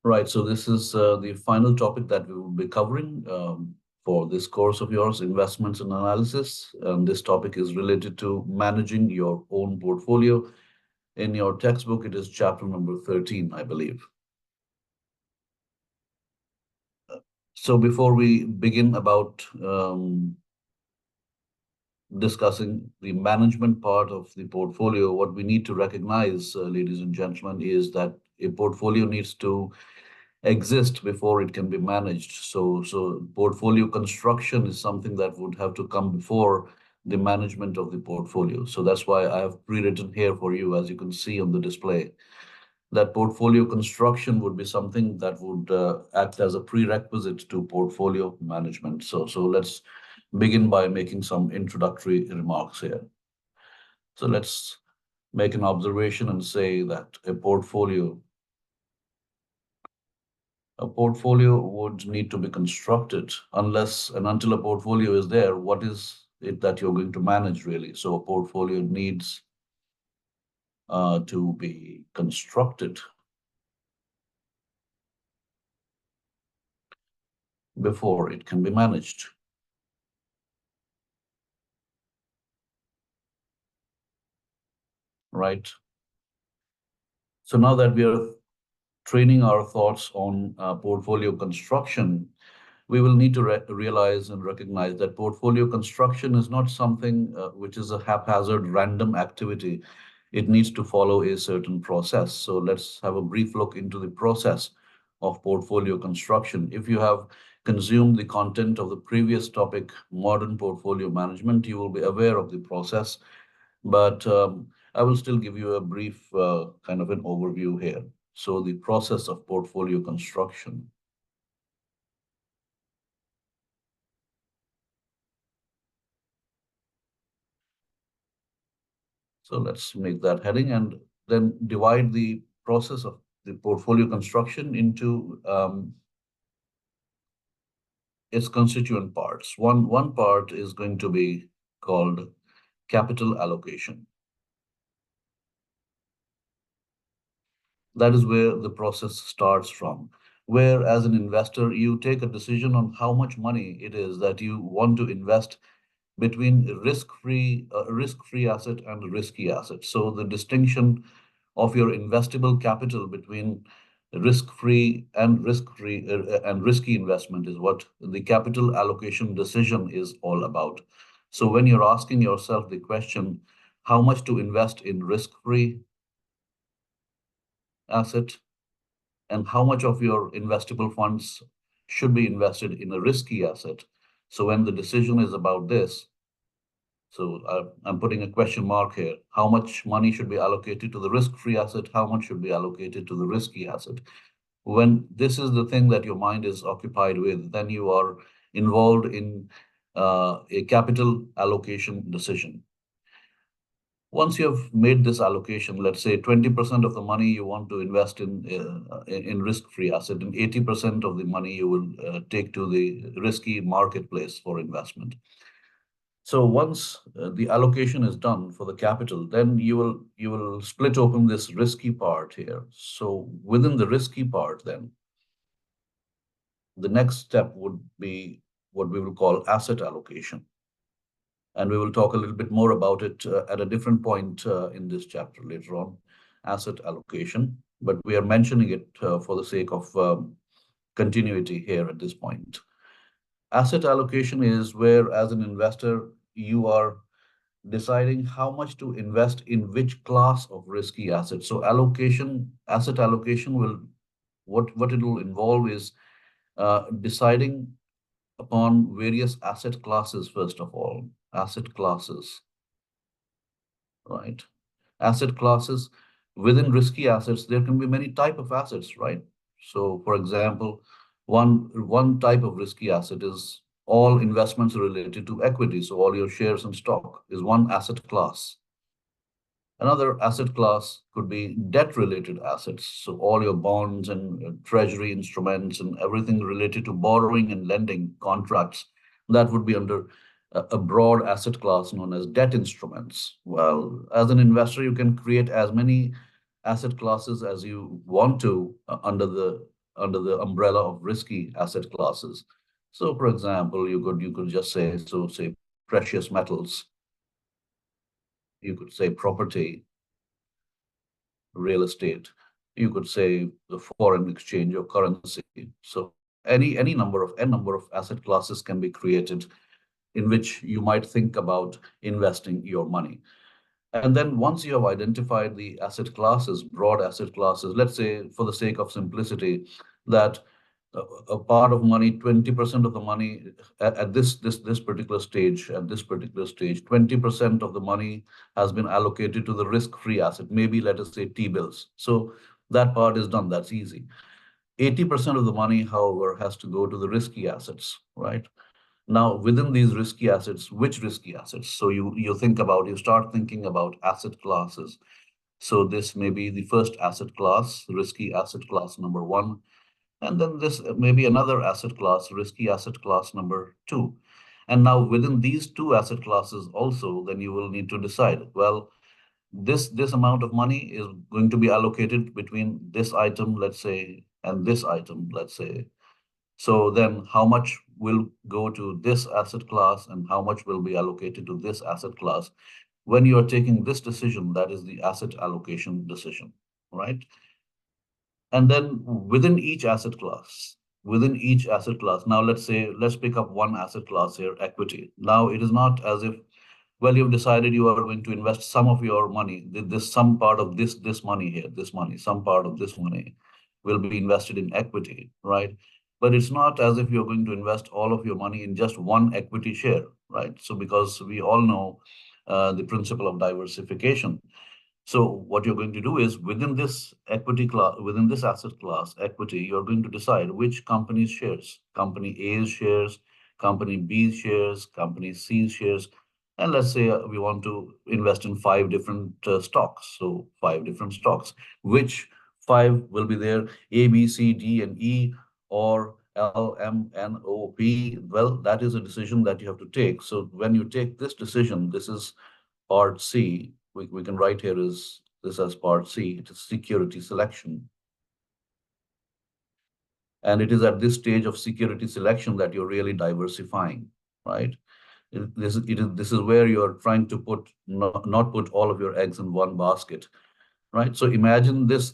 Right. So this is the final topic that we will be covering for this course of yours, investments and analysis. This topic is related to managing your own portfolio. In your textbook, it is chapter number 13, I believe. So before we begin about discussing the management part of the portfolio, what we need to recognize, ladies and gentlemen, is that a portfolio needs to exist before it can be managed. So portfolio construction is something that would have to come before the management of the portfolio. So that's why I have pre-written here for you, as you can see on the display, that portfolio construction would be something that would act as a prerequisite to portfolio management. So let's begin by making some introductory remarks here. So let's make an observation and say that a portfolio would need to be constructed. Unless and until a portfolio is there, what is it that you're going to manage really? So a portfolio needs to be constructed before it can be managed. Right? So now that we are training our thoughts on portfolio construction, we will need to realize and recognize that portfolio construction is not something which is a haphazard random activity. It needs to follow a certain process. So let's have a brief look into the process of portfolio construction. If you have consumed the content of the previous topic, modern portfolio management, you will be aware of the process, but I will still give you a brief kind of an overview here. So the process of portfolio construction. So let's make that heading and then divide the process of the portfolio construction into its constituent parts. One part is going to be called capital allocation. That is where the process starts from, where as an investor, you take a decision on how much money it is that you want to invest between risk-free asset and risky asset. So the distinction of your investable capital between risk-free and risky investment is what the capital allocation decision is all about. So when you're asking yourself the question, how much to invest in risk-free asset and how much of your investable funds should be invested in a risky asset. So when the decision is about this, so I'm putting a question mark here. How much money should be allocated to the risk-free asset? How much should be allocated to the risky asset? When this is the thing that your mind is occupied with, then you are involved in a capital allocation decision. Once you have made this allocation, let's say 20% of the money you want to invest in risk-free asset, and 80% of the money you will take to the risky marketplace for investment. So once the allocation is done for the capital, then you will split open this risky part here. So within the risky part, then the next step would be what we will call asset allocation. And we will talk a little bit more about it at a different point in this chapter later on, asset allocation. But we are mentioning it for the sake of continuity here at this point. Asset allocation is where, as an investor, you are deciding how much to invest in which class of risky assets. So asset allocation will, what it will involve is deciding upon various asset classes, first of all, asset classes, right? Asset classes within risky assets, there can be many type of assets, right? So for example, one type of risky asset is all investments related to equity. So all your shares and stock is one asset class. Another asset class could be debt-related assets. So all your bonds and treasury instruments and everything related to borrowing and lending contracts, that would be under a broad asset class known as debt instruments. Well, as an investor, you can create as many asset classes as you want to under the umbrella of risky asset classes. So, for example, you could just say, so say precious metals, you could say property, real estate, you could say the foreign exchange or currency. So any number of n number of asset classes can be created in which you might think about investing your money. And then once you have identified the asset classes, broad asset classes, let's say for the sake of simplicity, that a part of money, 20% of the money at this particular stage, 20% of the money has been allocated to the risk-free asset, maybe let us say T-bills. So that part is done, that's easy. 80% of the money, however, has to go to the risky assets, right? Now, within these risky assets, which risky assets? So you start thinking about asset classes. So this may be the first asset class, risky asset class number one, and then this may be another asset class, risky asset class number two. And now within these two asset classes also, then you will need to decide, well, this amount of money is going to be allocated between this item, let's say, and this item, let's say. So then how much will go to this asset class and how much will be allocated to this asset class? When you are taking this decision, that is the asset allocation decision, right? And then within each asset class, now let's say, let's pick up one asset class here, equity. Now it is not as if, well, you've decided you are going to invest some of your money, this some part of this money here, this money, some part of this money will be invested in equity, right? But it's not as if you're going to invest all of your money in just one equity share, right? So because we all know the principle of diversification. So what you're going to do is within this equity class, within this asset class, equity, you're going to decide which company's shares, company A's shares, company B's shares, company C's shares. And let's say we want to invest in five different stocks. So five different stocks, which five will be there, A, B, C, D, and E, or L, M, N, O, P. Well, that is a decision that you have to take. So when you take this decision, this is part C. We can write here is this as part C. It is security selection. And it is at this stage of security selection that you're really diversifying, right? This is where you're trying to not put all of your eggs in one basket, right? So imagine this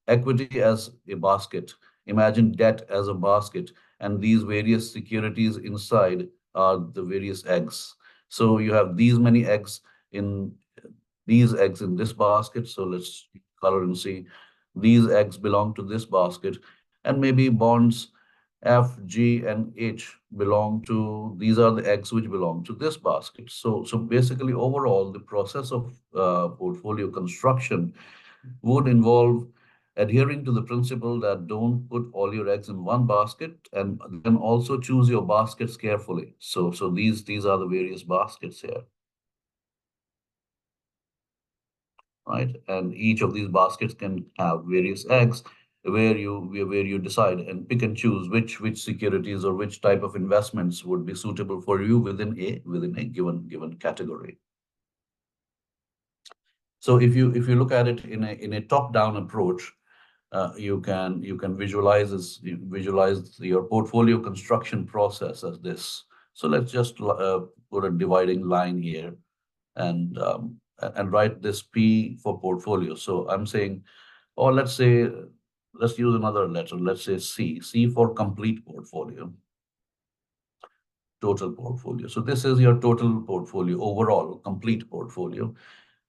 equity as a basket. Imagine debt as a basket, and these various securities inside are the various eggs. So you have in these eggs in this basket. So let's color and see. These eggs belong to this basket, and maybe bonds F, G, and H belong to, these are the eggs which belong to this basket. So basically, overall, the process of portfolio construction would involve adhering to the principle that don't put all your eggs in one basket, and then also choose your baskets carefully. So these are the various baskets here, right? And each of these baskets can have various eggs where you decide and pick and choose which securities or which type of investments would be suitable for you within a given category. So if you look at it in a top-down approach, you can visualize your portfolio construction process as this. So let's just put a dividing line here and write this P for portfolio. So I'm saying, or let's say, let's use another letter. Let's say C. C for complete portfolio, total portfolio. So this is your total portfolio, overall complete portfolio.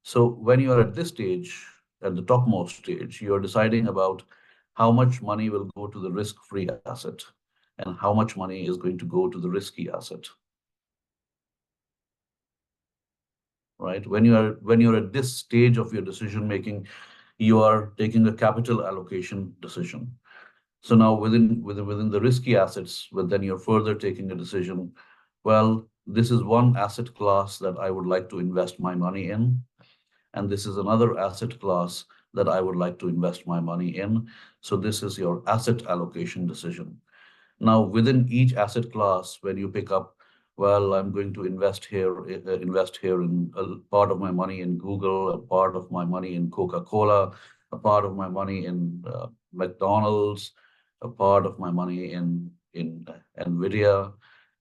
So when you are at this stage, at the topmost stage, you are deciding about how much money will go to the risk-free asset and how much money is going to go to the risky asset, right? When you're at this stage of your decision making, you are taking a capital allocation decision. So now within the risky assets, but then you're further taking a decision. Well, this is one asset class that I would like to invest my money in, and this is another asset class that I would like to invest my money in. So this is your asset allocation decision. Now, within each asset class, when you pick up, well, I'm going to invest here in a part of my money in Google, a part of my money in Coca-Cola, a part of my money in McDonald's, a part of my money in NVIDIA.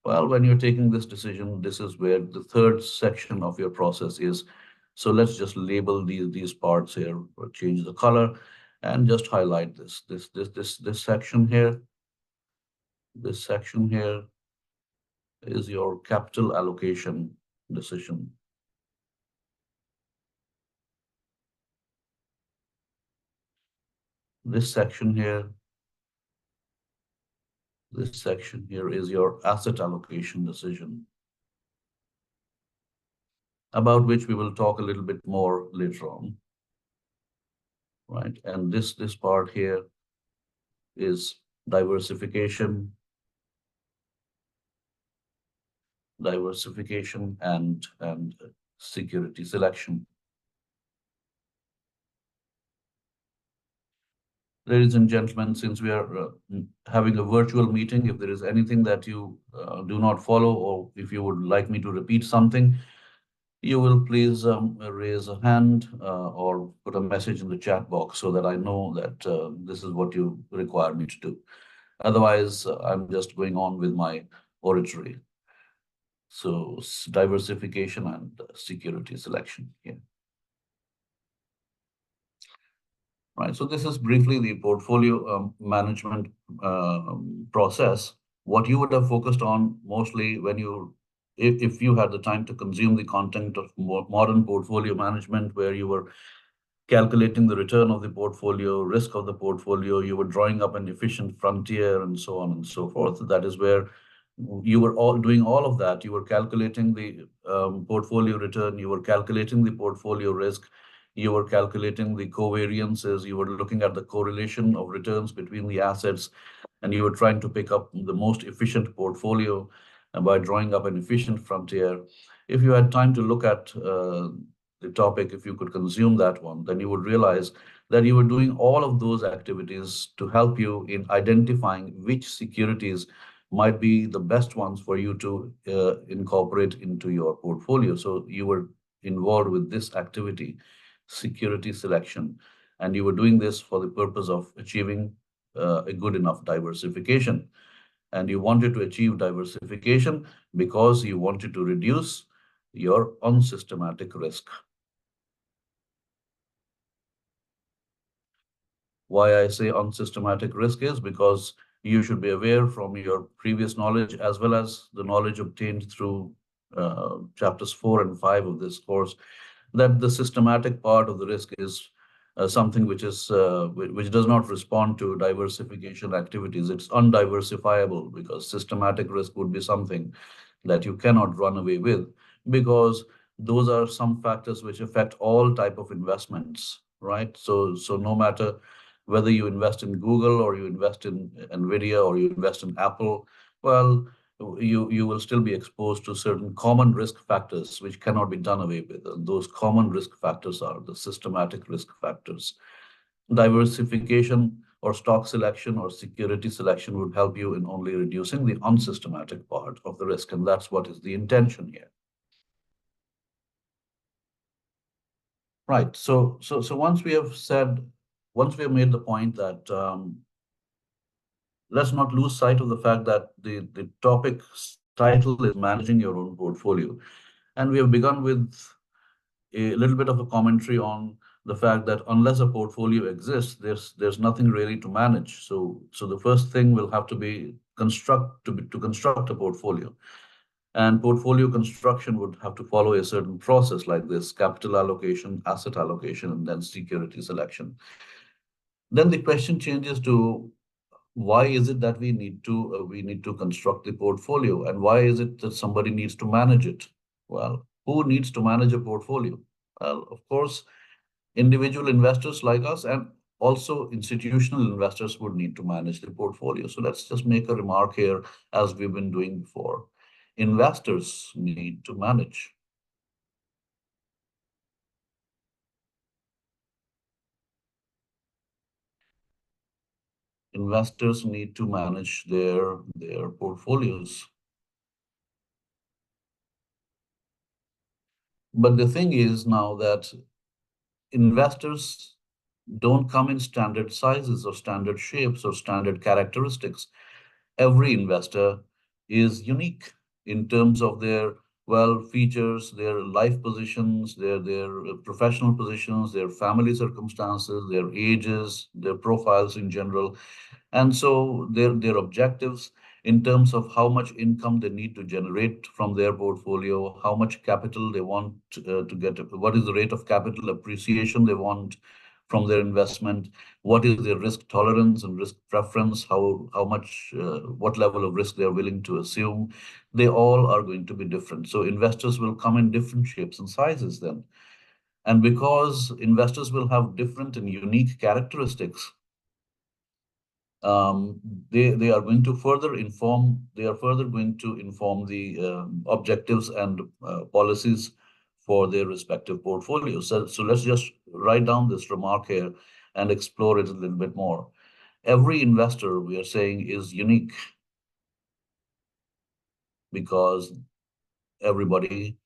Well, when you're taking this decision, this is where the third section of your process is. So let's just label these parts here, or change the color, and just highlight this section here. This section here is your capital allocation decision. This section here, this section here is your asset allocation decision, about which we will talk a little bit more later on, right? And this part here is diversification, and security selection. Ladies and gentlemen, since we are having a virtual meeting, if there is anything that you do not follow, or if you would like me to repeat something, you will please raise a hand or put a message in the chat box so that I know that this is what you require me to do. Otherwise, I'm just going on with my oratory. So diversification and security selection here. Right. So this is briefly the portfolio management process. What you would have focused on mostly when if you had the time to consume the content of modern portfolio management, where you were calculating the return of the portfolio, risk of the portfolio, you were drawing up an efficient frontier, and so on and so forth. That is where you were all doing all of that. You were calculating the portfolio return, you were calculating the portfolio risk, you were calculating the covariances, you were looking at the correlation of returns between the assets, and you were trying to pick up the most efficient portfolio by drawing up an efficient frontier. If you had time to look at the topic, if you could consume that one, then you would realize that you were doing all of those activities to help you in identifying which securities might be the best ones for you to incorporate into your portfolio. So you were involved with this activity, security selection, and you were doing this for the purpose of achieving a good enough diversification. And you wanted to achieve diversification because you wanted to reduce your unsystematic risk. Why I say unsystematic risk is because you should be aware from your previous knowledge as well as the knowledge obtained through chapters 4 and 5 of this course, that the systematic part of the risk is something which does not respond to diversification activities. It's undiversifiable, because systematic risk would be something that you cannot run away with, because those are some factors which affect all type of investments, right? So no matter whether you invest in Google, or you invest in NVIDIA, or you invest in Apple, well, you will still be exposed to certain common risk factors which cannot be done away with. And those common risk factors are the systematic risk factors. Diversification or stock selection or security selection would help you in only reducing the unsystematic part of the risk, and that's what is the intention here. Right. So once we have made the point that let's not lose sight of the fact that the topic's title is managing your own portfolio. And we have begun with a little bit of a commentary on the fact that unless a portfolio exists, there's nothing really to manage. So the first thing will have to be to construct a portfolio. And portfolio construction would have to follow a certain process like this: capital allocation, asset allocation, and then security selection. Then the question changes to, why is it that we need to construct the portfolio, and why is it that somebody needs to manage it? Well, who needs to manage a portfolio? Well, of course, individual investors like us, and also institutional investors would need to manage the portfolio. So let's just make a remark here, as we've been doing before. Investors need to manage. Investors need to manage their portfolios. But the thing is now that investors don't come in standard sizes or standard shapes or standard characteristics. Every investor is unique in terms of their, well, features, their life positions, their professional positions, their family circumstances, their ages, their profiles in general. And so their objectives in terms of how much income they need to generate from their portfolio, how much capital they want to get, what is the rate of capital appreciation they want from their investment, what is their risk tolerance and risk preference, how much, what level of risk they are willing to assume. They all are going to be different. So investors will come in different shapes and sizes then. And because investors will have different and unique characteristics, um, they are going to further inform, they are further going to inform the objectives and policies for their respective portfolios. So let's just write down this remark here and explore it a little bit more. Every investor, we are saying, is unique because everybody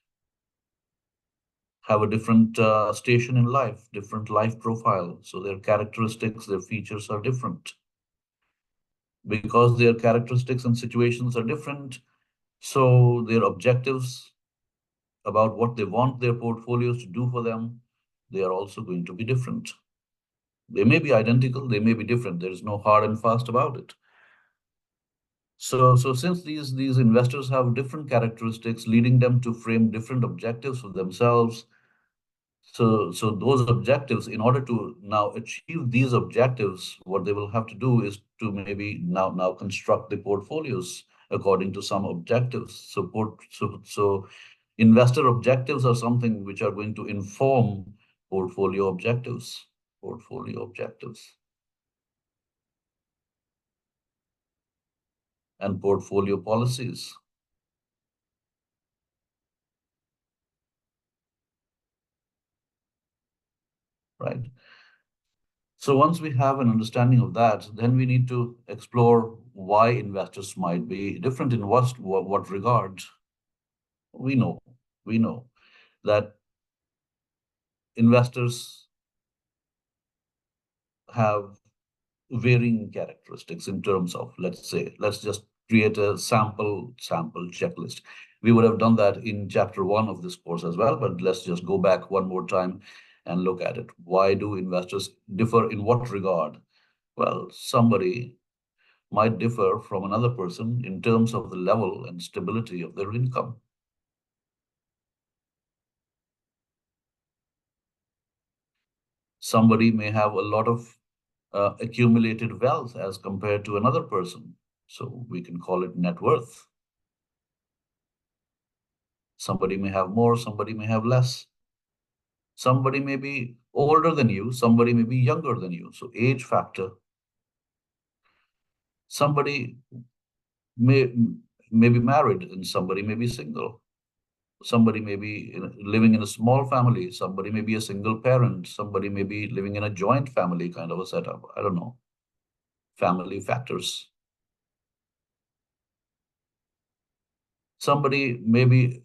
have a different station in life, different life profile. So their characteristics, their features are different. Because their characteristics and situations are different, so their objectives about what they want their portfolios to do for them, they are also going to be different. They may be identical, they may be different. There is no hard and fast about it. So since these investors have different characteristics, leading them to frame different objectives for themselves, so those objectives, in order to now achieve these objectives, what they will have to do is to maybe now construct the portfolios according to some objectives. So investor objectives are something which are going to inform portfolio objectives, portfolio objectives, and portfolio policies, right? So once we have an understanding of that, then we need to explore why investors might be different in what regard. We know, we know that investors have varying characteristics in terms of, let's say, let's just create a sample checklist. We would have done that in chapter 1 of this course as well, but let's just go back one more time and look at it. Why do investors differ in what regard? Well, somebody might differ from another person in terms of the level and stability of their income. Somebody may have a lot of accumulated wealth as compared to another person. So we can call it net worth. Somebody may have more, somebody may have less. Somebody may be older than you, somebody may be younger than you. So age factor. Somebody may may be married and somebody may be single. Somebody may be living in a small family. Somebody may be a single parent. Somebody may be living in a joint family kind of a setup. I don't know. Family factors. Somebody may be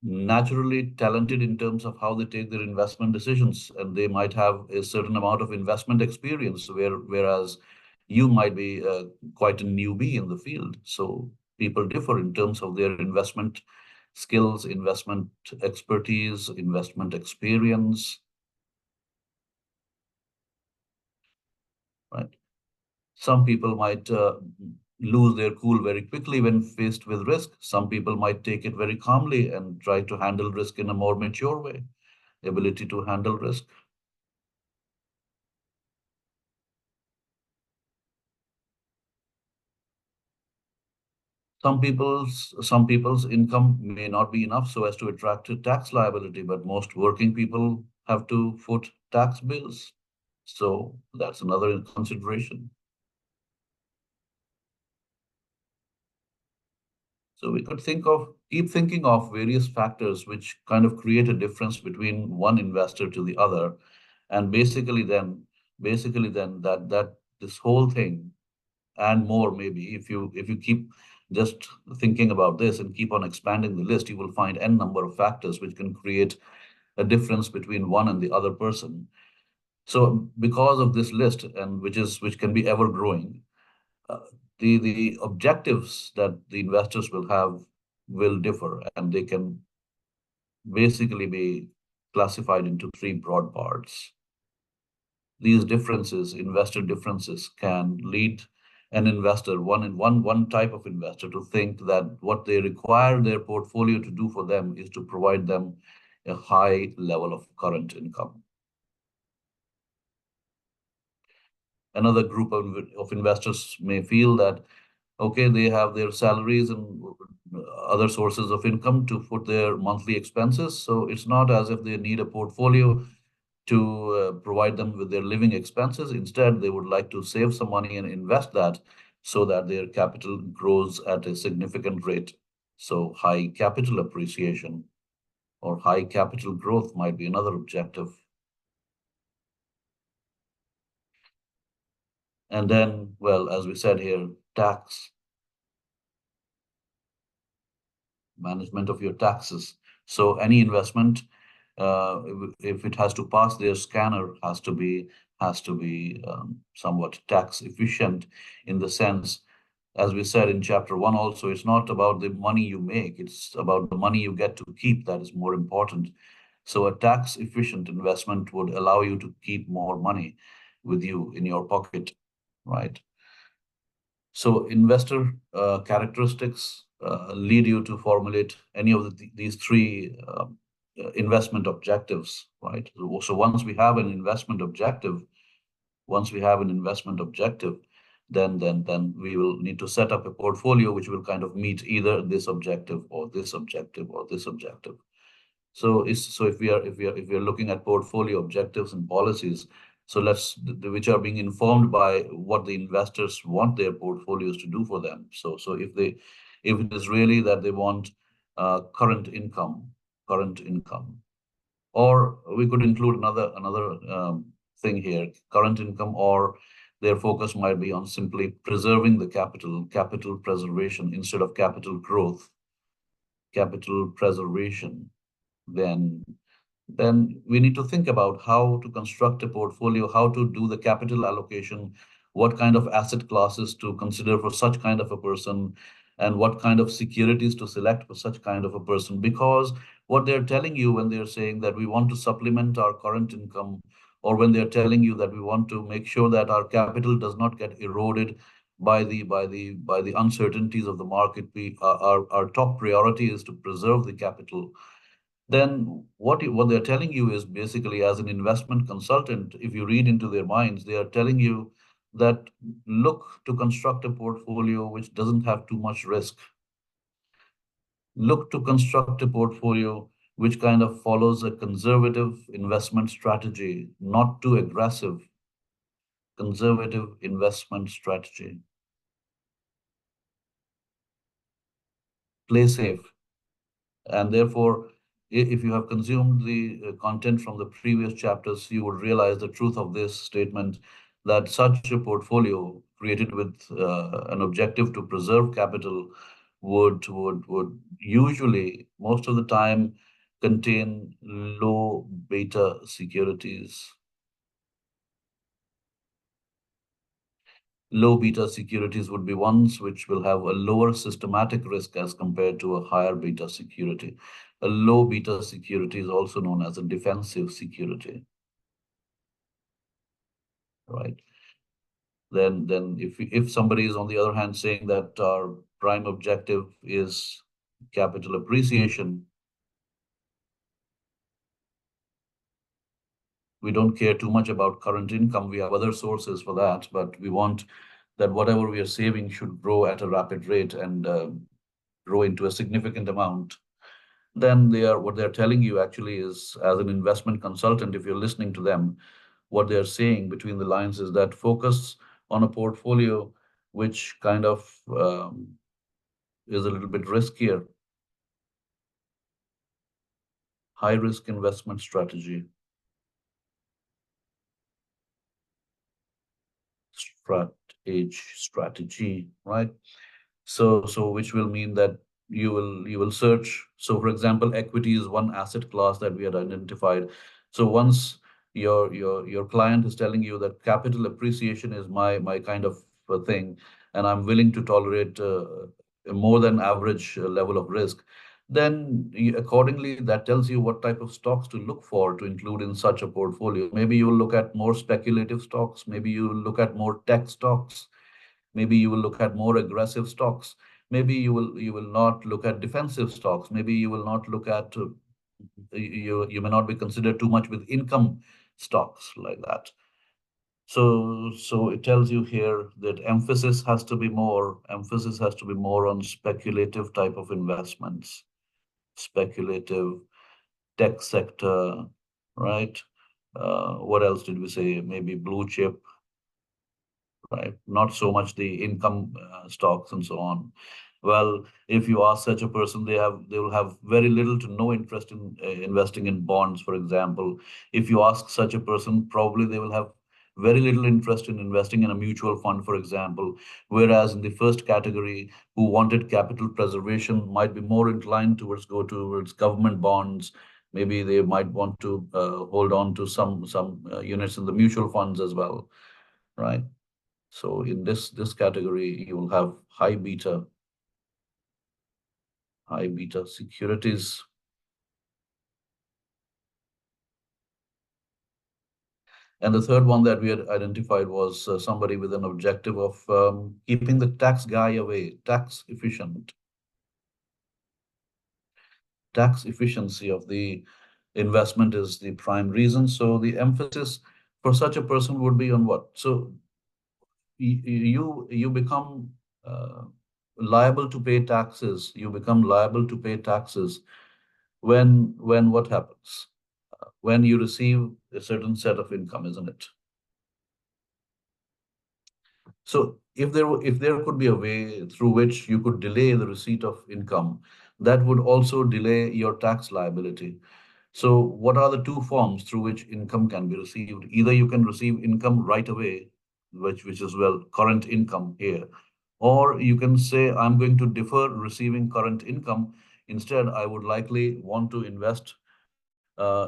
naturally talented in terms of how they take their investment decisions, and they might have a certain amount of investment experience, whereas you might be quite a newbie in the field. So people differ in terms of their investment skills, investment expertise, investment experience, right? Some people might lose their cool very quickly when faced with risk. Some people might take it very calmly and try to handle risk in a more mature way. Ability to handle risk. Some people's income may not be enough so as to attract a tax liability, but most working people have to foot tax bills. So that's another consideration. So we could keep thinking of various factors which kind of create a difference between one investor to the other. And basically then that this whole thing and more, maybe if you keep just thinking about this and keep on expanding the list, you will find n number of factors which can create a difference between one and the other person. So because of this list, and which can be ever growing, uh, the objectives that the investors will have will differ, and they can basically be classified into three broad parts. These differences, investor differences, can lead an investor, one type of investor, to think that what they require their portfolio to do for them is to provide them a high level of current income. Another group of investors may feel that, okay, they have their salaries and other sources of income to put their monthly expenses. So it's not as if they need a portfolio to provide them with their living expenses. Instead, they would like to save some money and invest that so that their capital grows at a significant rate. So high capital appreciation or high capital growth might be another objective. And then, well, as we said here, tax, management of your taxes. So any investment, if it has to pass their scanner, has to be somewhat tax efficient, in the sense, as we said in chapter one, also, it's not about the money you make, it's about the money you get to keep that is more important. So a tax efficient investment would allow you to keep more money with you in your pocket, right? So investor characteristics lead you to formulate any of these three investment objectives, right? So once we have an investment objective, once we have an investment objective, then we will need to set up a portfolio which will kind of meet either this objective or this objective or this objective. So if we are looking at portfolio objectives and policies, so which are being informed by what the investors want their portfolios to do for them. So if it is really that they want current income, or we could include another thing here, current income, or their focus might be on simply preserving the capital preservation instead of capital growth, capital preservation, then we need to think about how to construct a portfolio, how to do the capital allocation, what kind of asset classes to consider for such kind of a person, and what kind of securities to select for such kind of a person. Because what they're telling you when they're saying that we want to supplement our current income, or when they're telling you that we want to make sure that our capital does not get eroded by the uncertainties of the market, our top priority is to preserve the capital, then what they're telling you is basically, as an investment consultant, if you read into their minds, they are telling you that look to construct a portfolio which doesn't have too much risk. Look to construct a portfolio which kind of follows a conservative investment strategy, not too aggressive, conservative investment strategy. Play safe. And therefore, if you have consumed the content from the previous chapters, you would realize the truth of this statement, that such a portfolio created with an objective to preserve capital would usually, most of the time, contain low beta securities. Low beta securities would be ones which will have a lower systematic risk as compared to a higher beta security. A low beta security is also known as a defensive security, right? Then if somebody is, on the other hand, saying that our prime objective is capital appreciation, we don't care too much about current income. We have other sources for that, but we want that whatever we are saving should grow at a rapid rate and grow into a significant amount. Then what they're telling you actually is, as an investment consultant, if you're listening to them, what they're saying between the lines is that focus on a portfolio which kind of is a little bit riskier, high risk investment strategy, right? So which will mean that you will search. So for example, equity is one asset class that we had identified. So once your client is telling you that capital appreciation is my kind of thing, and I'm willing to tolerate a more than average level of risk, then accordingly that tells you what type of stocks to look for to include in such a portfolio. Maybe you will look at more speculative stocks, maybe you will look at more tech stocks, maybe you will look at more aggressive stocks, maybe you will not look at defensive stocks, maybe you will not look at you may not be considered too much with income stocks like that. So it tells you here that emphasis has to be more on speculative type of investments, speculative tech sector, right? What else did we say? Maybe blue chip, right? Not so much the income stocks and so on. Well, if you ask such a person, they will have very little to no interest in investing in bonds, for example. If you ask such a person, probably they will have very little interest in investing in a mutual fund, for example. Whereas in the first category, who wanted capital preservation, might be more inclined towards go towards government bonds. Maybe they might want to hold on to some units in the mutual funds as well, right? So in this category, you will have high beta securities. And the third one that we had identified was somebody with an objective of keeping the tax guy away, tax efficient, tax efficiency of the investment is the prime reason. So the emphasis for such a person would be on what? So you become liable to pay taxes. You become liable to pay taxes when what happens? When you receive a certain set of income, isn't it? So if there could be a way through which you could delay the receipt of income, that would also delay your tax liability. So what are the two forms through which income can be received? Either you can receive income right away, which is, well, current income here, or you can say, I'm going to defer receiving current income. Instead, I would likely want to invest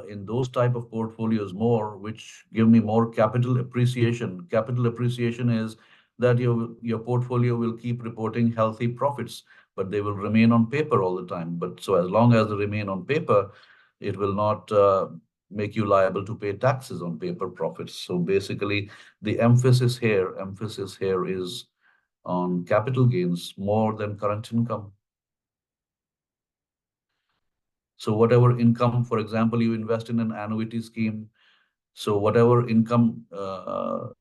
in those type of portfolios more, which give me more capital appreciation. Capital appreciation is that your portfolio will keep reporting healthy profits, but they will remain on paper all the time. But so as long as they remain on paper, it will not make you liable to pay taxes on paper profits. So basically, the emphasis here is on capital gains more than current income. So whatever income, for example, you invest in an annuity scheme, so whatever income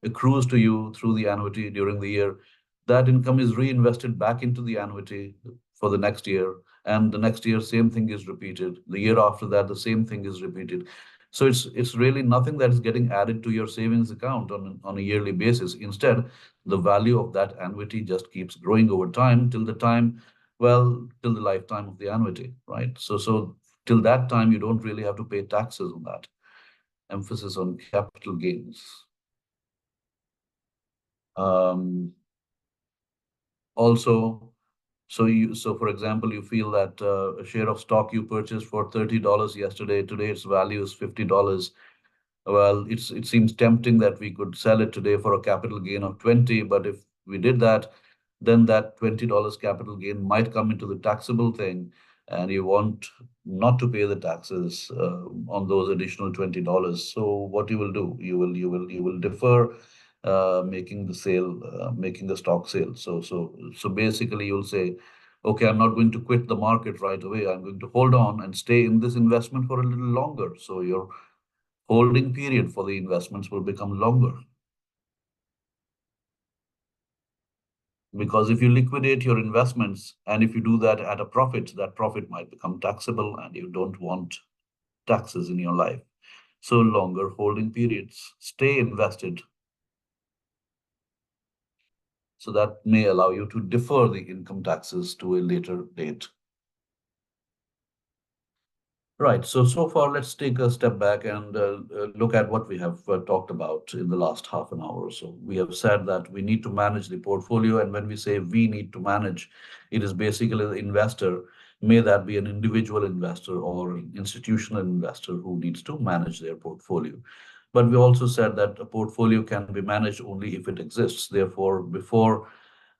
accrues to you through the annuity during the year, that income is reinvested back into the annuity for the next year. And the next year, same thing is repeated. The year after that, the same thing is repeated. So it's really nothing that is getting added to your savings account on a yearly basis. Instead, the value of that annuity just keeps growing over time till the time, well, till the lifetime of the annuity, right? So till that time, you don't really have to pay taxes on that. Emphasis on capital gains. Um, Also, so for example, you feel that a share of stock you purchased for $30 yesterday, today its value is $50. Well, it seems tempting that we could sell it today for a capital gain of 20, but if we did that, then that $20 capital gain might come into the taxable thing, and you want not to pay the taxes on those additional $20. So what you will do, you will defer making the stock sale. So basically, you'll say, okay, I'm not going to quit the market right away. I'm going to hold on and stay in this investment for a little longer. So your holding period for the investments will become longer. Because if you liquidate your investments and if you do that at a profit, that profit might become taxable and you don't want taxes in your life. So longer holding periods, stay invested. So that may allow you to defer the income taxes to a later date. Right. So far, let's take a step back and look at what we have talked about in the last half an hour or so. We have said that we need to manage the portfolio, and when we say we need to manage, it is basically the investor, may that be an individual investor or an institutional investor who needs to manage their portfolio. But we also said that a portfolio can be managed only if it exists. Therefore, before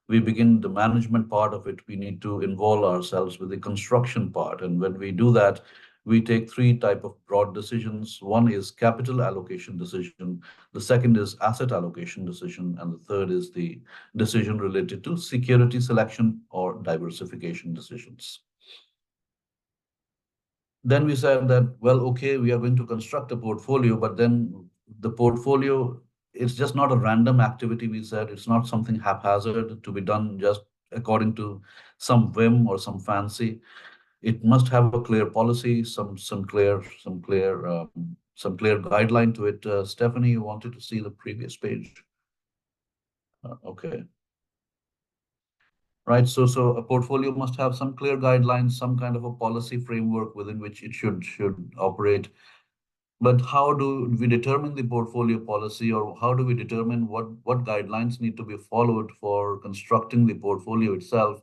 we begin the management part of it, we need to involve ourselves with the construction part. And when we do that, we take three type of broad decisions. One is capital allocation decision, the second is asset allocation decision, and the third is the decision related to security selection or diversification decisions. Then we said that, well, okay, we are going to construct a portfolio, but then the portfolio, it's just not a random activity. We said it's not something haphazard to be done just according to some whim or some fancy. It must have a clear policy, some clear guideline to it. Stephanie, you wanted to see the previous page. Okay. Right. So a portfolio must have some clear guidelines, some kind of a policy framework within which it should operate. But how do we determine the portfolio policy, or how do we determine what guidelines need to be followed for constructing the portfolio itself?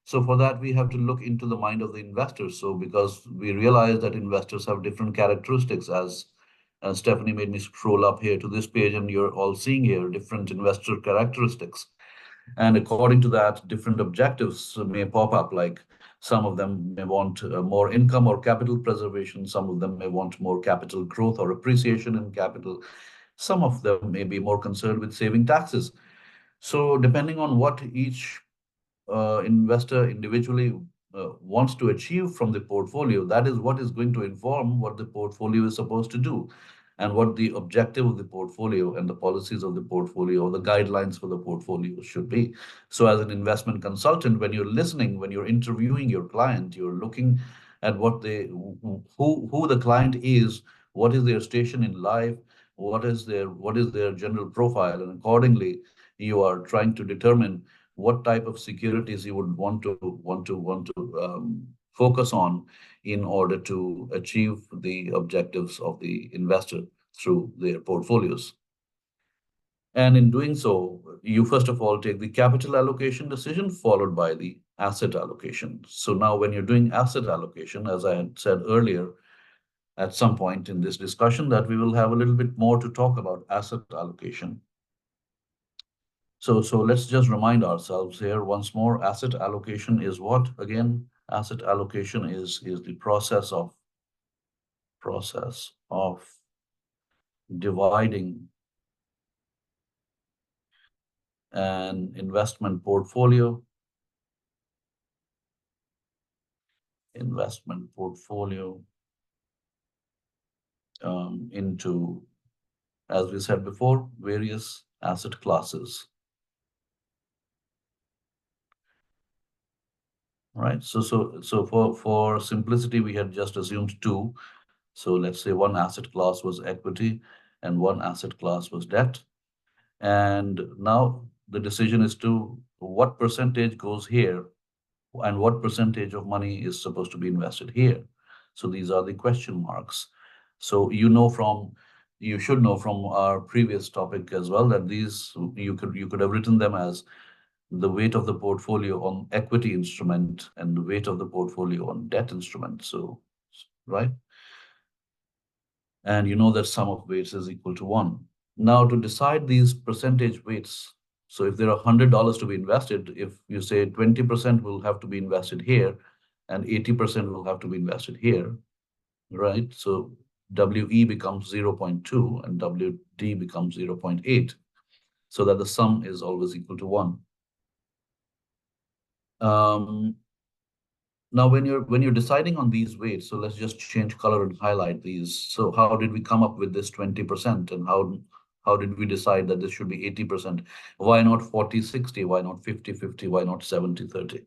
So for that, we have to look into the mind of the investors. So because we realize that investors have different characteristics, as Stephanie made me scroll up here to this page, and you're all seeing here different investor characteristics. And according to that, different objectives may pop up, like some of them may want more income or capital preservation. Some of them may want more capital growth or appreciation in capital. Some of them may be more concerned with saving taxes. So depending on what each investor individually wants to achieve from the portfolio, that is what is going to inform what the portfolio is supposed to do and what the objective of the portfolio and the policies of the portfolio or the guidelines for the portfolio should be. So as an investment consultant, when you're listening, when you're interviewing your client, you're looking at what they who the client is, what is their station in life, what is their general profile, and accordingly you are trying to determine what type of securities you would want to focus on in order to achieve the objectives of the investor through their portfolios. And in doing so, you first of all take the capital allocation decision followed by the asset allocation. So now when you're doing asset allocation, as I had said earlier, at some point in this discussion, that we will have a little bit more to talk about asset allocation. So let's just remind ourselves here once more, asset allocation is what? Again, asset allocation is the process of dividing an investment portfolio into, as we said before, various asset classes. Right. So for simplicity, we had just assumed two. So let's say one asset class was equity and one asset class was debt. And now the decision is to what percentage goes here and what percentage of money is supposed to be invested here. So these are the question marks. So you should know from our previous topic as well that these you could have written them as the weight of the portfolio on equity instrument and the weight of the portfolio on debt instrument. So, right? And you know that sum of weights is equal to 1. Now, to decide these percentage weights, so if there are $100 to be invested, if you say 20% will have to be invested here and 80% will have to be invested here, right? So WE becomes 0.2 and WD becomes 0.8, so that the sum is always equal to 1. Now, when you're deciding on these weights, so let's just change color and highlight these. So how did we come up with this 20%, and how did we decide that this should be 80%? Why not 40-60? Why not 50-50? Why not 70-30?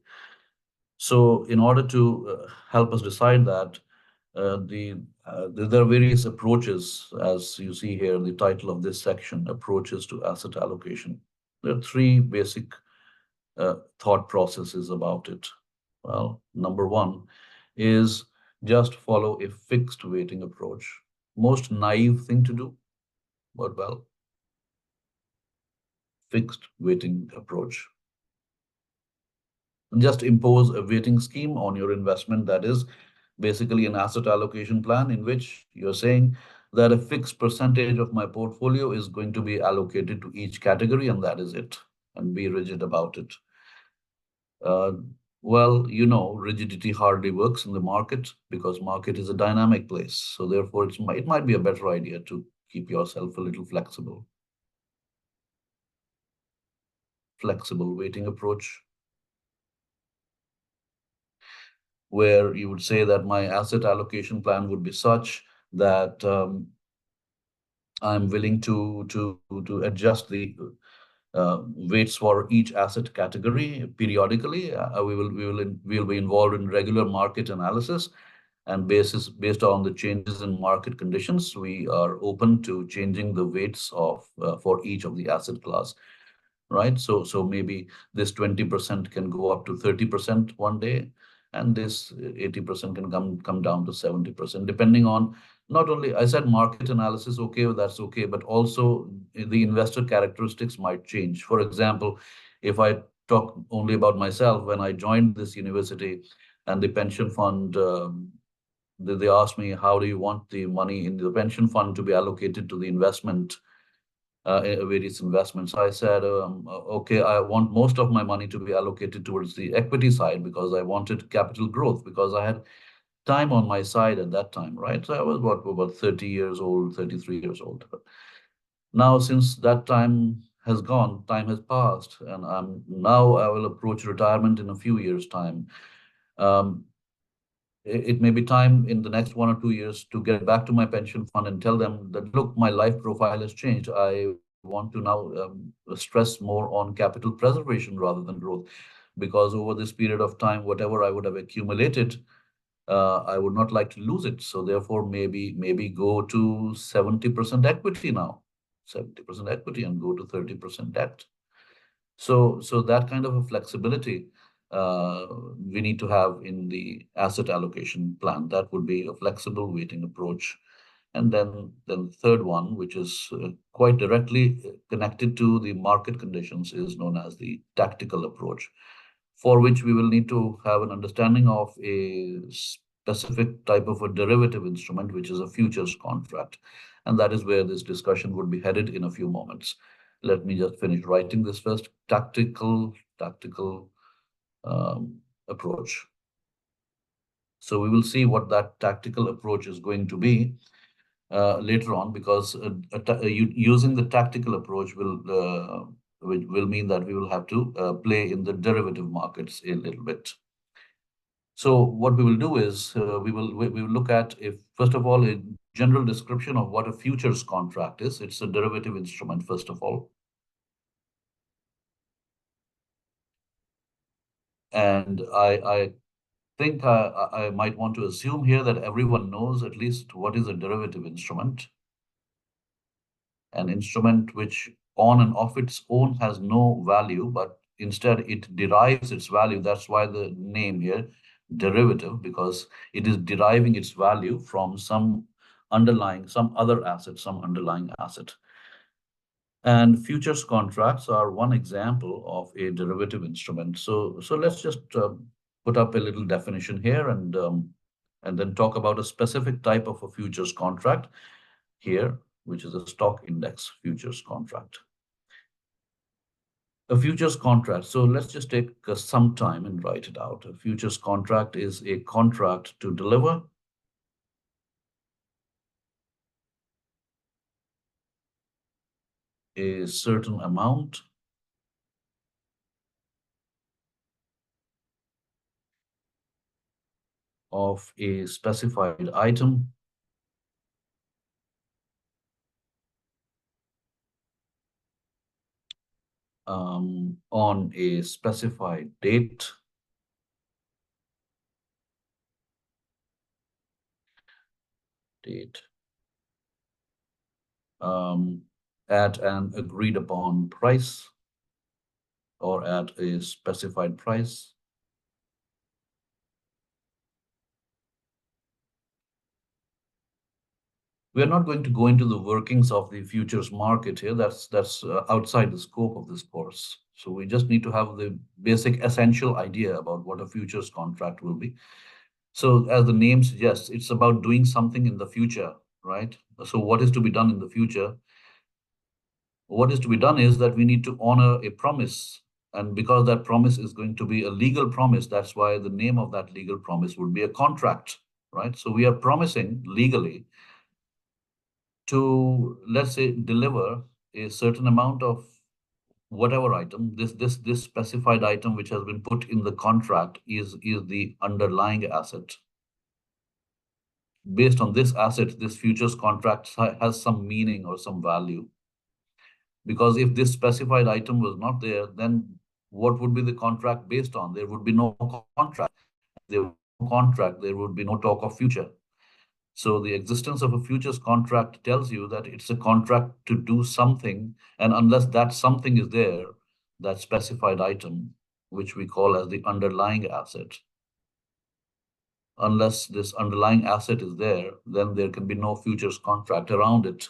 So in order to help us decide that, there are various approaches, as you see here, the title of this section, approaches to asset allocation. There are three basic thought processes about it. Well, number one is just follow a fixed weighting approach. Most naive thing to do, but well, fixed weighting approach. Just impose a weighting scheme on your investment that is basically an asset allocation plan in which you're saying that a fixed percentage of my portfolio is going to be allocated to each category, and that is it, and be rigid about it. Uh, well, rigidity hardly works in the market because market is a dynamic place. So therefore, it might be a better idea to keep yourself a little flexible. Flexible weighting approach, where you would say that my asset allocation plan would be such that I'm willing to adjust the weights for each asset category periodically. We'll be involved in regular market analysis, and based on the changes in market conditions, we are open to changing the weights of for each of the asset class, right? So maybe this 20% can go up to 30% one day, and this 80% can come down to 70%, depending on not only, I said market analysis, okay, that's okay, but also the investor characteristics might change. For example, if I talk only about myself, when I joined this university and the pension fund, they asked me, how do you want the money in the pension fund to be allocated to the various investments? I said, okay, I want most of my money to be allocated towards the equity side because I wanted capital growth, because I had time on my side at that time, right? So I was about 30 years old, 33 years old. Now, since that time has gone, time has passed, and I will approach retirement in a few years' time. Um, it may be time in the next 1 or 2 years to get back to my pension fund and tell them that, look, my life profile has changed. I want to now stress more on capital preservation rather than growth, because over this period of time, whatever I would have accumulated, I would not like to lose it. So therefore, maybe go to 70% equity now, 70% equity, and go to 30% debt. So that kind of a flexibility uh, we need to have in the asset allocation plan. That would be a flexible weighting approach. And then the third one, which is quite directly connected to the market conditions, is known as the tactical approach, for which we will need to have an understanding of a specific type of a derivative instrument, which is a futures contract. And that is where this discussion would be headed in a few moments. Let me just finish writing this first. Tactical approach. So we will see what that tactical approach is going to be later on, because using the tactical approach will mean that we will have to play in the derivative markets a little bit. So what we will do is we will look at, if first of all, a general description of what a futures contract is. It's a derivative instrument, first of all. And I think I might want to assume here that everyone knows at least what is a derivative instrument. An instrument which on and of its own has no value, but instead it derives its value. That's why the name here, derivative, because it is deriving its value from some other asset, some underlying asset. And futures contracts are one example of a derivative instrument. So let's just put up a little definition here, and then talk about a specific type of a futures contract here, which is a stock index futures contract. A futures contract. So let's just take some time and write it out. A futures contract is a contract to deliver a certain amount of a specified item on a specified date um, at an agreed upon price or at a specified price. We are not going to go into the workings of the futures market here. That's outside the scope of this course. So we just need to have the basic essential idea about what a futures contract will be. So as the name suggests, it's about doing something in the future, right? So what is to be done in the future? What is to be done is that we need to honor a promise. And because that promise is going to be a legal promise, that's why the name of that legal promise would be a contract, right? So we are promising legally to, let's say, deliver a certain amount of whatever item. This specified item which has been put in the contract is the underlying asset. Based on this asset, this futures contract has some meaning or some value. Because if this specified item was not there, then what would be the contract based on? There would be no contract. There would be no contract, there would be no talk of future. So the existence of a futures contract tells you that it's a contract to do something, and unless that something is there, that specified item, which we call as the underlying asset, unless this underlying asset is there, then there can be no futures contract around it.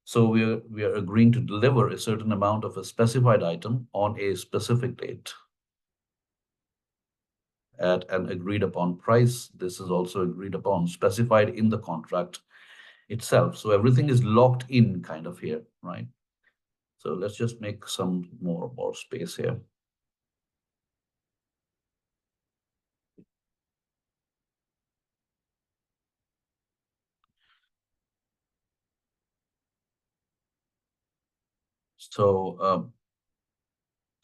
So we are agreeing to deliver a certain amount of a specified item on a specific date at an agreed upon price. This is also agreed upon, specified in the contract itself. So everything is locked in kind of here, right? So let's just make some more space here.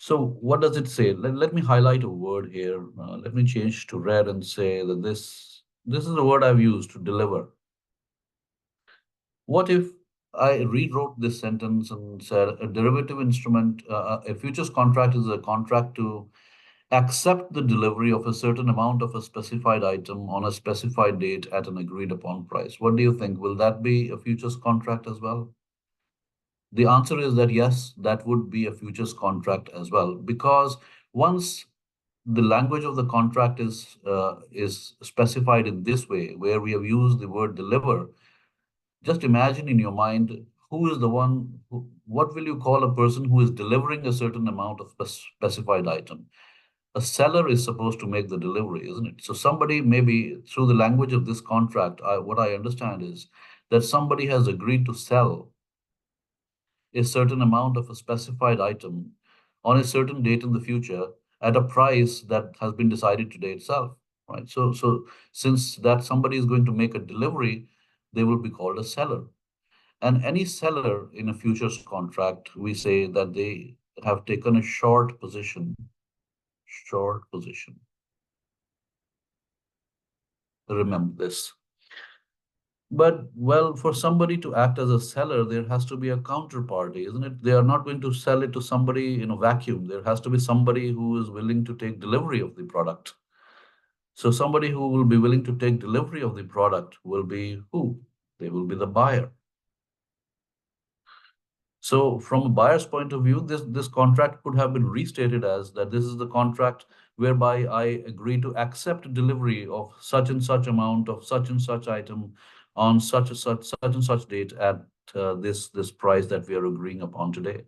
So what does it say? Let me highlight a word here. Let me change to red and say that this is the word I've used to deliver. What if I rewrote this sentence and said a derivative instrument, a futures contract is a contract to accept the delivery of a certain amount of a specified item on a specified date at an agreed upon price? What do you think? Will that be a futures contract as well? The answer is that yes, that would be a futures contract as well, because once the language of the contract is specified in this way, where we have used the word deliver, just imagine in your mind who is the one, what will you call a person who is delivering a certain amount of specified item? A seller is supposed to make the delivery, isn't it? So somebody, maybe through the language of this contract, what I understand is that somebody has agreed to sell a certain amount of a specified item on a certain date in the future at a price that has been decided today itself, right? So since that somebody is going to make a delivery, they will be called a seller. And any seller in a futures contract, we say that they have taken a short position. Short position. Remember this. But well, for somebody to act as a seller, there has to be a counterparty, isn't it? They are not going to sell it to somebody in a vacuum. There has to be somebody who is willing to take delivery of the product. So somebody who will be willing to take delivery of the product will be who? They will be the buyer. So from a buyer's point of view, this contract could have been restated as that this is the contract whereby I agree to accept delivery of such and such amount of such and such item on such and such date at this price that we are agreeing upon today.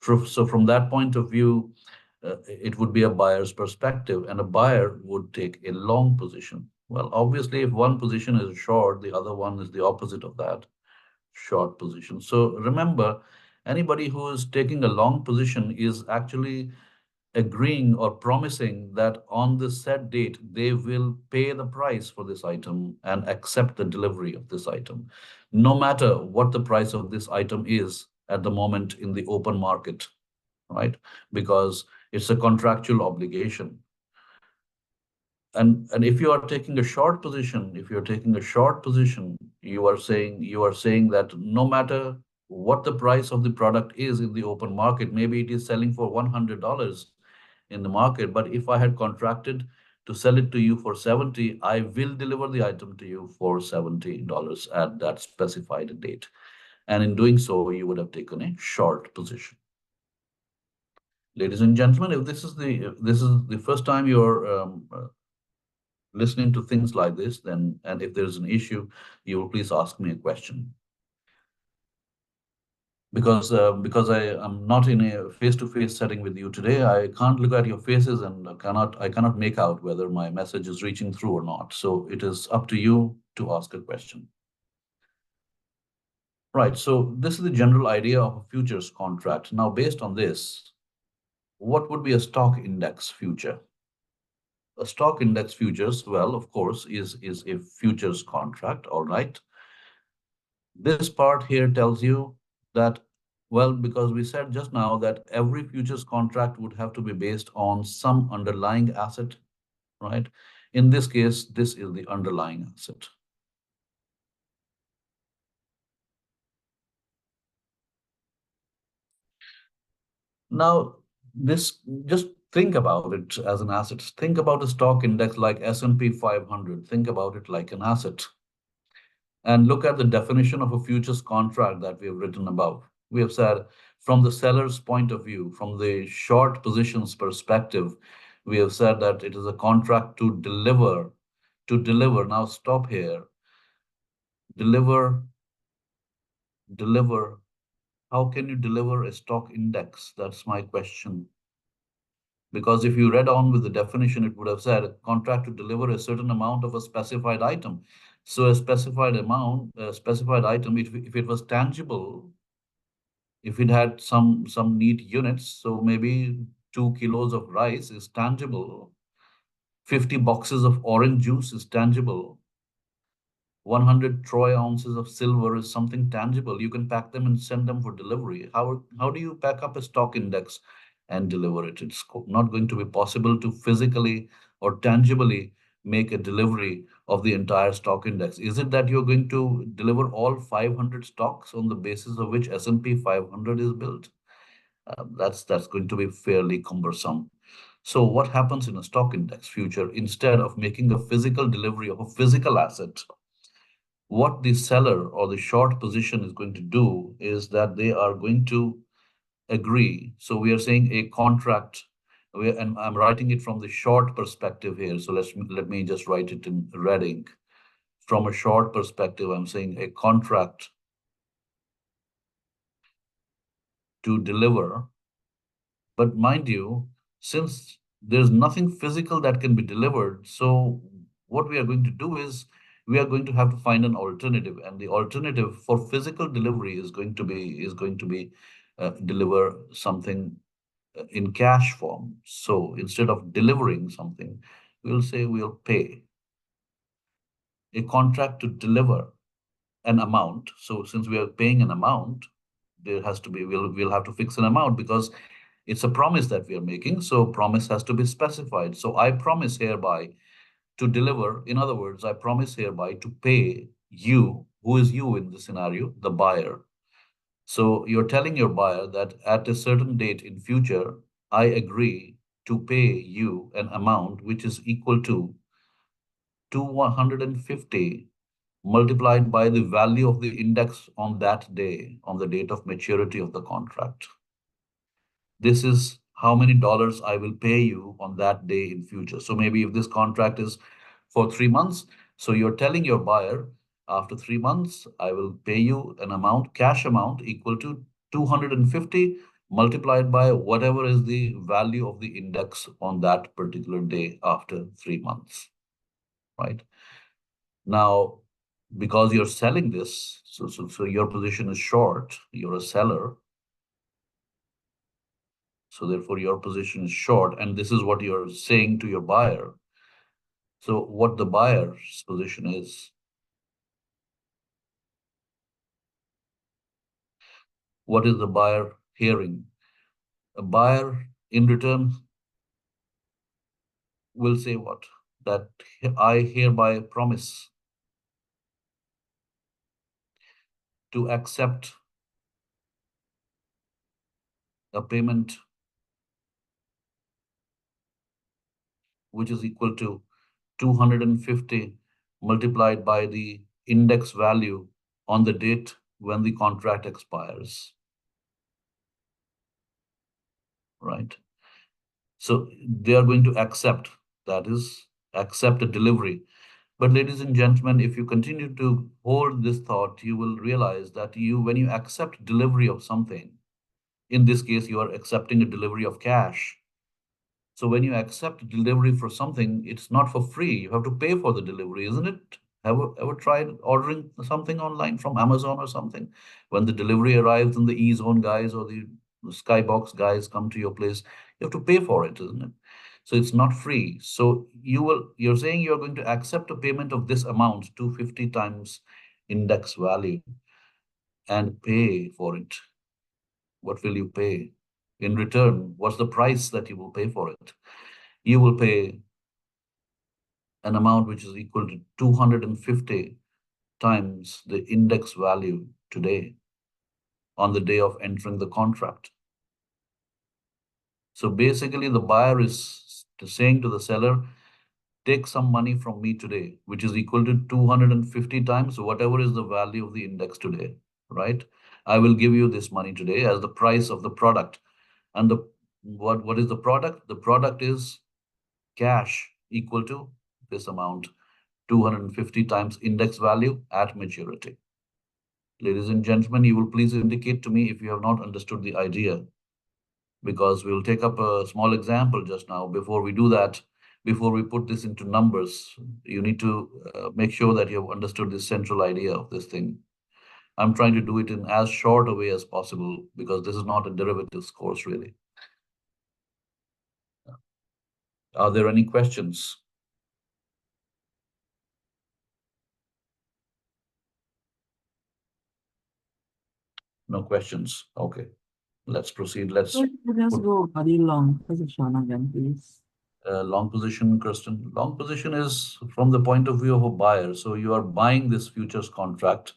So from that point of view, it would be a buyer's perspective, and a buyer would take a long position. Well, obviously, if one position is short, the other one is the opposite of that, short position. So remember, anybody who is taking a long position is actually agreeing or promising that on this set date, they will pay the price for this item and accept the delivery of this item, no matter what the price of this item is at the moment in the open market, right? Because it's a contractual obligation. And if you are taking a short position, if you're taking a short position, you are saying that no matter what the price of the product is in the open market, maybe it is selling for $100 in the market, but if I had contracted to sell it to you for 70, I will deliver the item to you for $70 at that specified date. And in doing so, you would have taken a short position. Ladies and gentlemen, if this is the first time you're listening to things like this, then, and if there's an issue, you will please ask me a question. Because I am not in a face-to-face setting with you today, I can't look at your faces and I cannot make out whether my message is reaching through or not. So it is up to you to ask a question. Right. So this is the general idea of a futures contract. Now, based on this, what would be a stock index future? A stock index futures, well, of course, is a futures contract. All right. This part here tells you that, well, because we said just now that every futures contract would have to be based on some underlying asset, right? In this case, this is the underlying asset. Now, this just think about it as an asset. Think about a stock index like S&P 500. Think about it like an asset. And look at the definition of a futures contract that we have written above. We have said from the seller's point of view, from the short positions perspective, we have said that it is a contract to deliver, Now stop here. Deliver, deliver. How can you deliver a stock index? That's my question. Because if you read on with the definition, it would have said a contract to deliver a certain amount of a specified item. So a specified amount, a specified item, if it was tangible, if it had some neat units, so maybe 2 kilos of rice is tangible, 50 boxes of orange juice is tangible, 100 troy ounces of silver is something tangible. You can pack them and send them for delivery. How do you pack up a stock index and deliver it? It's not going to be possible to physically or tangibly make a delivery of the entire stock index. Is it that you're going to deliver all 500 stocks on the basis of which S&P 500 is built? That's going to be fairly cumbersome. So what happens in a stock index future? Instead of making a physical delivery of a physical asset, what the seller or the short position is going to do is that they are going to agree. So we are saying a contract, and I'm writing it from the short perspective here. So let me just write it in red ink. From a short perspective, I'm saying a contract to deliver. But mind you, since there's nothing physical that can be delivered, so what we are going to do is we are going to have to find an alternative, and the alternative for physical delivery is going to be deliver something in cash form. So instead of delivering something, we'll say we'll pay a contract to deliver an amount. So since we are paying an amount, there has to be we'll have to fix an amount because it's a promise that we are making. So promise has to be specified. So I promise hereby to deliver. In other words, I promise hereby to pay you. Who is you in this scenario? The buyer. So you're telling your buyer that at a certain date in future, I agree to pay you an amount which is equal to 150 multiplied by the value of the index on that day, on the date of maturity of the contract. This is how many dollars I will pay you on that day in future. So maybe if this contract is for 3 months, so you're telling your buyer after 3 months, I will pay you an amount, cash amount equal to 250 multiplied by whatever is the value of the index on that particular day after 3 months, right? Now, because you're selling this, so your position is short, you're a seller, so therefore your position is short, and this is what you're saying to your buyer. So what the buyer's position is, what is the buyer hearing? A buyer in return will say what? That I hereby promise to accept a payment which is equal to 250 multiplied by the index value on the date when the contract expires, right? So they are going to accept, that is, accept a delivery. But ladies and gentlemen, if you continue to hold this thought, you will realize that when you accept delivery of something, in this case, you are accepting a delivery of cash. So when you accept delivery for something, it's not for free. You have to pay for the delivery, isn't it? Ever tried ordering something online from Amazon or something? When the delivery arrives and the E-Zone guys or the Skybox guys come to your place, you have to pay for it, isn't it? So it's not free. So you're saying you're going to accept a payment of this amount, 250 times index value, and pay for it. What will you pay? In return, what's the price that you will pay for it? You will pay an amount which is equal to 250 times the index value today on the day of entering the contract. So basically, the buyer is saying to the seller, take some money from me today, which is equal to 250 times whatever is the value of the index today, right? I will give you this money today as the price of the product. And what is the product? The product is cash equal to this amount, 250 times index value at maturity. Ladies and gentlemen, you will please indicate to me if you have not understood the idea, because we'll take up a small example just now. Before we do that, before we put this into numbers, you need to make sure that you have understood the central idea of this thing. I'm trying to do it in as short a way as possible because this is not a derivatives course, really. Are there any questions? No questions. Okay, let's proceed. Let's So let's put go very long position again, please. long position, Kristen. Long position is from the point of view of a buyer. So you are buying this futures contract.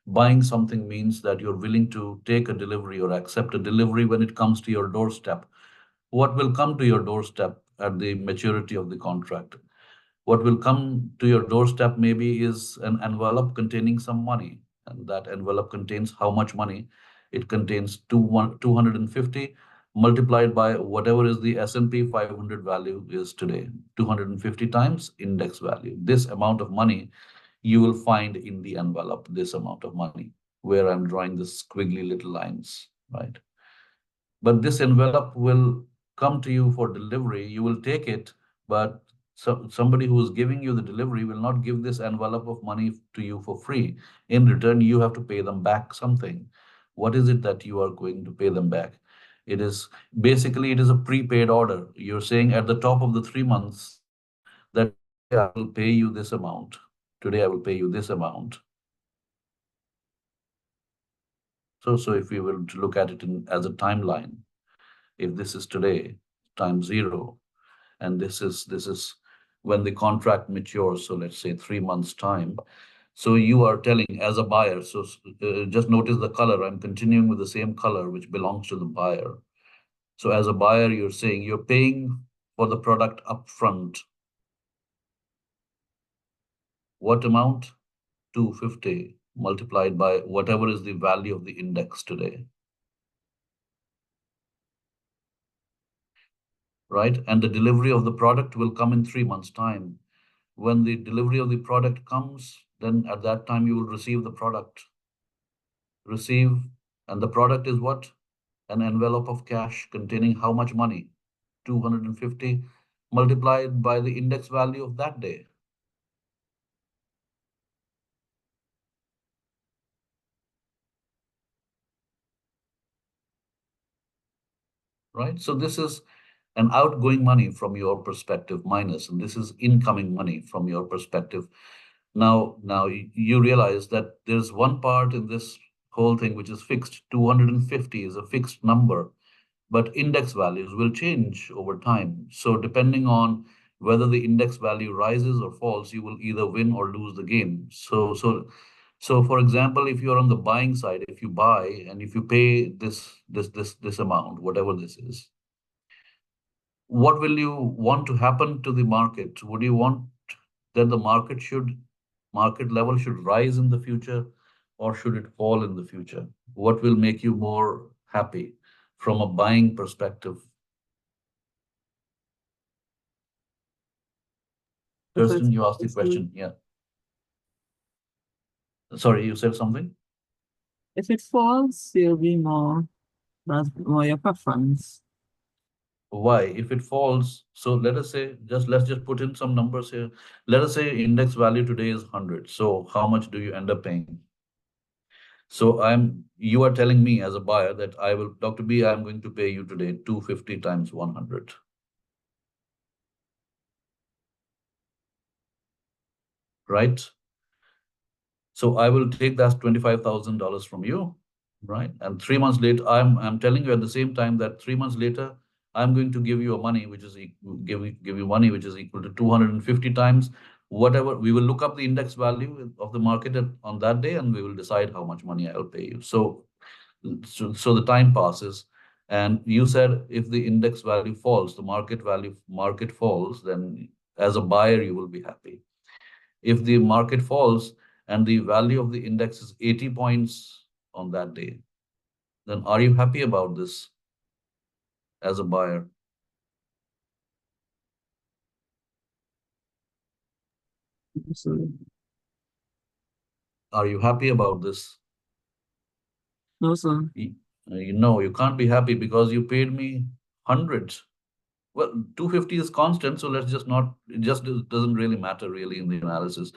Buying something means that you're willing to take a delivery or accept a delivery when it comes to your doorstep. What will come to your doorstep at the maturity of the contract? What will come to your doorstep maybe is an envelope containing some money, and that envelope contains how much money? It contains 250 multiplied by whatever is the S&P 500 value is today, 250 times index value. This amount of money you will find in the envelope, this amount of money, where I'm drawing the squiggly little lines, right? But this envelope will come to you for delivery. You will take it, but somebody who is giving you the delivery will not give this envelope of money to you for free. In return, you have to pay them back something. What is it that you are going to pay them back? It is basically it is a prepaid order. You're saying at the top of the 3 months that today I will pay you this amount. Today I will pay you this amount. So if we were to look at it as a timeline, if this is today, time zero, and this is when the contract matures, so let's say 3 months time. So you are telling as a buyer, so just notice the color. I'm continuing with the same color which belongs to the buyer. So as a buyer, you're saying you're paying for the product upfront. What amount? 250 multiplied by whatever is the value of the index today, right? And the delivery of the product will come in 3 months' time. When the delivery of the product comes, then at that time you will receive the product. Receive, and the product is what? An envelope of cash containing how much money? 250 multiplied by the index value of that day, right? So this is an outgoing money from your perspective minus, and this is incoming money from your perspective. Now you realize that there's one part in this whole thing which is fixed. 250 is a fixed number, but index values will change over time. So depending on whether the index value rises or falls, you will either win or lose the game. So for example, if you're on the buying side, if you buy and if you pay this amount, whatever this is, what will you want to happen to the market? Would you want that the market level should rise in the future, or should it fall in the future? What will make you more happy from a buying perspective? If it Kirsten, you asked the falls, you- question. Yeah. Sorry, you said something? if it falls, you'll be more, that's more your preference. Why? If it falls, so let us say, let's just put in some numbers here. Let us say index value today is 100. So how much do you end up paying? So you are telling me as a buyer that Dr. B, I'm going to pay you today 250 times 100. Right? So I will take that $25,000 from you, right? And 3 months later, I'm telling you at the same time that 3 months later, I'm going to give you a money which is give you money which is equal to 250 times whatever. We will look up the index value of the market on that day, and we will decide how much money I'll pay you. So the time passes, and you said if the index value falls, the market falls, then as a buyer you will be happy. If the market falls and the value of the index is 80 points on that day, then are you happy about this as a buyer? No, sir. Are you happy about this? No, sir. You know, you can't be happy because you paid me hundreds. Well, 250 is constant, so let's just not, it just doesn't really matter really in the analysis.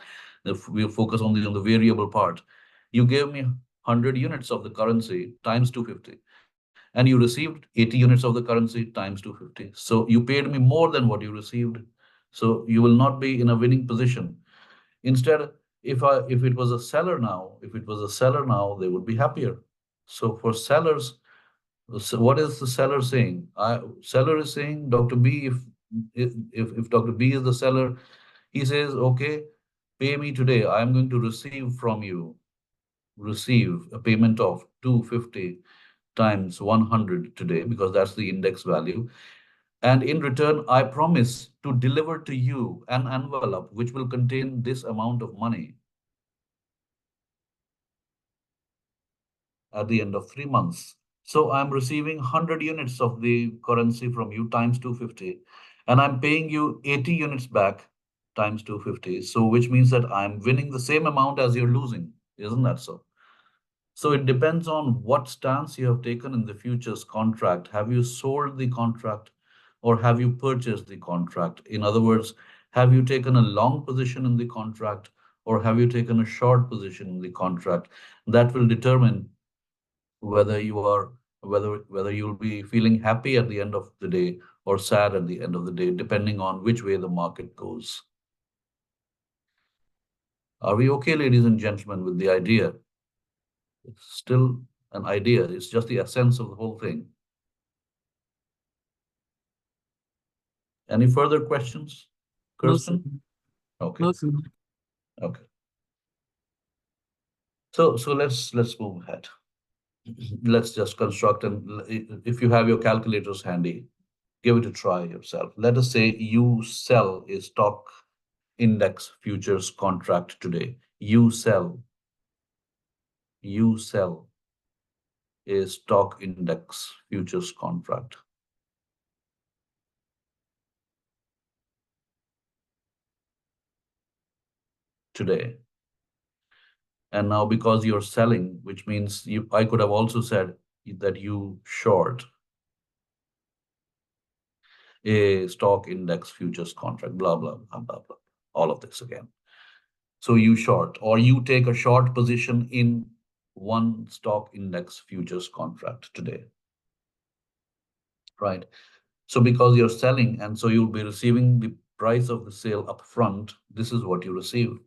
If we focus only on the variable part, you gave me 100 units of the currency times 250, and you received 80 units of the currency times 250. So you paid me more than what you received. So you will not be in a winning position. Instead, if it was a seller now, they would be happier. So for sellers, so what is the seller saying? Seller is saying, Dr. B, if Dr. B is the seller, he says, okay, pay me today. I'm going to receive a payment of 250 times 100 today because that's the index value. And in return, I promise to deliver to you an envelope which will contain this amount of money at the end of 3 months. So I'm receiving 100 units of the currency from you times 250, and I'm paying you 80 units back times 250. So which means that I'm winning the same amount as you're losing. Isn't that so? So it depends on what stance you have taken in the futures contract. Have you sold the contract or have you purchased the contract? In other words, have you taken a long position in the contract or have you taken a short position in the contract? That will determine whether you are whether you'll be feeling happy at the end of the day or sad at the end of the day, depending on which way the market goes. Are we okay, ladies and gentlemen, with the idea? It's still an idea. It's just the essence of the whole thing. Any further questions, No, sir. Kirsten? Okay, No, sir. okay. So let's move ahead. Let's just construct, and if you have your calculators handy, give it a try yourself. Let us say you sell a stock index futures contract today. You sell a stock index futures contract today. And now because you're selling, which means I could have also said that you short a stock index futures contract, blah, blah, blah, blah, blah. All of this again. So you short, or you take a short position in one stock index futures contract today, right? So because you're selling, and so you'll be receiving the price of the sale upfront, this is what you receive.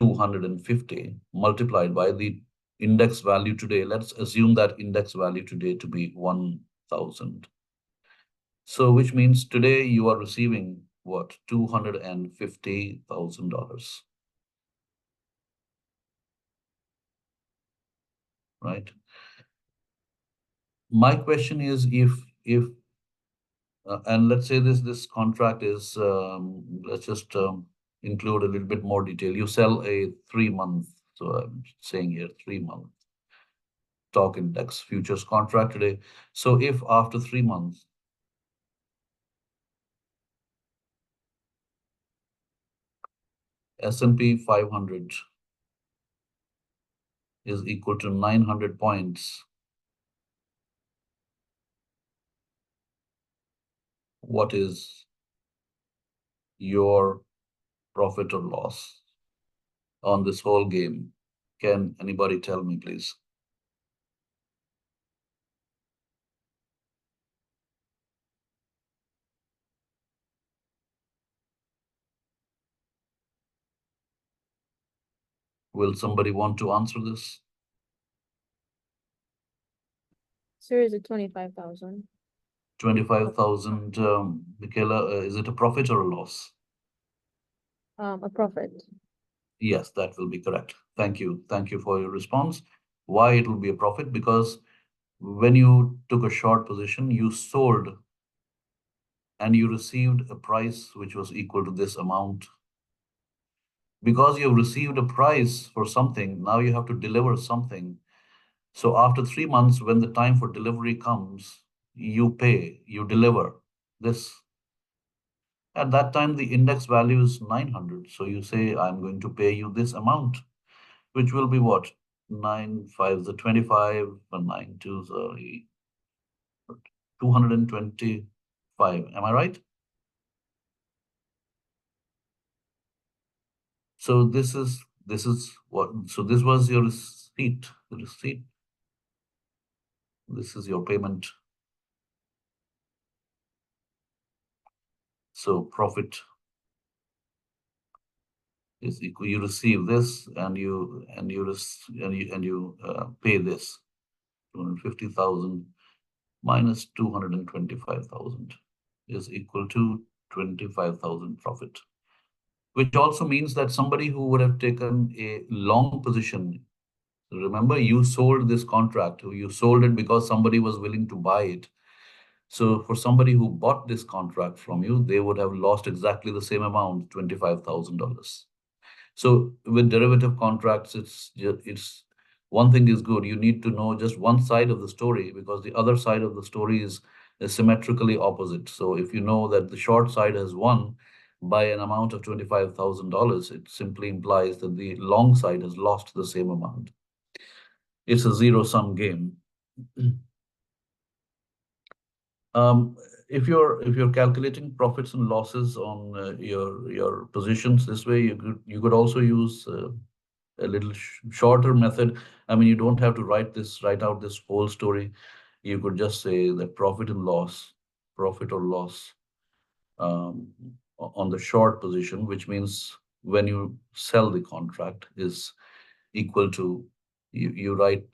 250 multiplied by the index value today. Let's assume that index value today to be 1,000. So which means today you are receiving what? $250,000, right? My question is if and let's say this contract is let's just include a little bit more detail. You sell a 3 month, so I'm saying here 3 month stock index futures contract today. So if after 3 months S&P 500 is equal to 900 points, what is your profit or loss on this whole game? Can anybody tell me, please? Will somebody want to answer this? Sir, is it 25,000? 25,000, Michaela, is it a profit or a loss? A profit. Yes, that will be correct. Thank you. Thank you for your response. Why it will be a profit? Because when you took a short position, you sold and you received a price which was equal to this amount. Because you've received a price for something, now you have to deliver something. So after 3 months, when the time for delivery comes, you pay, you deliver this. At that time, the index value is 900. So you say, I'm going to pay you this amount, which will be what? 9 5 is 25, and 9 2 is 225. Am I right? So this is what, so this was your receipt, the receipt. This is your payment. So profit is equal, you receive this and you pay this 250,000 minus 225,000 is equal to 25,000 profit, which also means that somebody who would have taken a long position, remember you sold this contract, you sold it because somebody was willing to buy it. So for somebody who bought this contract from you, they would have lost exactly the same amount, $25,000. So with derivative contracts, it's one thing is good. You need to know just one side of the story because the other side of the story is symmetrically opposite. So if you know that the short side has won by an amount of $25,000, it simply implies that the long side has lost the same amount. It's a zero-sum game. Um, if you're calculating profits and losses on your positions this way, you could also use a little shorter method. I mean, you don't have to write out this whole story. You could just say that profit or loss on the short position, which means when you sell the contract is equal to, you write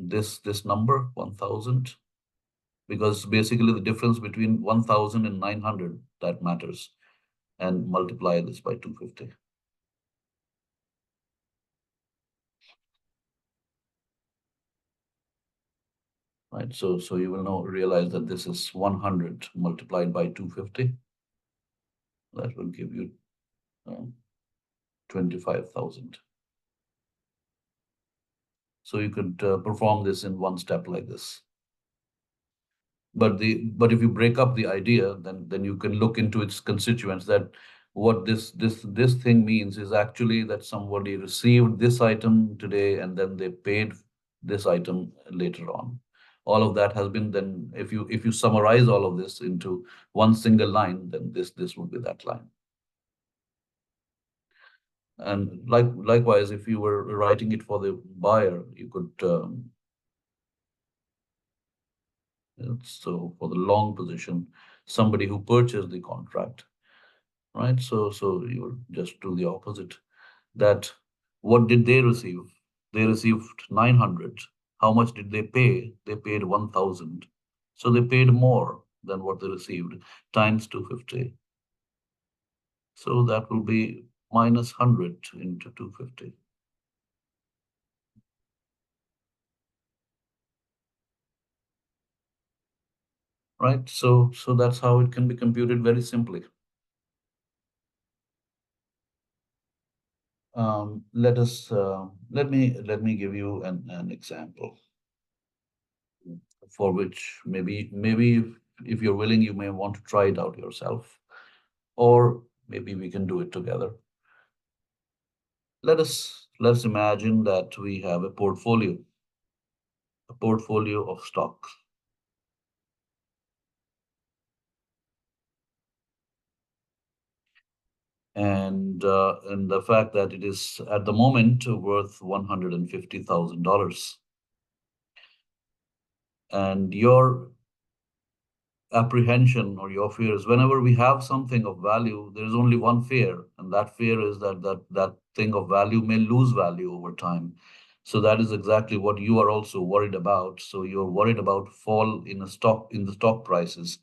this number 1,000, because basically the difference between 1,000 and 900 that matters, and multiply this by 250. Right, so you will now realize that this is 100 multiplied by 250. That will give you 25,000. So you could perform this in one step like this. But if you break up the idea, then you can look into its constituents. That what this thing means is actually that somebody received this item today and then they paid this item later on. All of that has been, then if you summarize all of this into one single line, then this would be that line. And likewise, if you were writing it for the buyer, you could so for the long position, somebody who purchased the contract, right? So you would just do the opposite. That what did they receive? They received 900. How much did they pay? They paid 1,000. So they paid more than what they received, times 250. So that will be minus 100 into 250. Right? So that's how it can be computed very simply. Let me give you an example for which maybe if you're willing, you may want to try it out yourself, or maybe we can do it together. Let's imagine that we have a portfolio of stocks. and the fact that it is at the moment worth $150,000. And your apprehension or your fear is whenever we have something of value, there is only one fear, and that fear is that thing of value may lose value over time. So that is exactly what you are also worried about. So you're worried about fall in the stock prices.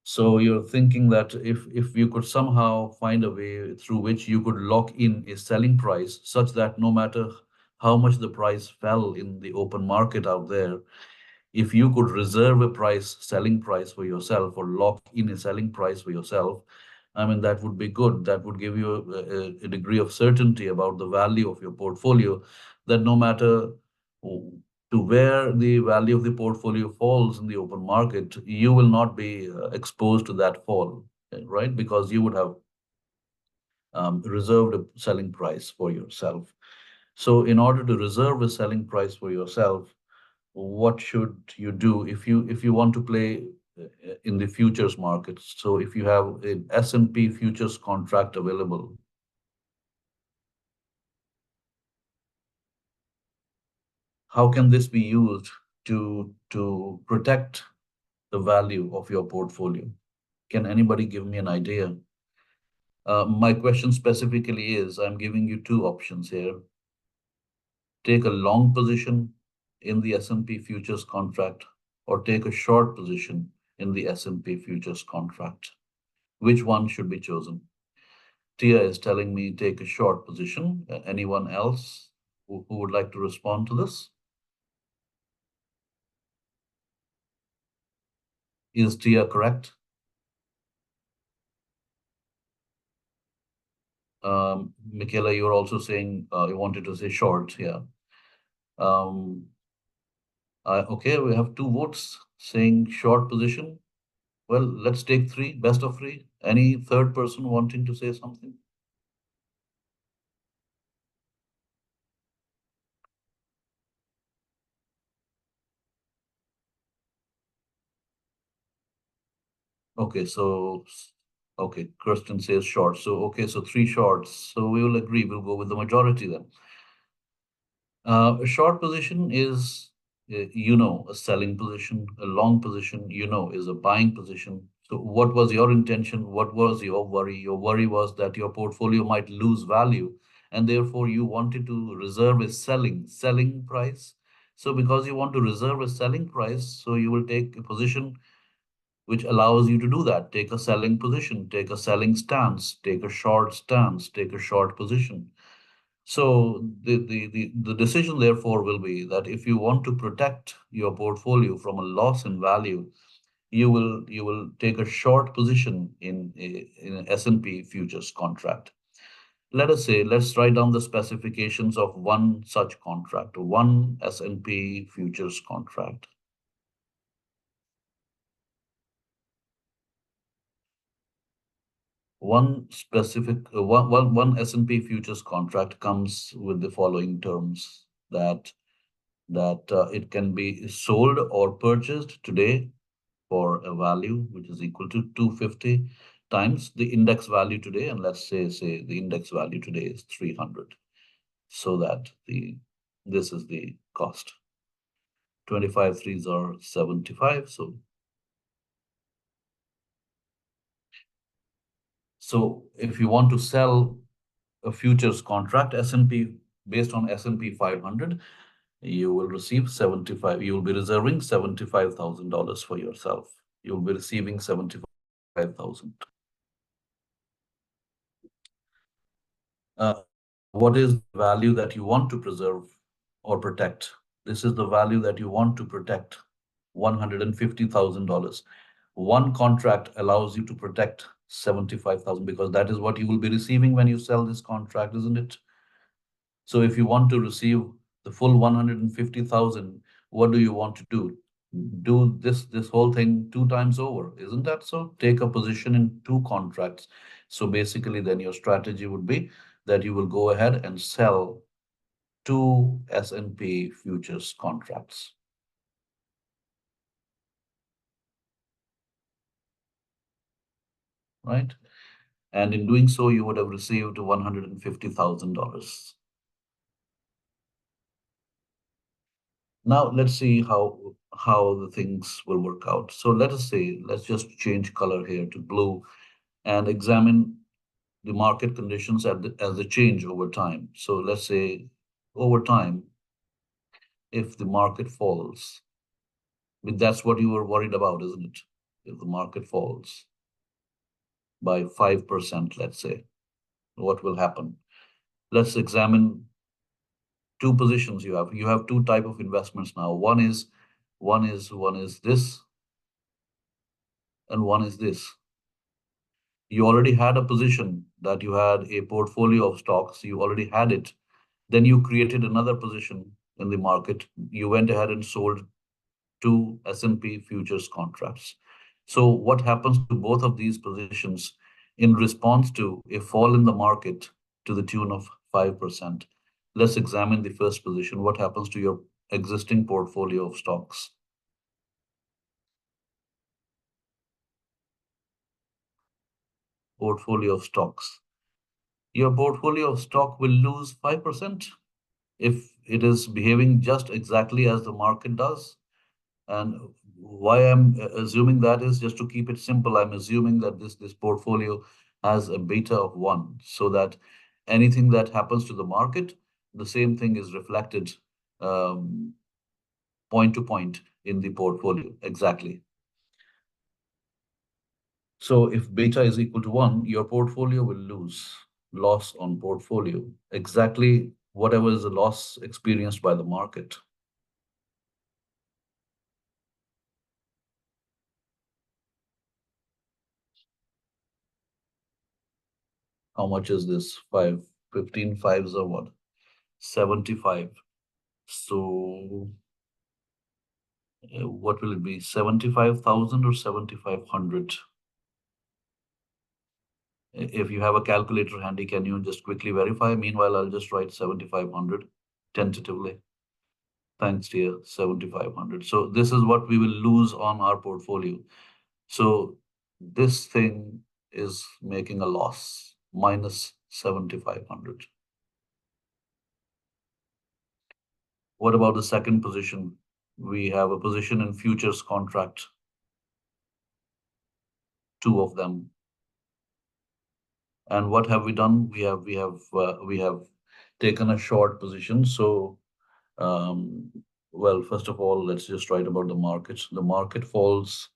So you're thinking that if you could somehow find a way through which you could lock in a selling price such that no matter how much the price fell in the open market out there, if you could reserve a selling price for yourself, or lock in a selling price for yourself, I mean, that would be good. That would give you a degree of certainty about the value of your portfolio, that no matter to where the value of the portfolio falls in the open market, you will not be exposed to that fall, right? Because you would have reserved a selling price for yourself. So in order to reserve a selling price for yourself, what should you do if you want to play in the futures market? So if you have an S&P futures contract available, how can this be used to protect the value of your portfolio? Can anybody give me an idea? My question specifically is, I'm giving you two options here. Take a long position in the S&P futures contract, or take a short position in the S&P futures contract. Which one should be chosen? Tia is telling me take a short position. Anyone else who would like to respond to this? Is Tia correct? Michaela, you're also saying you wanted to say short. Yeah. Um, okay, we have two votes saying short position. Well, let's take three, best of three. Any third person wanting to say something? Okay, so okay, Kirsten says short. So okay, so three shorts. So we will agree. We'll go with the majority then. A short position is, a selling position. A long position, is a buying position. So what was your intention? What was your worry? Your worry was that your portfolio might lose value, and therefore you wanted to reserve a selling price. So because you want to reserve a selling price, so you will take a position which allows you to do that. Take a selling position, take a selling stance, take a short stance, take a short position. So the decision therefore will be that if you want to protect your portfolio from a loss in value, you will take a short position in an S&P futures contract. Let us say, let's write down the specifications of one such contract, one S&P futures contract. One S&P futures contract comes with the following terms, that it can be sold or purchased today for a value which is equal to 250 times the index value today, and let's say the index value today is 300, so that this is the cost. 25 threes are 75, so if you want to sell a futures contract S&P based on S&P 500, you will receive 75. You will be reserving $75,000 for yourself. You will be receiving 75,000. What is the value that you want to preserve or protect? This is the value that you want to protect, $150,000. One contract allows you to protect 75,000 because that is what you will be receiving when you sell this contract, isn't it? So if you want to receive the full 150,000, what do you want to do? Do this whole thing two times over, isn't that so? Take a position in two contracts. So basically, then your strategy would be that you will go ahead and sell two S&P futures contracts. Right? And in doing so, you would have received $150,000. Now let's see how the things will work out. So let us say, let's just change color here to blue and examine the market conditions as they change over time. So let's say over time, if the market falls, that's what you were worried about, isn't it? If the market falls by 5%, let's say, what will happen? Let's examine two positions you have. You have two type of investments now. One is this, and one is this. You already had a position that you had a portfolio of stocks. You already had it. Then you created another position in the market. You went ahead and sold two S&P futures contracts. So what happens to both of these positions in response to a fall in the market to the tune of 5%? Let's examine the first position. What happens to your existing portfolio of stocks? Portfolio of stocks. Your portfolio of stock will lose 5% if it is behaving just exactly as the market does. And why I'm assuming that is just to keep it simple. I'm assuming that this portfolio has a beta of 1, so that anything that happens to the market, the same thing is reflected um, point to point in the portfolio. Exactly. So if beta is equal to 1, your portfolio will lose. Loss on portfolio. Exactly whatever is the loss experienced by the market. How much is this? 5, 15 fives or what? 75. So what will it be? 75,000 or 7,500? If you have a calculator handy, can you just quickly verify? Meanwhile, I'll just write 7,500 tentatively. Thanks, dear. 7,500. So this is what we will lose on our portfolio. So this thing is making a loss, minus 7,500. What about the second position? We have a position in futures contract, two of them. And what have we done? We have taken a short position. So, well, first of all, let's just write about the markets. The market falls,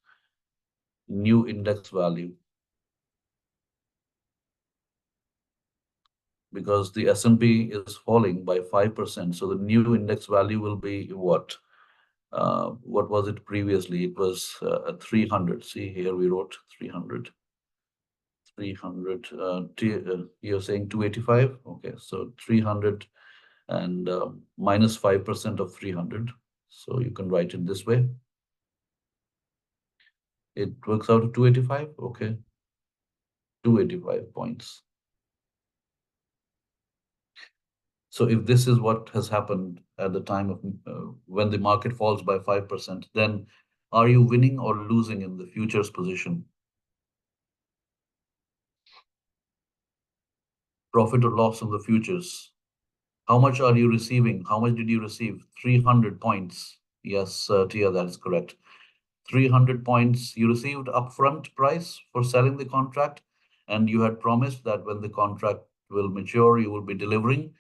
new index value, because the S&P is falling by 5%. So the new index value will be what? What was it previously? It was 300. See, here we wrote 300. 300. You're saying 285? Okay, so 300 and minus 5% of 300. So you can write it this way. It works out to 285. Okay, 285 points. So if this is what has happened at the time of when the market falls by 5%, then are you winning or losing in the futures position? Profit or loss on the futures? How much are you receiving? How much did you receive? 300 points. Yes, Tia, that is correct. 300 points you received upfront price for selling the contract, and you had promised that when the contract will mature, you will be delivering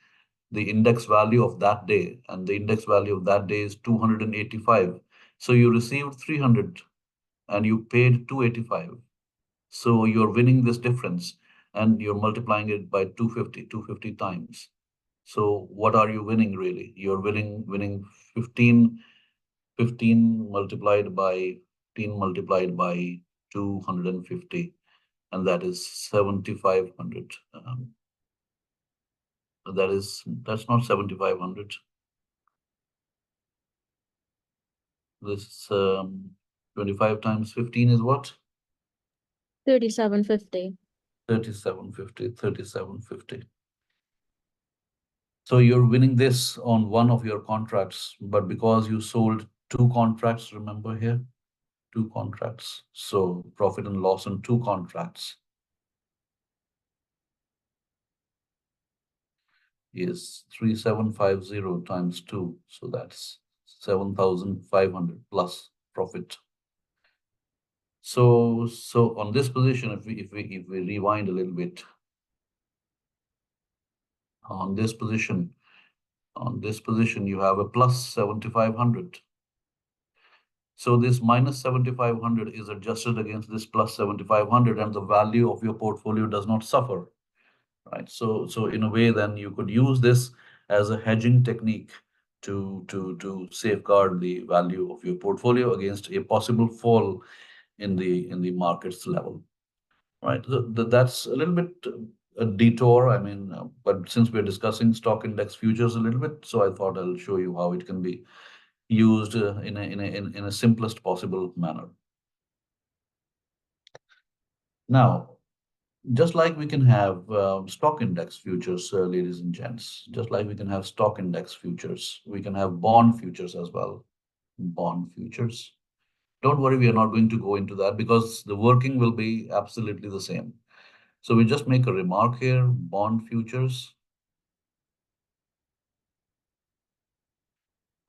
the index value of that day, and the index value of that day is 285. So you received 300 and you paid 285. So you're winning this difference and you're multiplying it by 250 times. So what are you winning really? You're winning 15 multiplied by 15 multiplied by 250, and that is 7,500. That's not 7,500. This 25 times 15 is what? 3750. 3750. So you're winning this on one of your contracts, but because you sold two contracts, remember here, two contracts. So profit and loss on two contracts. is 3750 times 2. So that's 7,500 plus profit. So on this position, if we rewind a little bit, on this position, you have a plus 7,500. So this minus 7,500 is adjusted against this plus 7,500, and the value of your portfolio does not suffer, right? So in a way, then you could use this as a hedging technique to safeguard the value of your portfolio against a possible fall in the markets level, right? That's a little bit a detour. I mean, but since we're discussing stock index futures a little bit, so I thought I'll show you how it can be used in a simplest possible manner. Now, just like we can have stock index futures, ladies and gents, just like we can have stock index futures, we can have bond futures as well. Bond futures. Don't worry, we are not going to go into that because the working will be absolutely the same. So we just make a remark here, bond futures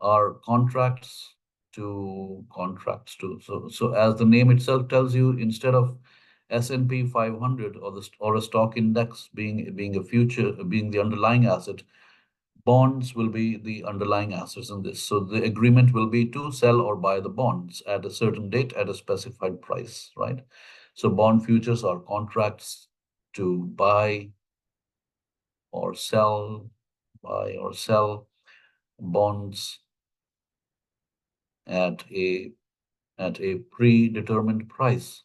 are contracts to. So as the name itself tells you, instead of S&P 500 or a stock index being a future, being the underlying asset, bonds will be the underlying assets in this. So the agreement will be to sell or buy the bonds at a certain date at a specified price, right? So bond futures are contracts to buy or sell bonds at a predetermined price.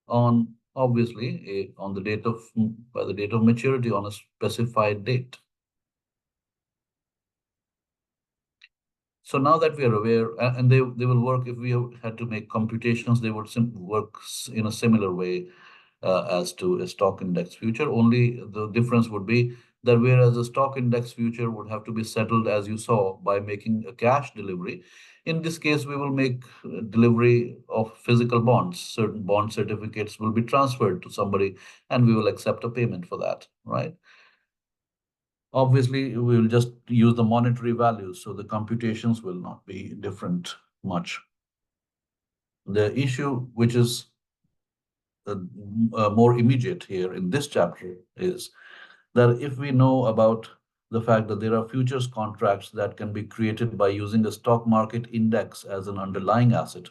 On obviously on the date of by the date of maturity on a specified date. So now that we are aware, and they will work, if we had to make computations, they would work in a similar way as to a stock index future. Only the difference would be that whereas a stock index future would have to be settled, as you saw, by making a cash delivery, in this case, we will make delivery of physical bonds. Certain bond certificates will be transferred to somebody, and we will accept a payment for that, right? Obviously, we will just use the monetary values, so the computations will not be different much. The issue, which is more immediate here in this chapter, is that if we know about the fact that there are futures contracts that can be created by using a stock market index as an underlying asset,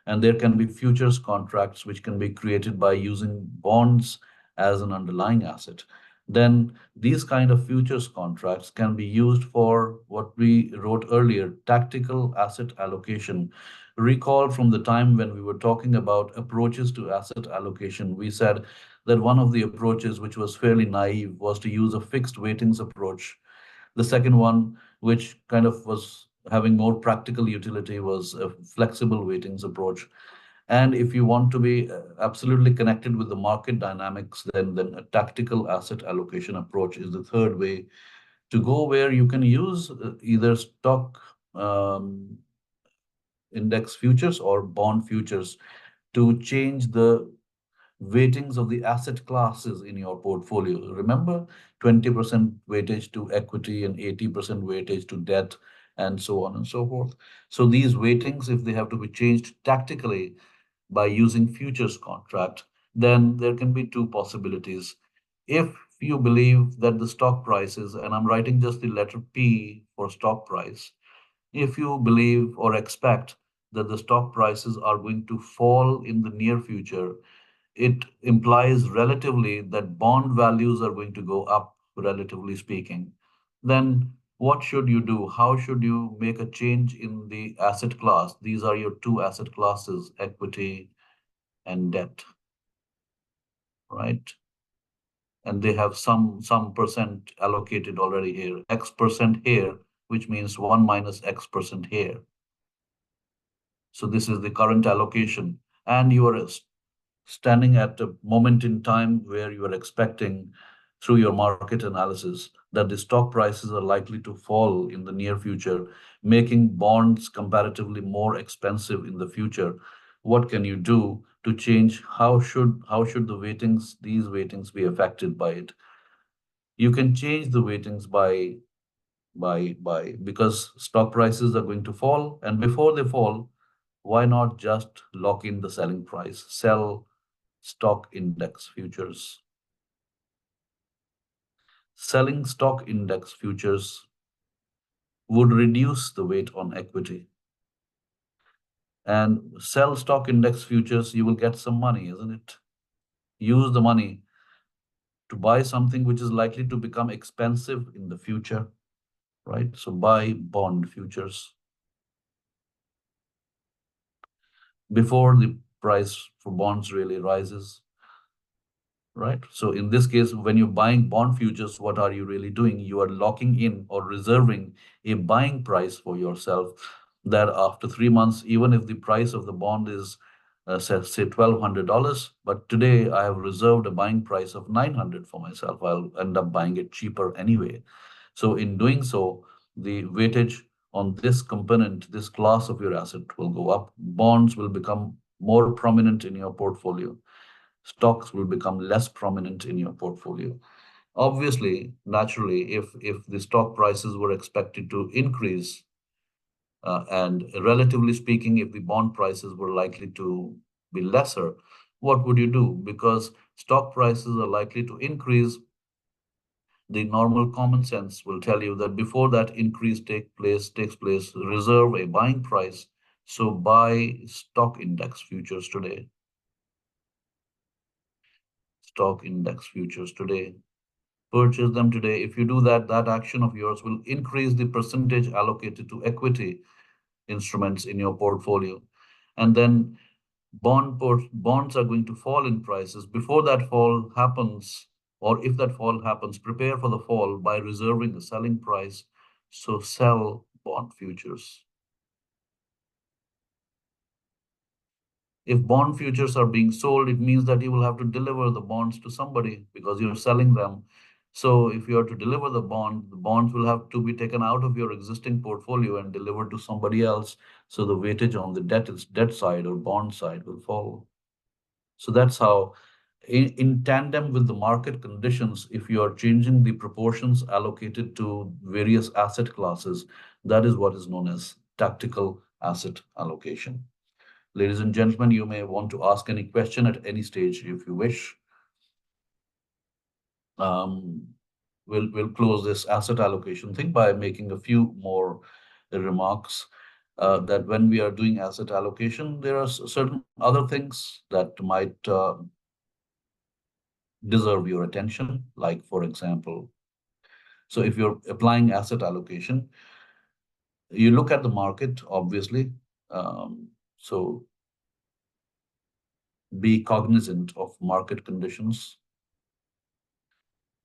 and there can be futures contracts which can be created by using bonds as an underlying asset, then these kind of futures contracts can be used for what we wrote earlier, tactical asset allocation. Recall from the time when we were talking about approaches to asset allocation, we said that one of the approaches, which was fairly naive, was to use a fixed weightings approach. The second one, which kind of was having more practical utility, was a flexible weightings approach. And if you want to be absolutely connected with the market dynamics, then a tactical asset allocation approach is the third way to go, where you can use either stock index futures or bond futures to change the weightings of the asset classes in your portfolio. Remember, 20% weightage to equity and 80% weightage to debt, and so on and so forth. So these weightings, if they have to be changed tactically by using futures contract, then there can be two possibilities. If you believe that the stock prices, and I'm writing just the letter P for stock price, if you believe or expect that the stock prices are going to fall in the near future, it implies relatively that bond values are going to go up, relatively speaking. Then what should you do? How should you make a change in the asset class? These are your two asset classes, equity and debt, right? And they have some percent allocated already here, X percent here, which means 1 minus X percent here. So this is the current allocation. And you are standing at a moment in time where you are expecting, through your market analysis, that the stock prices are likely to fall in the near future, making bonds comparatively more expensive in the future. What can you do to change how should the weightings, these weightings, be affected by it. You can change the weightings by because stock prices are going to fall, and before they fall, why not just lock in the selling price, sell stock index futures. Selling stock index futures would reduce the weight on equity. And sell stock index futures, you will get some money, isn't it? Use the money to buy something which is likely to become expensive in the future, right? So buy bond futures before the price for bonds really rises, right? So in this case, when you're buying bond futures, what are you really doing? You are locking in or reserving a buying price for yourself that after 3 months, even if the price of the bond is say $1,200, but today I have reserved a buying price of 900 for myself. I'll end up buying it cheaper anyway. So in doing so, the weightage on this component, this class of your asset will go up. Bonds will become more prominent in your portfolio. Stocks will become less prominent in your portfolio. Obviously, naturally, if the stock prices were expected to increase, and relatively speaking, if the bond prices were likely to be lesser, what would you do? Because stock prices are likely to increase, the normal common sense will tell you that before that increase takes place, reserve a buying price. So buy stock index futures today. Stock index futures today. Purchase them today. If you do that, that action of yours will increase the percentage allocated to equity instruments in your portfolio. And then bonds are going to fall in prices. Before that fall happens, or if that fall happens, prepare for the fall by reserving a selling price. So sell bond futures. If bond futures are being sold, it means that you will have to deliver the bonds to somebody because you're selling them. So if you are to deliver the bonds will have to be taken out of your existing portfolio and delivered to somebody else. So the weightage on the debt side or bond side will fall. So that's how, in tandem with the market conditions, if you are changing the proportions allocated to various asset classes, that is what is known as tactical asset allocation. Ladies and gentlemen, you may want to ask any question at any stage if you wish. Um, we'll close this asset allocation thing by making a few more remarks. That when we are doing asset allocation, there are certain other things that might deserve your attention. Like, for example, so if you're applying asset allocation, you look at the market, obviously. So be cognizant of market conditions.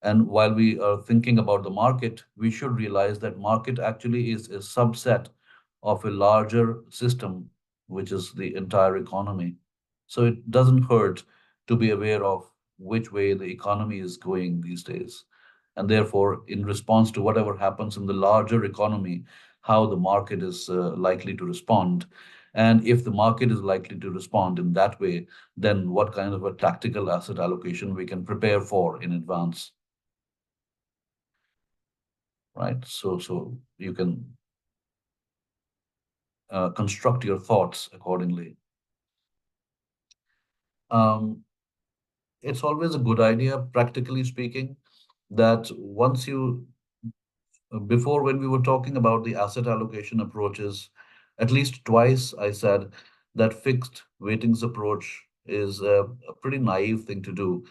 And while we are thinking about the market, we should realize that market actually is a subset of a larger system, which is the entire economy. So it doesn't hurt to be aware of which way the economy is going these days. And therefore, in response to whatever happens in the larger economy, how the market is likely to respond. And if the market is likely to respond in that way, then what kind of a tactical asset allocation we can prepare for in advance. Right? So you can construct your thoughts accordingly. It's always a good idea, practically speaking, that once you, before when we were talking about the asset allocation approaches, at least twice I said that fixed weightings approach is a pretty naive thing to do.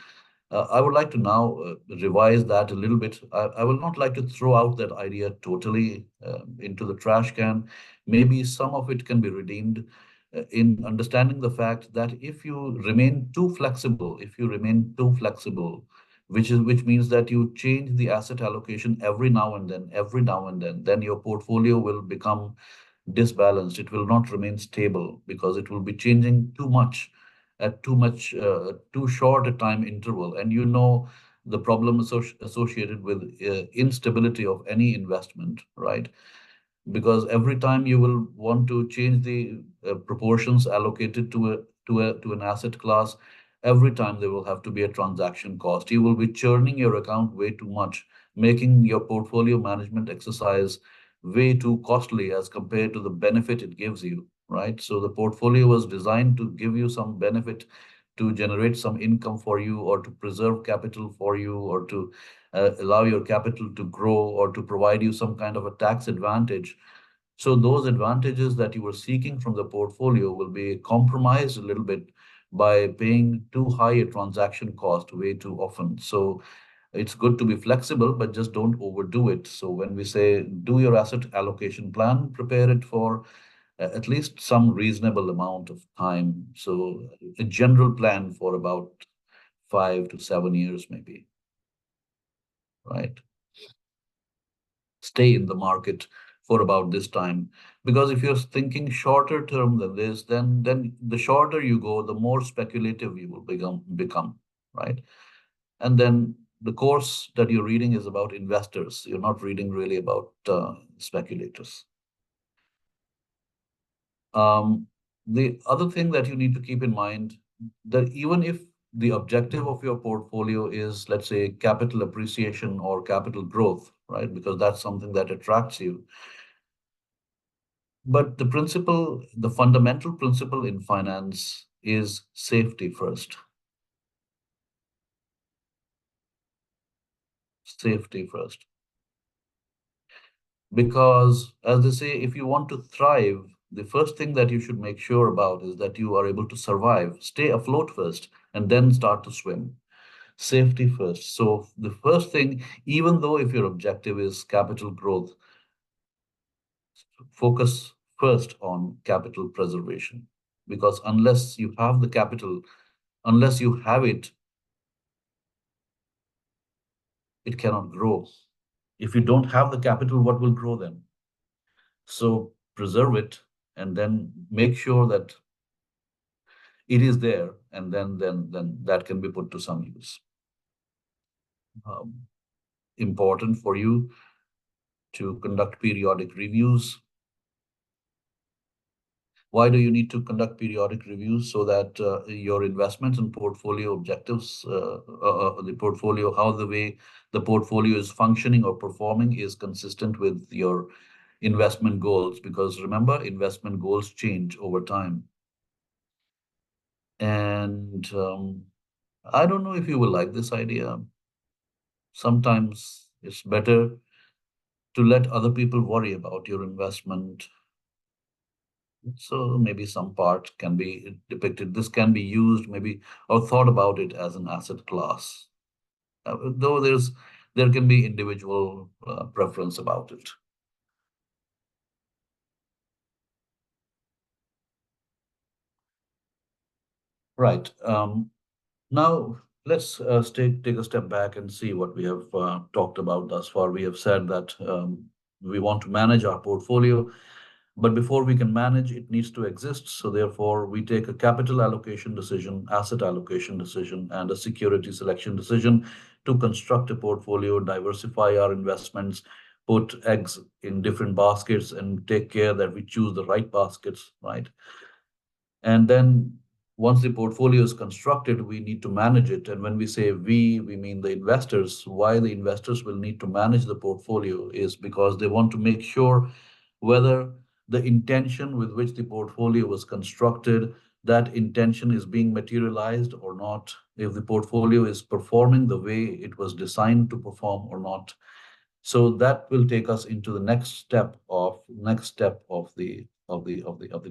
I would like to now revise that a little bit. I will not like to throw out that idea totally into the trash can. Maybe some of it can be redeemed in understanding the fact that if you remain too flexible, which means that you change the asset allocation every now and then your portfolio will become disbalanced. It will not remain stable because it will be changing too much at too short a time interval. And you know the problem associated with instability of any investment, right? Because every time you will want to change the proportions allocated to to an asset class, every time there will have to be a transaction cost. You will be churning your account way too much, making your portfolio management exercise way too costly as compared to the benefit it gives you, right? So the portfolio was designed to give you some benefit, to generate some income for you, or to preserve capital for you, or to allow your capital to grow, or to provide you some kind of a tax advantage. So those advantages that you were seeking from the portfolio will be compromised a little bit by paying too high a transaction cost way too often. So it's good to be flexible, but just don't overdo it. So when we say do your asset allocation plan, prepare it for at least some reasonable amount of time. So a general plan for about 5 to 7 years, maybe, right? Stay in the market for about this time. Because if you're thinking shorter term than this, then the shorter you go, the more speculative you will become, right? And then the course that you're reading is about investors. You're not reading really about speculators. The other thing that you need to keep in mind, that even if the objective of your portfolio is, let's say, capital appreciation or capital growth, right? Because that's something that attracts you. But the fundamental principle in finance is safety first. Safety first. Because, as they say, if you want to thrive, the first thing that you should make sure about is that you are able to survive, stay afloat first, and then start to swim. Safety first. So the first thing, even though if your objective is capital growth, focus first on capital preservation. Because unless you have the capital, unless you have it, it cannot grow. If you don't have the capital, what will grow then? So preserve it and then make sure that it is there, and then that can be put to some use. Important for you to conduct periodic reviews. Why do you need to conduct periodic reviews? So that your investments and portfolio objectives, the portfolio, how the way the portfolio is functioning or performing is consistent with your investment goals. Because remember, investment goals change over time. And I don't know if you will like this idea. Sometimes it's better to let other people worry about your investment. So maybe some part can be depicted. This can be used maybe or thought about it as an asset class. Though there can be individual preference about it. Right. Now let's take a step back and see what we have talked about thus far. We have said that we want to manage our portfolio. But before we can manage, it needs to exist. So therefore, we take a capital allocation decision, asset allocation decision, and a security selection decision to construct a portfolio, diversify our investments, put eggs in different baskets, and take care that we choose the right baskets, right? And then once the portfolio is constructed, we need to manage it. And when we say we mean the investors. Why the investors will need to manage the portfolio is because they want to make sure whether the intention with which the portfolio was constructed, that intention is being materialized or not, if the portfolio is performing the way it was designed to perform or not. So that will take us into the next step of the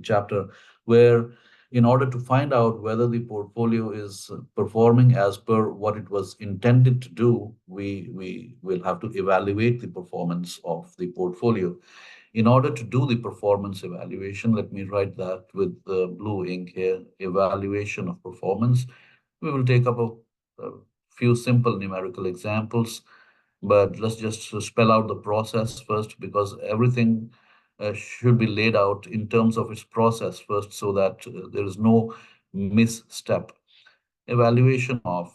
chapter, where in order to find out whether the portfolio is performing as per what it was intended to do, we will have to evaluate the performance of the portfolio. In order to do the performance evaluation, let me write that with the blue ink here, evaluation of performance. We will take up a few simple numerical examples, but let's just spell out the process first, because everything should be laid out in terms of its process first, so that there is no misstep. Evaluation of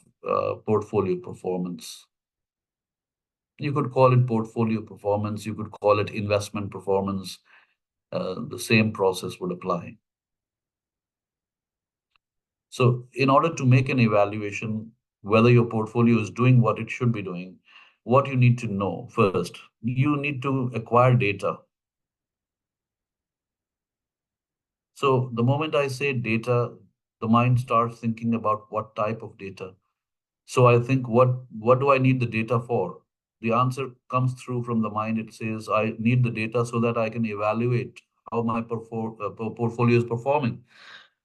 portfolio performance. You could call it portfolio performance, you could call it investment performance. The same process would apply. So in order to make an evaluation whether your portfolio is doing what it should be doing, what you need to know first, you need to acquire data. So the moment I say data, the mind starts thinking about what type of data. So I think, what do I need the data for? The answer comes through from the mind. It says I need the data so that I can evaluate how my portfolio is performing.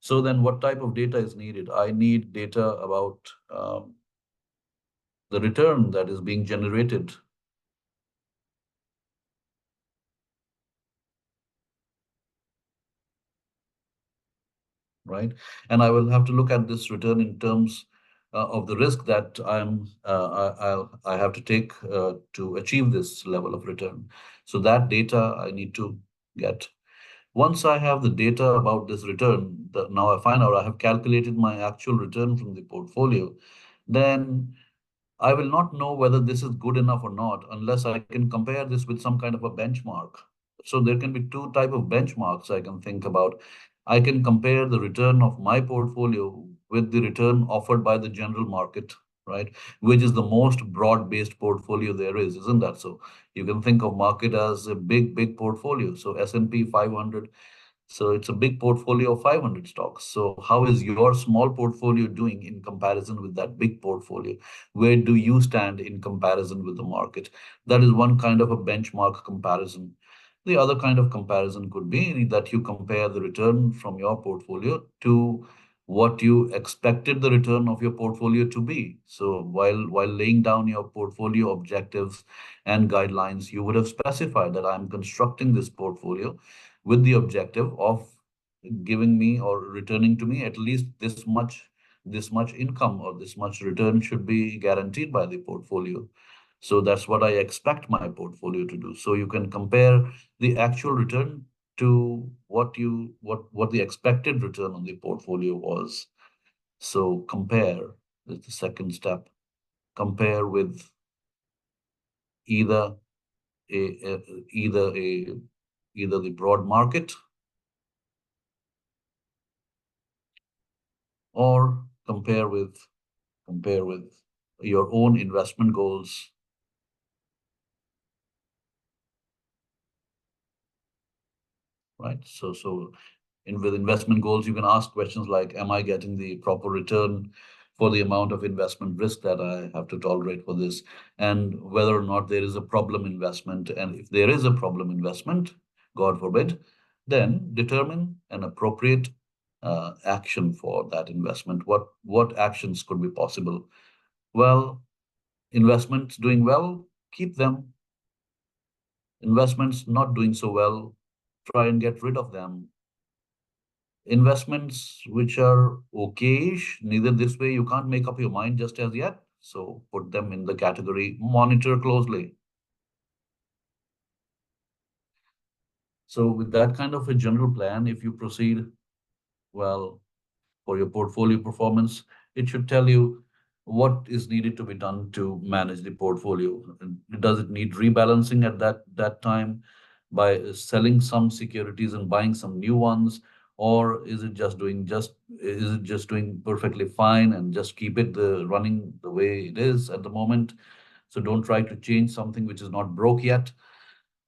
So then what type of data is needed? I need data about the return that is being generated, right? And I will have to look at this return in terms of the risk that I have to take to achieve this level of return. So that data I need to get. Once I have the data about this return, now I find out I have calculated my actual return from the portfolio, then I will not know whether this is good enough or not unless I can compare this with some kind of a benchmark. So there can be two type of benchmarks I can think about. I can compare the return of my portfolio with the return offered by the general market, right? Which is the most broad-based portfolio there is, isn't that so? You can think of market as a big, big portfolio. So S&P 500, so it's a big portfolio of 500 stocks. So how is your small portfolio doing in comparison with that big portfolio? Where do you stand in comparison with the market? That is one kind of a benchmark comparison. The other kind of comparison could be that you compare the return from your portfolio to what you expected the return of your portfolio to be. So while laying down your portfolio objectives and guidelines, you would have specified that I'm constructing this portfolio with the objective of giving me or returning to me at least this much income, or this much return should be guaranteed by the portfolio. So that's what I expect my portfolio to do. So you can compare the actual return to what the expected return on the portfolio was. So compare is the second step. Compare with either a either a either the broad market, or compare with your own investment goals, right? So with investment goals, you can ask questions like, am I getting the proper return for the amount of investment risk that I have to tolerate for this? And whether or not there is a problem investment. And if there is a problem investment, God forbid, then determine an appropriate action for that investment. What actions could be possible? Well, investments doing well, keep them. Investments not doing so well, try and get rid of them. Investments which are okayish, neither this way, you can't make up your mind just as yet. So put them in the category monitor closely. So with that kind of a general plan, if you proceed, well, for your portfolio performance, it should tell you what is needed to be done to manage the portfolio. Does it need rebalancing at that time by selling some securities and buying some new ones? Or is it just doing perfectly fine and just keep it running the way it is at the moment? So don't try to change something which is not broke yet.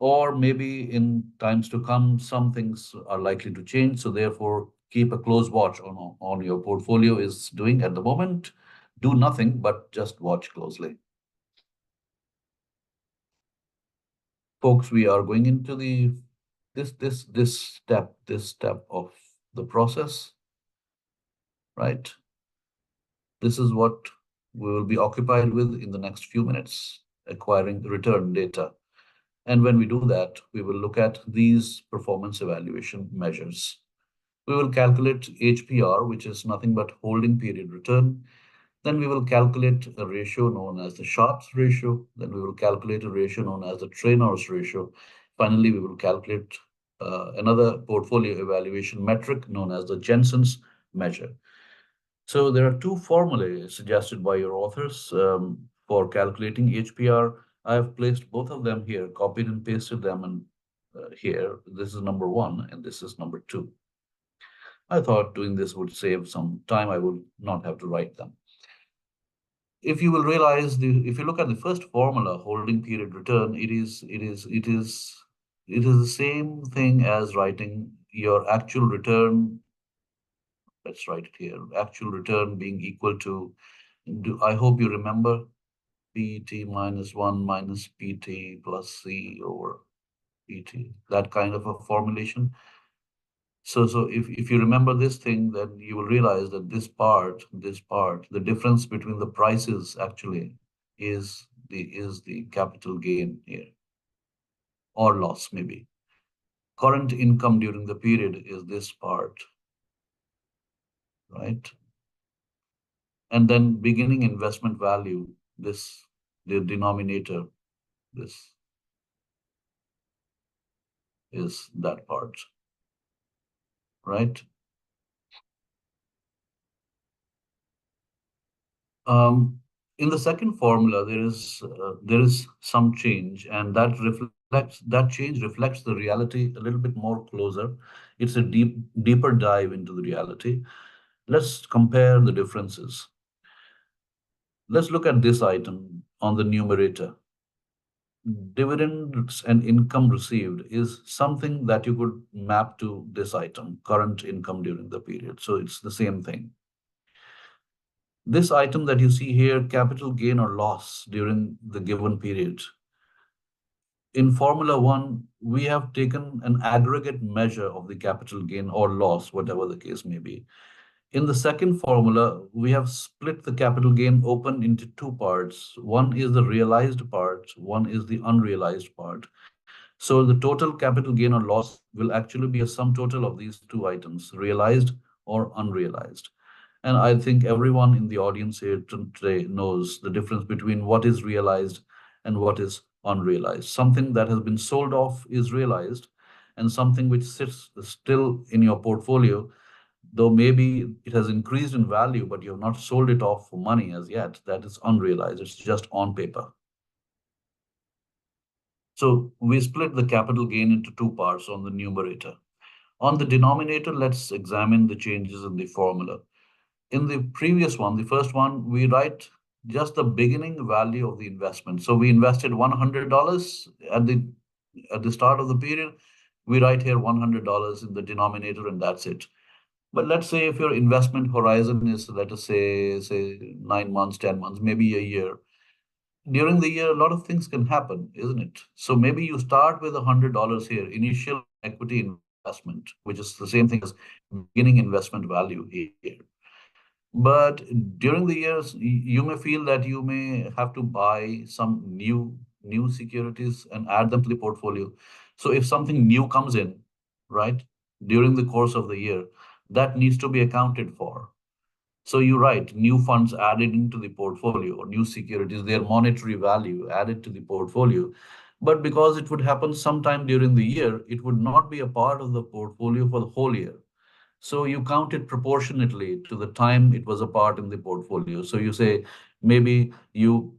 Or maybe in times to come, some things are likely to change. So therefore, keep a close watch on your portfolio is doing at the moment. Do nothing, but just watch closely. Folks, we are going into this step of the process, right? This is what we will be occupied with in the next few minutes, acquiring return data. And when we do that, we will look at these performance evaluation measures. We will calculate HPR, which is nothing but holding period return. Then we will calculate a ratio known as the Sharpe's ratio. Then we will calculate a ratio known as the Trainor's ratio. Finally, we will calculate another portfolio evaluation metric known as the Jensen's measure. So there are two formulae suggested by your authors for calculating HPR. I have placed both of them here, copied and pasted them, and here this is number one and this is number two. I thought doing this would save some time. I would not have to write them. If you will realize, if you look at the first formula, holding period return, it is the same thing as writing your actual return. Let's write it here. Actual return being equal to, I hope you remember, PT minus 1 minus PT plus C over PT, that kind of a formulation. So if you remember this thing, then you will realize that this part, the difference between the prices actually is the capital gain here, or loss maybe. Current income during the period is this part, right? And then beginning investment value, this, the denominator, this is that part, right? In the second formula, there is some change, and that change reflects the reality a little bit more closer. It's a deeper dive into the reality. Let's compare the differences. Let's look at this item on the numerator. Dividends and income received is something that you could map to this item, current income during the period. So it's the same thing. This item that you see here, capital gain or loss during the given period. In Formula One, we have taken an aggregate measure of the capital gain or loss, whatever the case may be. In the second formula, we have split the capital gain open into two parts. One is the realized part, one is the unrealized part. So the total capital gain or loss will actually be a sum total of these two items, realized or unrealized. And I think everyone in the audience here today knows the difference between what is realized and what is unrealized. Something that has been sold off is realized, and something which sits still in your portfolio, though maybe it has increased in value, but you have not sold it off for money as yet, that is unrealized. It's just on paper. So we split the capital gain into two parts on the numerator. On the denominator, let's examine the changes in the formula. In the previous one, the first one, we write just the beginning value of the investment. So we invested $100 at the start of the period. We write here $100 in the denominator, and that's it. But let's say if your investment horizon is, let us say 9 months, 10 months, maybe a year. During the year, a lot of things can happen, isn't it? So maybe you start with $100 here, initial equity investment, which is the same thing as beginning investment value here. But during the years, you may feel that you may have to buy some new securities and add them to the portfolio. So if something new comes in, right, during the course of the year, that needs to be accounted for. So you're right, new funds added into the portfolio or new securities, their monetary value added to the portfolio. But because it would happen sometime during the year, it would not be a part of the portfolio for the whole year. So you count it proportionately to the time it was a part in the portfolio. So you say maybe you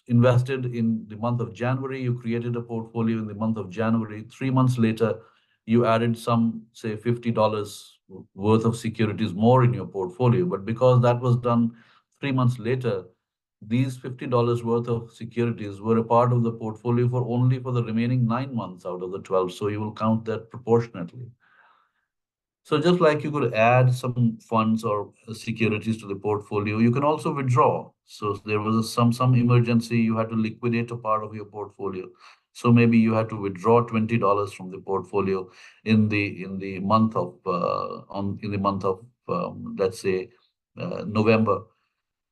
invested in the month of January, you created a portfolio in the month of January. 3 months later, you added some, say, $50 worth of securities more in your portfolio. But because that was done 3 months later, these $50 worth of securities were a part of the portfolio for only for the remaining 9 months out of the 12. So you will count that proportionately. So just like you could add some funds or securities to the portfolio, you can also withdraw. So there was some emergency, you had to liquidate a part of your portfolio. So maybe you had to withdraw $20 from the portfolio in the month of let's say November.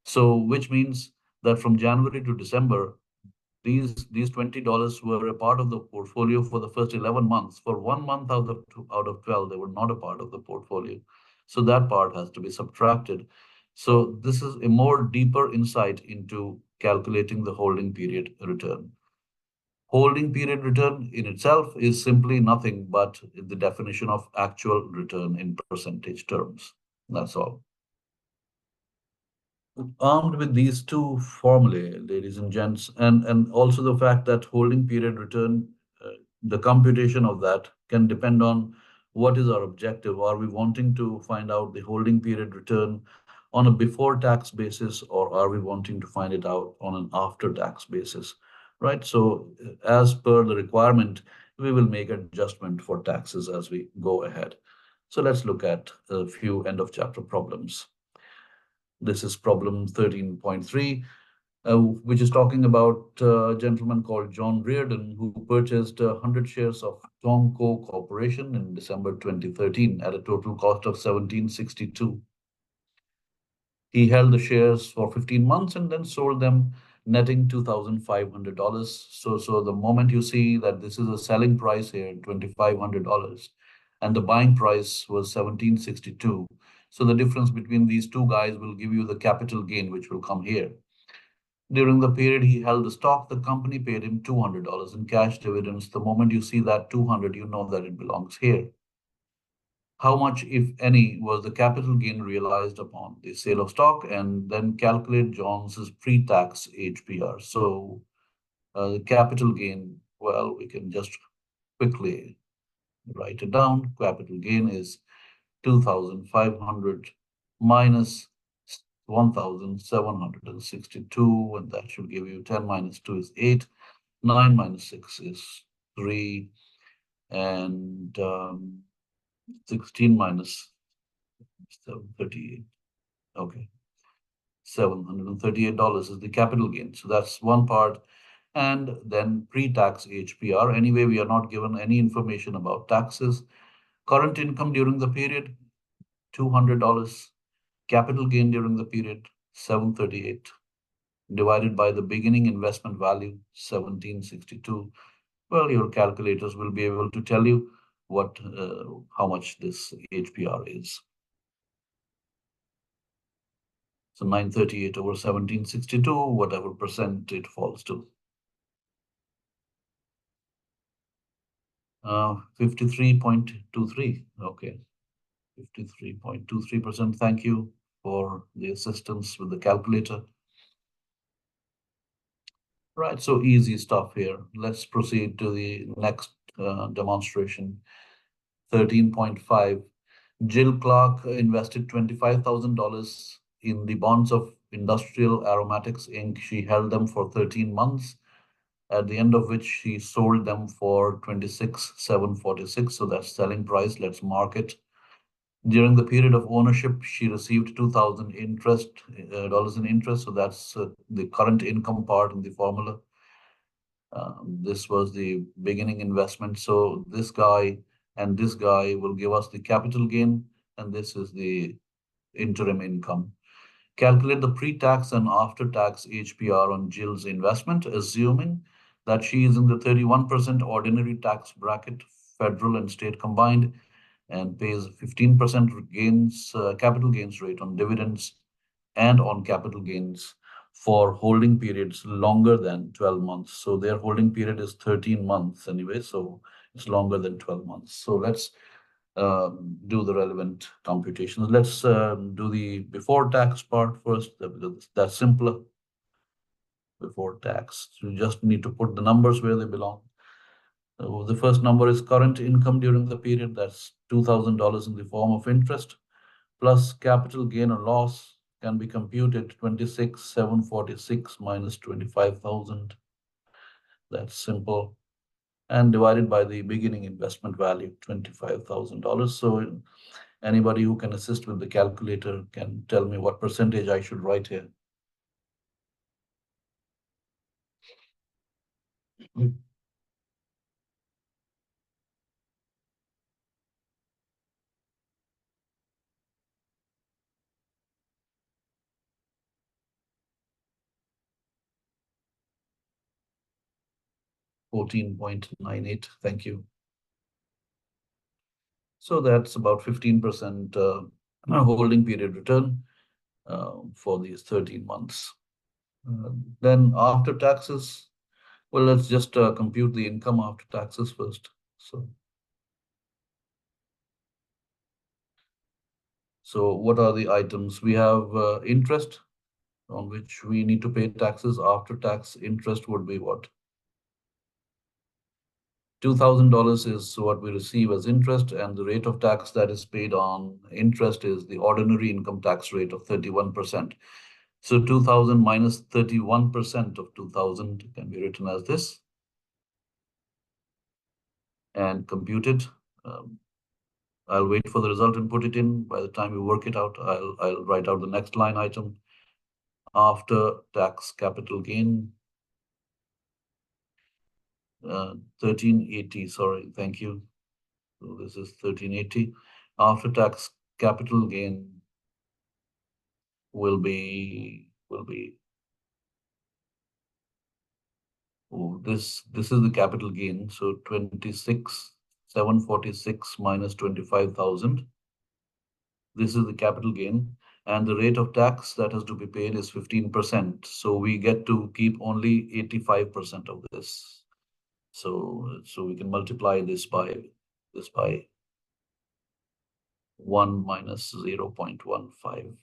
So which means that from January to December, these $20 were a part of the portfolio for the first 11 months. For 1 month out of 12, they were not a part of the portfolio. So that part has to be subtracted. So this is a more deeper insight into calculating the holding period return. Holding period return in itself is simply nothing but the definition of actual return in percentage terms. That's all. Armed with these two formulae, ladies and gents, and also the fact that holding period return, the computation of that can depend on What is our objective? Are we wanting to find out the holding period return on a before tax basis, or are we wanting to find it out on an after tax basis? Right. So, as per the requirement, we will make adjustment for taxes as we go ahead. So, let's look at a few end of chapter problems. This is problem 13.3, which is talking about a gentleman called John Reardon, who purchased 100 shares of Tomco Corporation in December 2013 at a total cost of 1762. He held the shares for 15 months and then sold them, netting $2,500. So the moment you see that this is a selling price here, $2,500, and the buying price was 1762. So the difference between these two guys will give you the capital gain, which will come here. During the period he held the stock, the company paid him $200 in cash dividends. The moment you see that 200, you know that it belongs here. How much, if any, was the capital gain realized upon the sale of stock, and then calculate John's pre-tax HPR. So the capital gain, well, we can just quickly write it down. Capital gain is 2,500 minus 1,762, and that should give you 10 minus 2 is 8, 9 minus 6 is 3, and 16 minus 738. Okay. $738 is the capital gain. So that's one part. And then pre-tax HPR. Anyway, we are not given any information about taxes. Current income during the period, $200. Capital gain during the period, 738. Divided by the beginning investment value, 1762. Well, your calculators will be able to tell you how much this HPR is. So 938 over 1762, whatever percent it falls to. 53.23. Okay. 53.23%. Thank you for the assistance with the calculator. Right, so easy stuff here. Let's proceed to the next demonstration. 13.5. Jill Clark invested $25,000 in the bonds of Industrial Aromatics Inc. She held them for 13 months, at the end of which she sold them for 26,746. So that's selling price. Let's mark it. During the period of ownership, she received $2,000 dollars in interest. So that's the current income part in the formula. This was the beginning investment. So this guy and this guy will give us the capital gain, and this is the interim income. Calculate the pre-tax and after-tax HPR on Jill's investment, assuming that she is in the 31% ordinary tax bracket, federal and state combined, and pays 15% capital gains rate on dividends and on capital gains for holding periods longer than 12 months. So their holding period is 13 months anyway, so it's longer than 12 months. So let's do the relevant computations. Let's do the before tax part first. That's simpler. Before tax, you just need to put the numbers where they belong. The first number is current income during the period. That's $2,000 in the form of interest, plus capital gain or loss can be computed 26,746 minus 25,000. That's simple. And divided by the beginning investment value, $25,000. So anybody who can assist with the calculator can tell me what percentage I should write here. 14.98. Thank you. So that's about 15% holding period return for these 13 months. Then after taxes, well, let's just compute the income after taxes first. So what are the items? We have interest on which we need to pay taxes. After tax interest would be what? $2,000 is what we receive as interest, and the rate of tax that is paid on interest is the ordinary income tax rate of 31%. So 2,000 minus 31% of 2,000 can be written as this and compute it. I'll wait for the result and put it in. By the time you work it out, I'll write out the next line item. After tax capital gain, 1380, sorry, thank you. So this is 1380. After tax capital gain will be this is the capital gain. So 26,746 minus 25,000. This is the capital gain, and the rate of tax that has to be paid is 15%. So we get to keep only 85% of this. So we can multiply this by 1 minus 0.15.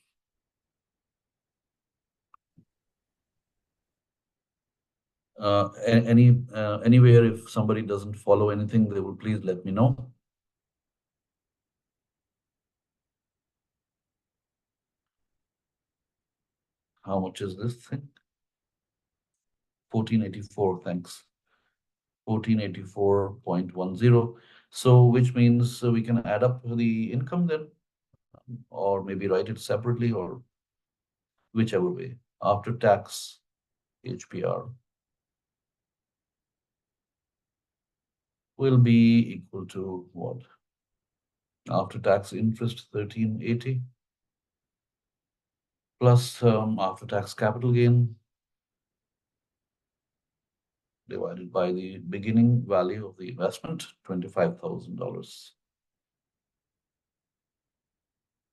Anywhere, if somebody doesn't follow anything, they will please let me know. How much is this thing? 1484, thanks. 1484.10. So which means we can add up the income then, or maybe write it separately, or whichever way. After tax HPR will be equal to what? After tax interest 1380 plus after tax capital gain divided by the beginning value of the investment, $25,000.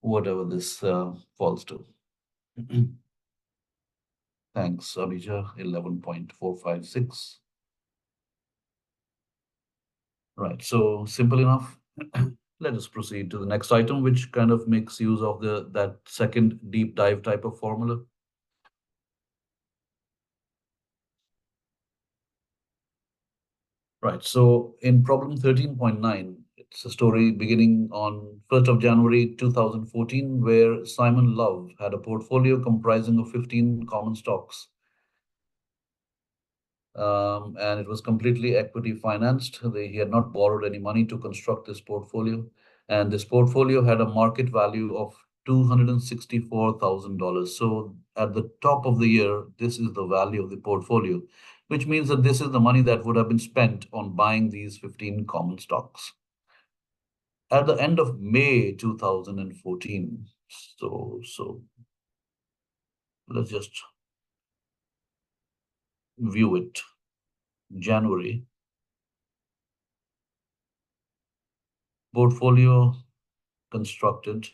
Whatever this falls to. Thanks, Abhija, 11.456. Right, so simple enough. Let us proceed to the next item, which kind of makes use of that second deep dive type of formula. Right, so in problem 13.9, it's a story beginning on 1st of January 2014, where Simon Love had a portfolio comprising of 15 common stocks. And it was completely equity financed. He had not borrowed any money to construct this portfolio. And this portfolio had a market value of $264,000. So at the top of the year, this is the value of the portfolio, which means that this is the money that would have been spent on buying these 15 common stocks. At the end of May 2014, so let's just view it. January, portfolio constructed,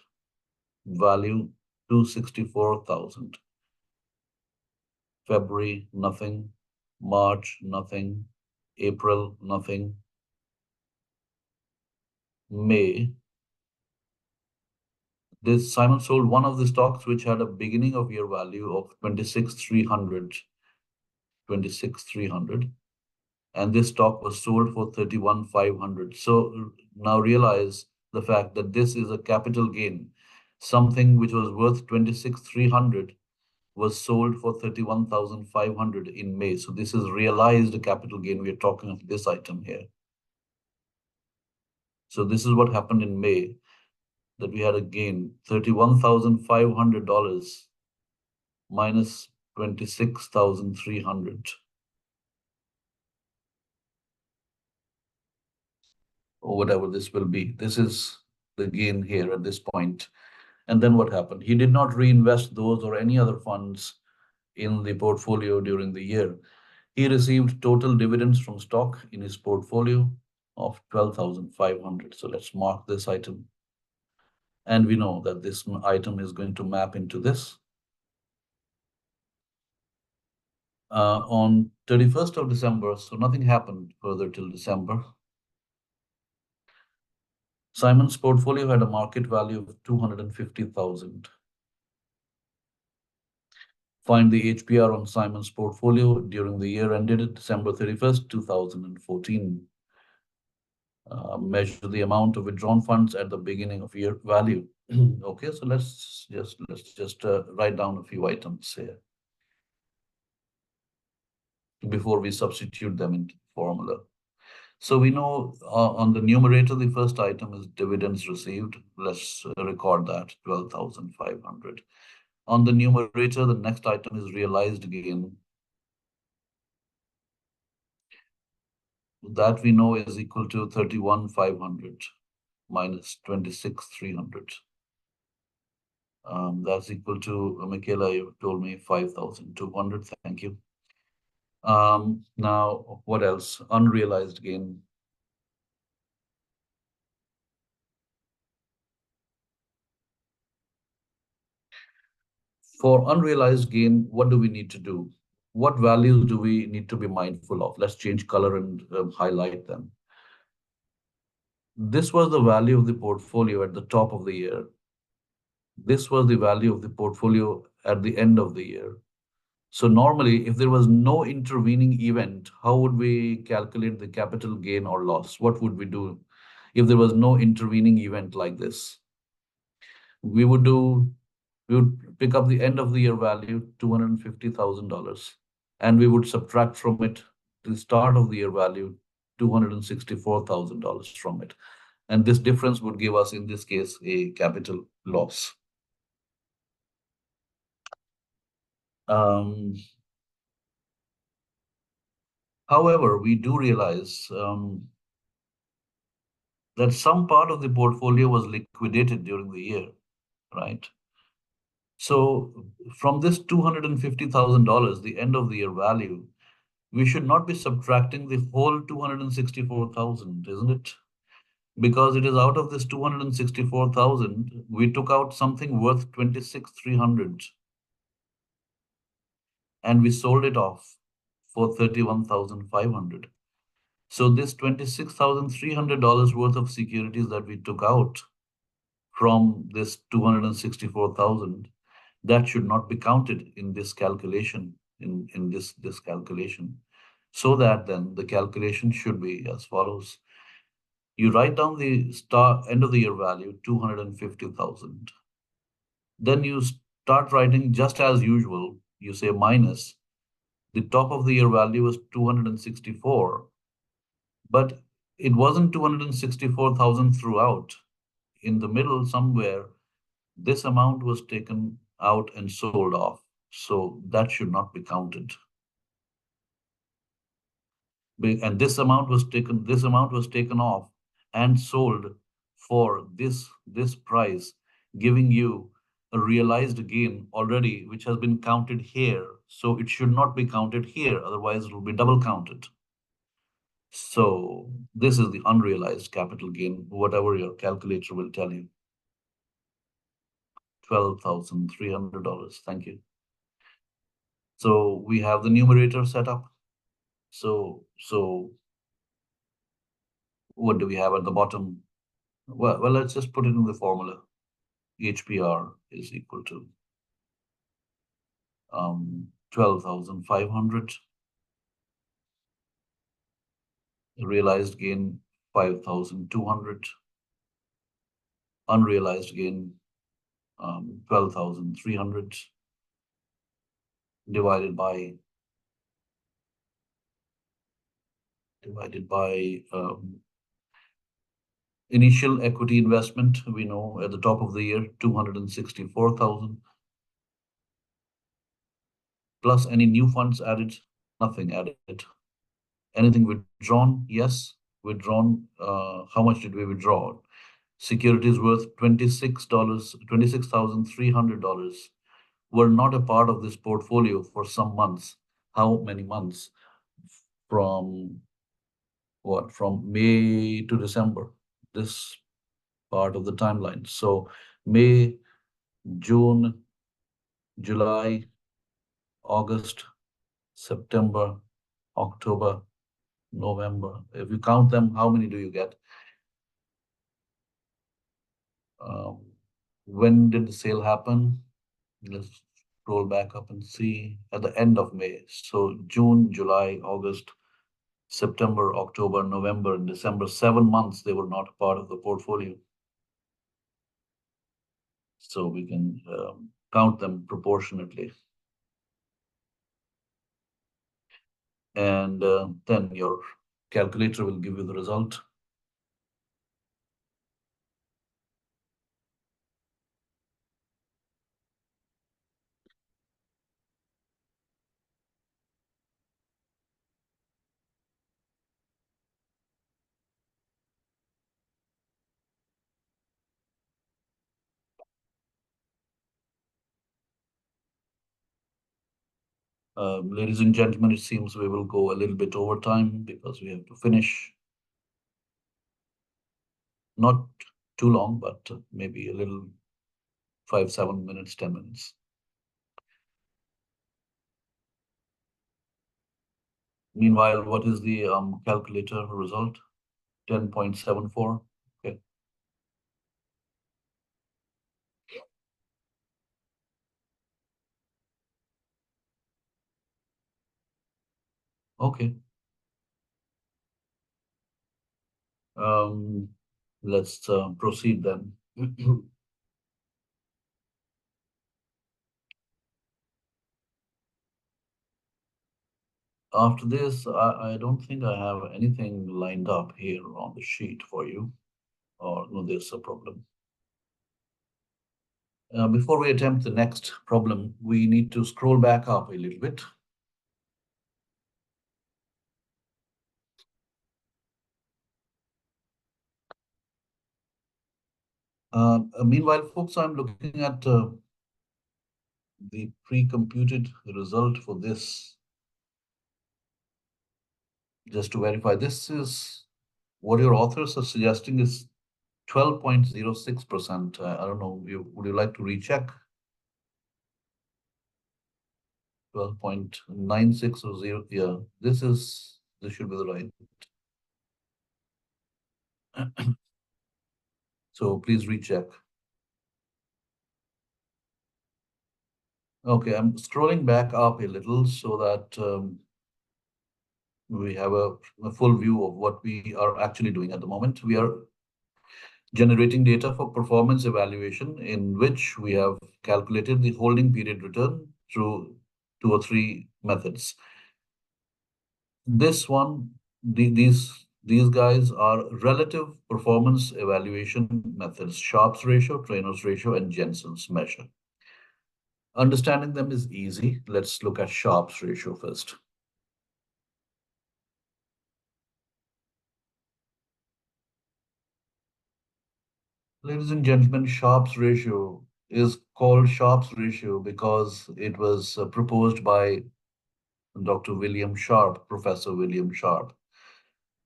value 264,000. February, nothing. March, nothing. April, nothing. May, this Simon sold one of the stocks which had a beginning of year value of 26,300. And this stock was sold for 31,500. So now realize the fact that this is a capital gain. Something which was worth 26,300 was sold for 31,500 in May. So this is realized capital gain. We are talking of this item here. So this is what happened in May, that we had a gain, $31,500 minus 26,300. Or whatever this will be. This is the gain here at this point. And then what happened? He did not reinvest those or any other funds in the portfolio during the year. He received total dividends from stock in his portfolio of 12,500. So let's mark this item. And we know that this item is going to map into this. On 31st of December, so nothing happened further till December. Simon's portfolio had a market value of 250,000. Find the HPR on Simon's portfolio during the year ended December 31st, 2014. Measure the amount of withdrawn funds at the beginning of year value. Okay, so let's just write down a few items here before we substitute them into formula. So we know on the numerator, the first item is dividends received. Let's record that 12,500. On the numerator, the next item is realized gain. That we know is equal to 31,500 minus 26,300. That's equal to, Michaela, you told me 5,200. Thank you. Now, what else? Unrealized gain. For unrealized gain, what do we need to do? What values do we need to be mindful of? Let's change color and highlight them. This was the value of the portfolio at the top of the year. This was the value of the portfolio at the end of the year. So normally, if there was no intervening event, how would we calculate the capital gain or loss? What would we do if there was no intervening event like this? We would pick up the end of the year value, $250,000, and we would subtract from it the start of the year value, $264,000 from it. And this difference would give us, in this case, a capital loss. However, we do realize that some part of the portfolio was liquidated during the year, right? So from this $250,000, the end of the year value, we should not be subtracting the whole 264,000, isn't it? Because it is out of this 264,000, we took out something worth 26,300 and we sold it off for 31,500. So this $26,300 worth of securities that we took out from this 264,000, that should not be counted in this calculation, in this calculation. So that then the calculation should be as follows. You write down the end of the year value, 250,000. Then you start writing just as usual. You say minus. The top of the year value was 264, but it wasn't 264,000 throughout. In the middle somewhere, this amount was taken out and sold off. So that should not be counted. And this amount was taken off and sold for this price, giving you a realized gain already, which has been counted here. So it should not be counted here, otherwise it will be double counted. So this is the unrealized capital gain, whatever your calculator will tell you. $12,300. Thank you. So we have the numerator set up. So what do we have at the bottom? Well, let's just put it in the formula. HPR is equal to 12,500. Realized gain 5,200. Unrealized gain 12,300 divided by initial equity investment. We know at the top of the year 264,000 plus any new funds added, nothing added. Anything withdrawn? Yes, withdrawn. How much did we withdraw? Securities worth $26,300 were not a part of this portfolio for some months. How many months? From what? From May to December, this part of the timeline. So May, June, July, August, September, October, November. If you count them, how many do you get? When did the sale happen? Let's scroll back up and see at the end of May. So June, July, August, September, October, November, and December, 7 months, they were not part of the portfolio. So we can count them proportionately. And then your calculator will give you the result. Ladies and gentlemen, it seems we will go a little bit over time because we have to finish. Not too long, but maybe a little 5, 7 minutes, 10 minutes. Meanwhile, what is the calculator result? 10.74. Okay. Okay. Let's proceed then. After this, I don't think I have anything lined up here on the sheet for you. Or no, there's a problem. Before we attempt the next problem, we need to scroll back up a little bit. Meanwhile, folks, I'm looking at the pre-computed result for this. Just to verify, this is what your authors are suggesting is 12.06%. I don't know, would you like to recheck? 12.96 or 0, yeah, this should be the right. So please recheck. Okay, I'm scrolling back up a little so that we have a full view of what we are actually doing at the moment. We are generating data for performance evaluation in which we have calculated the holding period return through 2 or 3 methods. This one, these guys are relative performance evaluation methods: Sharpe's ratio, Trainer's ratio, and Jensen's measure. Understanding them is easy. Let's look at Sharpe's ratio first. Ladies and gentlemen, Sharpe's ratio is called Sharpe's ratio because it was proposed by Dr. William Sharpe, Professor William Sharpe,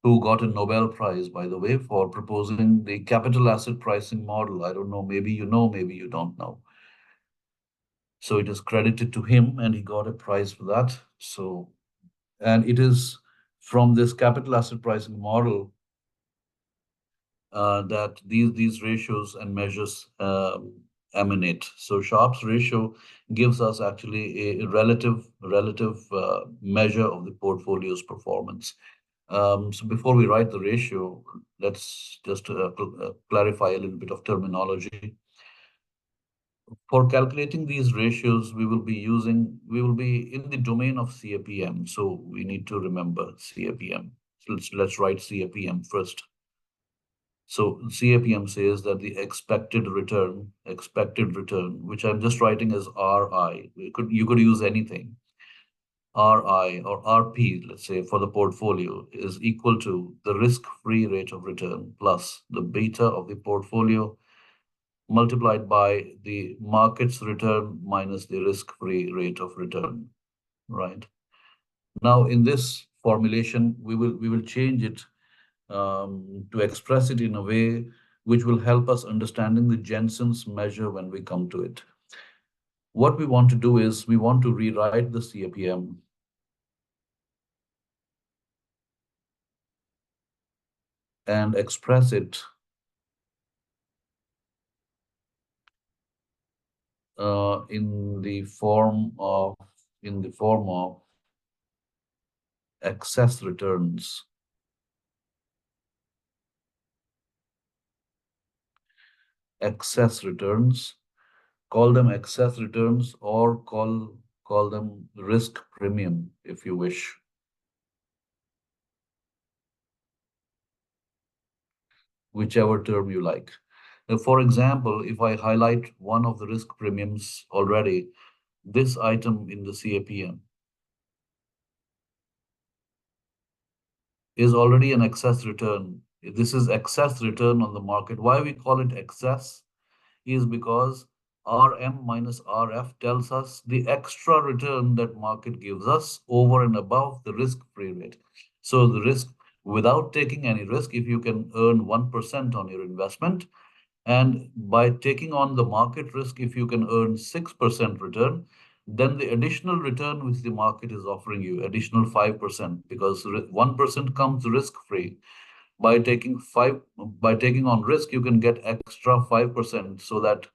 who got a Nobel Prize, by the way, for proposing the capital asset pricing model. I don't know, maybe you know, maybe you don't know. So it is credited to him, and he got a prize for that. So, and it is from this capital asset pricing model that these ratios and measures emanate. So Sharpe's ratio gives us actually a relative measure of the portfolio's performance. So before we write the ratio, let's just clarify a little bit of terminology. For calculating these ratios, we will be in the domain of CAPM. So we need to remember CAPM. So let's write CAPM first. So CAPM says that the expected return, which I'm just writing as RI, you could use anything. RI or RP, let's say, for the portfolio is equal to the risk-free rate of return plus the beta of the portfolio multiplied by the market's return minus the risk-free rate of return, right? Now, in this formulation, we will change it to express it in a way which will help us understanding the Jensen's measure when we come to it. What we want to do is we want to rewrite the CAPM and express it in the form of excess returns. Excess returns. Call them excess returns or call them risk premium if you wish. Whichever term you like. For example, if I highlight one of the risk premiums already, this item in the CAPM is already an excess return. This is excess return on the market. Why we call it excess is because RM minus RF tells us the extra return that market gives us over and above the risk-free rate. So the risk, without taking any risk, if you can earn 1% on your investment, and by taking on the market risk, if you can earn 6% return, then the additional return which the market is offering you, additional 5%, because 1% comes risk-free. By taking on risk, you can get extra 5% so that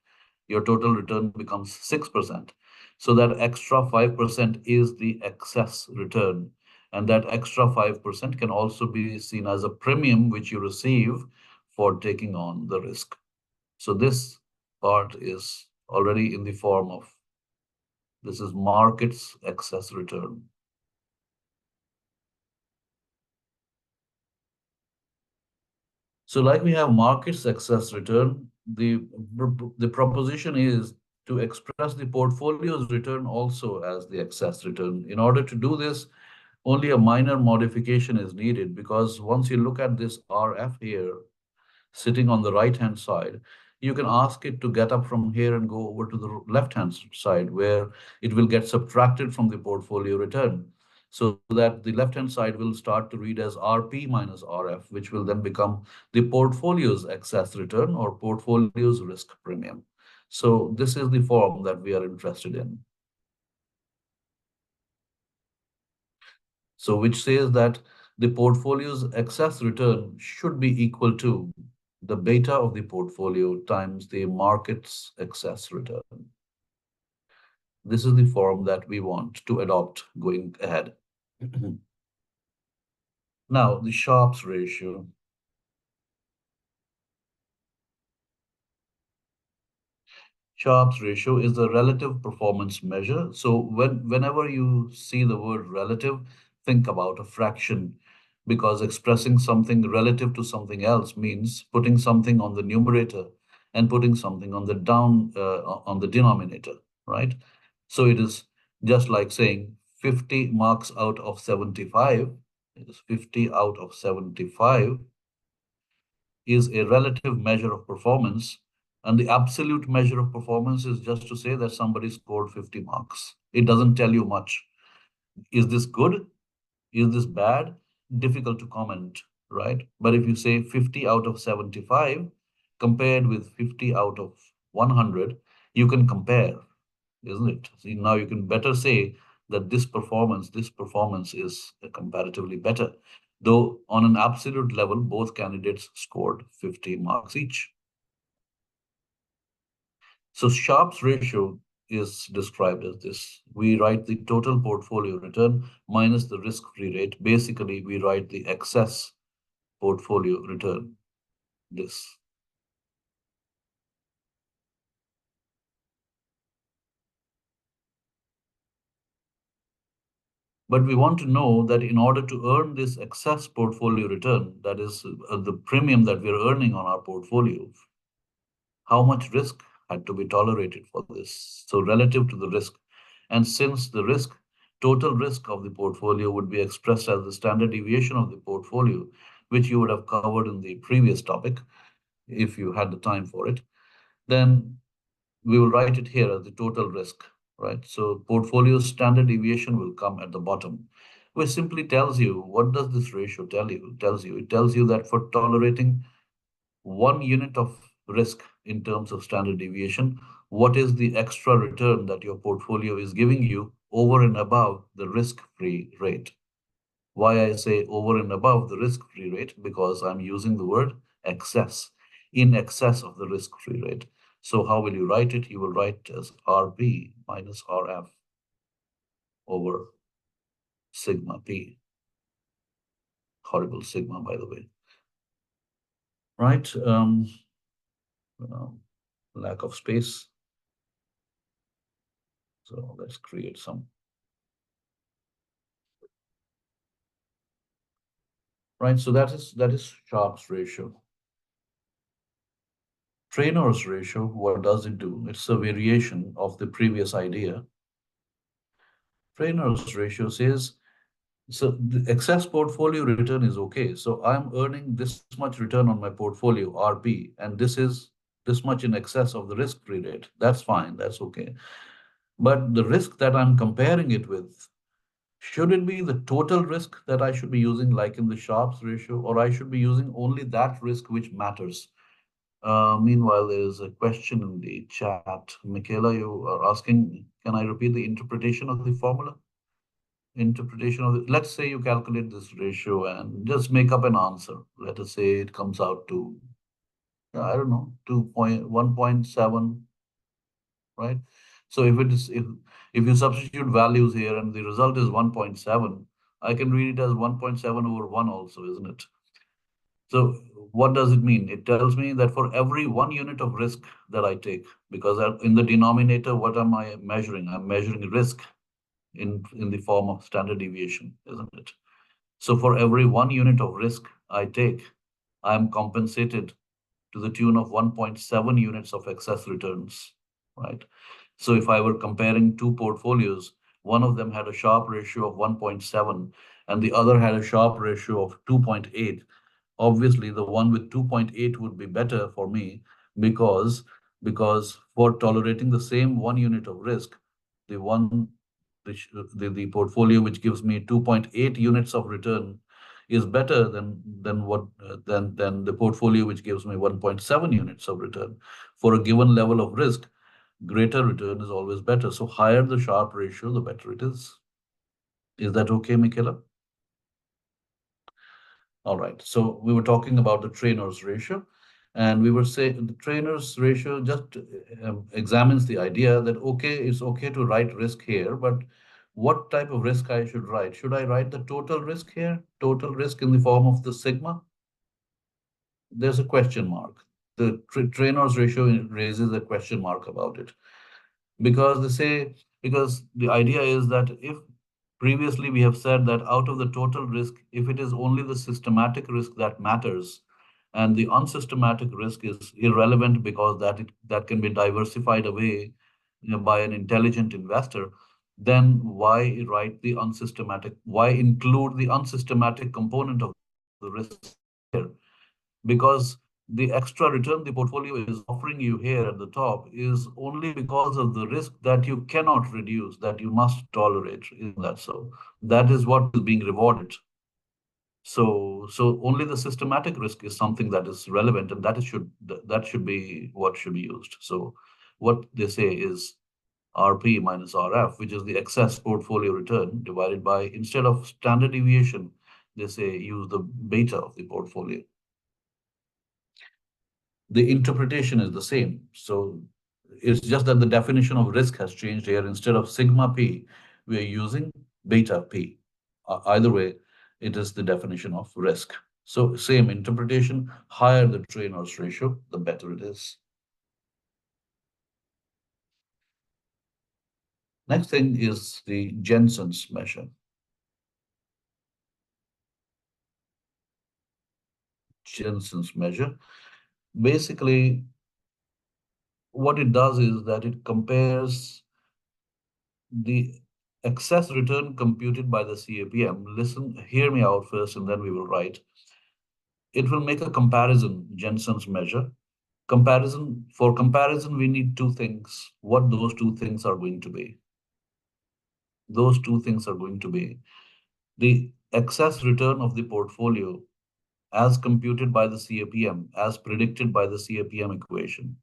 your total return becomes 6%. So that extra 5% is the excess return. And that extra 5% can also be seen as a premium which you receive for taking on the risk. So this part is already in the form of, this is market's excess return. So like we have market's excess return, the proposition is to express the portfolio's return also as the excess return. In order to do this, only a minor modification is needed, because once you look at this RF here, sitting on the right-hand side, you can ask it to get up from here and go over to the left-hand side, where it will get subtracted from the portfolio return. So that the left-hand side will start to read as RP minus RF, which will then become the portfolio's excess return or portfolio's risk premium. So this is the form that we are interested in. So which says that the portfolio's excess return should be equal to the beta of the portfolio times the market's excess return. This is the form that we want to adopt going ahead. Now, the Sharpe's ratio. Sharpe's ratio is a relative performance measure. So whenever you see the word relative, think about a fraction, because expressing something relative to something else means putting something on the numerator and putting something on the denominator, right? So it is just like saying 50 marks out of 75. It is 50 out of 75 is a relative measure of performance. And the absolute measure of performance is just to say that somebody scored 50 marks. It doesn't tell you much. Is this good? Is this bad? Difficult to comment, right? But if you say 50 out of 75 compared with 50 out of 100, you can compare, isn't it? See, now you can better say that this performance is comparatively better. Though on an absolute level, both candidates scored 50 marks each. So Sharpe's ratio is described as this. We write the total portfolio return minus the risk-free rate. Basically, we write the excess portfolio return, this. But we want to know that in order to earn this excess portfolio return, that is the premium that we're earning on our portfolio, how much risk had to be tolerated for this? So relative to the risk. And since the risk, total risk of the portfolio would be expressed as the standard deviation of the portfolio, which you would have covered in the previous topic, if you had the time for it, then we will write it here as the total risk, right? So portfolio standard deviation will come at the bottom, which simply tells you, what does this ratio tell you? It tells you that for tolerating 1 unit of risk in terms of standard deviation, what is the extra return that your portfolio is giving you over and above the risk-free rate? Why I say over and above the risk-free rate? Because I'm using the word excess, in excess of the risk-free rate. So how will you write it? You will write as RP minus RF over sigma P. horrible sigma, by the way. Right? Lack of space. So let's create some. Right, so that is Sharpe's ratio. Trainor's ratio, what does it do? It's a variation of the previous idea. Trainor's ratio says, so the excess portfolio return is okay. So I'm earning this much return on my portfolio, RP, and this is this much in excess of the risk-free rate. That's fine, that's okay. But the risk that I'm comparing it with, should it be the total risk that I should be using, like in the Sharpe's ratio, or I should be using only that risk which matters? Meanwhile, there is a question in the chat. Michaela, you are asking, can I repeat the interpretation of the formula? Interpretation of it. Let's say you calculate this ratio and just make up an answer. Let us say it comes out to, I don't know, 1.7, right? So if you substitute values here and the result is 1.7, I can read it as 1.7 over 1 also, isn't it? So what does it mean? It tells me that for every 1 unit of risk that I take, because in the denominator, what am I measuring? I'm measuring risk in the form of standard deviation, isn't it? So for every 1 unit of risk I take, I am compensated to the tune of 1.7 units of excess returns, right? So if I were comparing two portfolios, one of them had a Sharpe ratio of 1.7 and the other had a Sharpe ratio of 2.8. Obviously, the one with 2.8 would be better for me because for tolerating the same 1 unit of risk, the one the portfolio which gives me 2.8 units of return is better than the portfolio which gives me 1.7 units of return. For a given level of risk, greater return is always better. So higher the Sharpe ratio, the better it is. Is that okay, Michaela? All right. So we were talking about the Trainor's ratio, and we were saying the Trainor's ratio just examines the idea that, okay, it's okay to write risk here, but what type of risk I should write? Should I write the total risk here? Total risk in the form of the sigma? There's a question mark. The Trainor's ratio raises a question mark about it because because the idea is that if previously we have said that out of the total risk, if it is only the systematic risk that matters and the unsystematic risk is irrelevant because that can be diversified away, by an intelligent investor, then why write the unsystematic? Why include the unsystematic component of the risk here? Because the extra return the portfolio is offering you here at the top is only because of the risk that you cannot reduce, that you must tolerate. Isn't that so? That is what is being rewarded. So only the systematic risk is something that is relevant, and that should be what should be used. So what they say is RP minus RF, which is the excess portfolio return divided by, instead of standard deviation, they say use the beta of the portfolio. The interpretation is the same. So it's just that the definition of risk has changed here. Instead of sigma p, we are using beta p. Either way, it is the definition of risk. So same interpretation, higher the Trainor's ratio, the better it is. Next thing is the Jensen's measure. Jensen's measure. Basically, what it does is that it compares the excess return computed by the CAPM. Listen, hear me out first, and then we will write. It will make a comparison, Jensen's measure. For comparison, we need two things. What those two things are going to be? Those two things are going to be the excess return of the portfolio as computed by the CAPM, as predicted by the CAPM equation.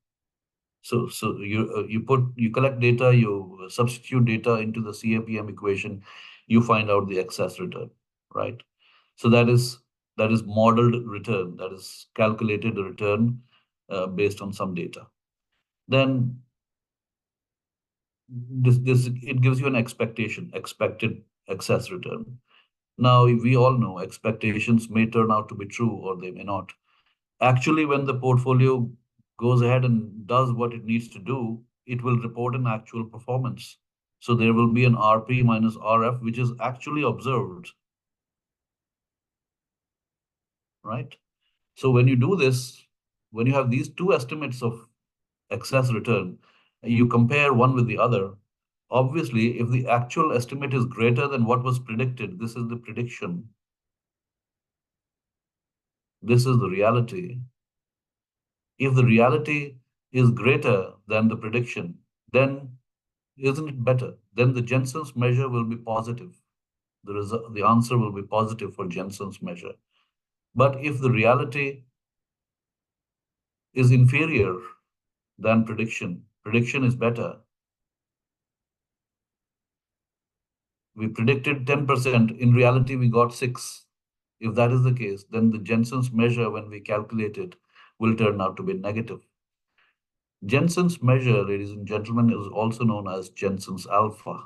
So you collect data, you substitute data into the CAPM equation, you find out the excess return, right? So that is modeled return, that is calculated return based on some data. Then this it gives you an expected excess return. Now, we all know expectations may turn out to be true or they may not. Actually, when the portfolio goes ahead and does what it needs to do, it will report an actual performance. So there will be an RP minus RF, which is actually observed, right? So when you do this, when you have these two estimates of excess return, you compare one with the other. Obviously, if the actual estimate is greater than what was predicted, this is the prediction. This is the reality. If the reality is greater than the prediction, then isn't it better? Then the Jensen's measure will be positive. The answer will be positive for Jensen's measure. But if the reality is inferior than prediction, prediction is better. We predicted 10%, in reality we got 6. If that is the case, then the Jensen's measure when we calculate it will turn out to be negative. Jensen's measure, ladies and gentlemen, is also known as Jensen's alpha.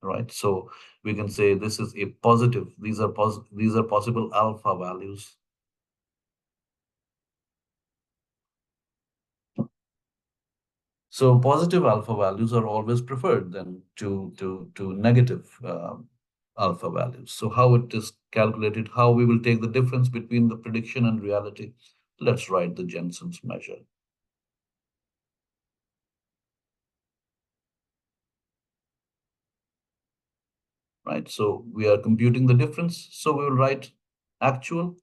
Right? So we can say this is a positive. These are possible alpha values. So positive alpha values are always preferred than to negative alpha values. So how it is calculated, how we will take the difference between the prediction and reality. Let's write the Jensen's measure. Right, so we are computing the difference. So we will write actual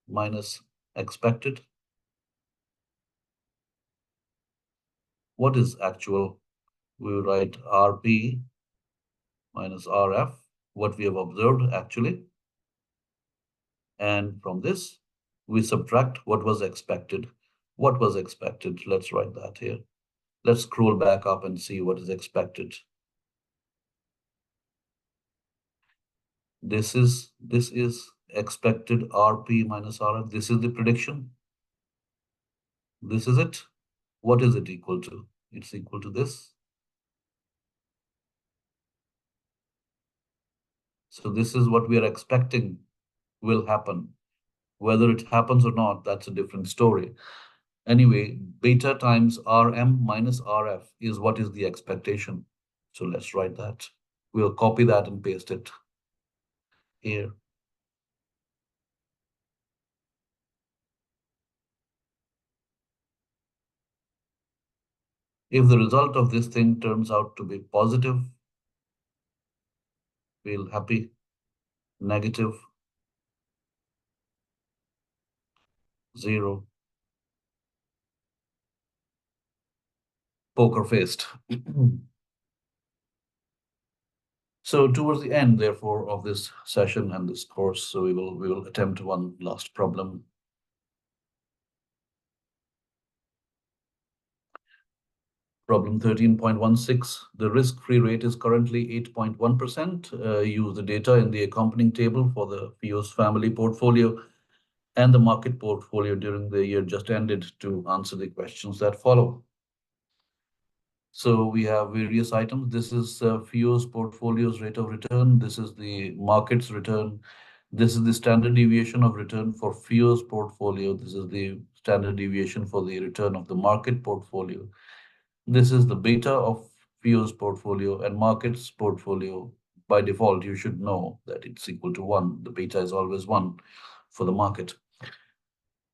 minus expected. What is actual? We will write RP minus RF, what we have observed actually. And from this, we subtract what was expected. What was expected? Let's write that here. Let's scroll back up and see what is expected. This is expected RP minus RF. This is the prediction. This is it. What is it equal to? It's equal to this. So this is what we are expecting will happen. Whether it happens or not, that's a different story. Anyway, beta times Rm minus Rf is what is the expectation. So let's write that. We'll copy that and paste it here. If the result of this thing turns out to be positive, feel happy. Negative, 0. Poker faced. So towards the end, therefore, of this session and this course, so we will attempt one last problem. Problem 13.16, the risk-free rate is currently 8.1%. Use the data in the accompanying table for the FIOS family portfolio and the market portfolio during the year just ended to answer the questions that follow. So we have various items. This is FIOS portfolio's rate of return. This is the market's return. This is the standard deviation of return for FIOS portfolio. This is the standard deviation for the return of the market portfolio. This is the beta of FIOS portfolio and markets portfolio. By default, you should know that it's equal to 1. The beta is always 1 for the market.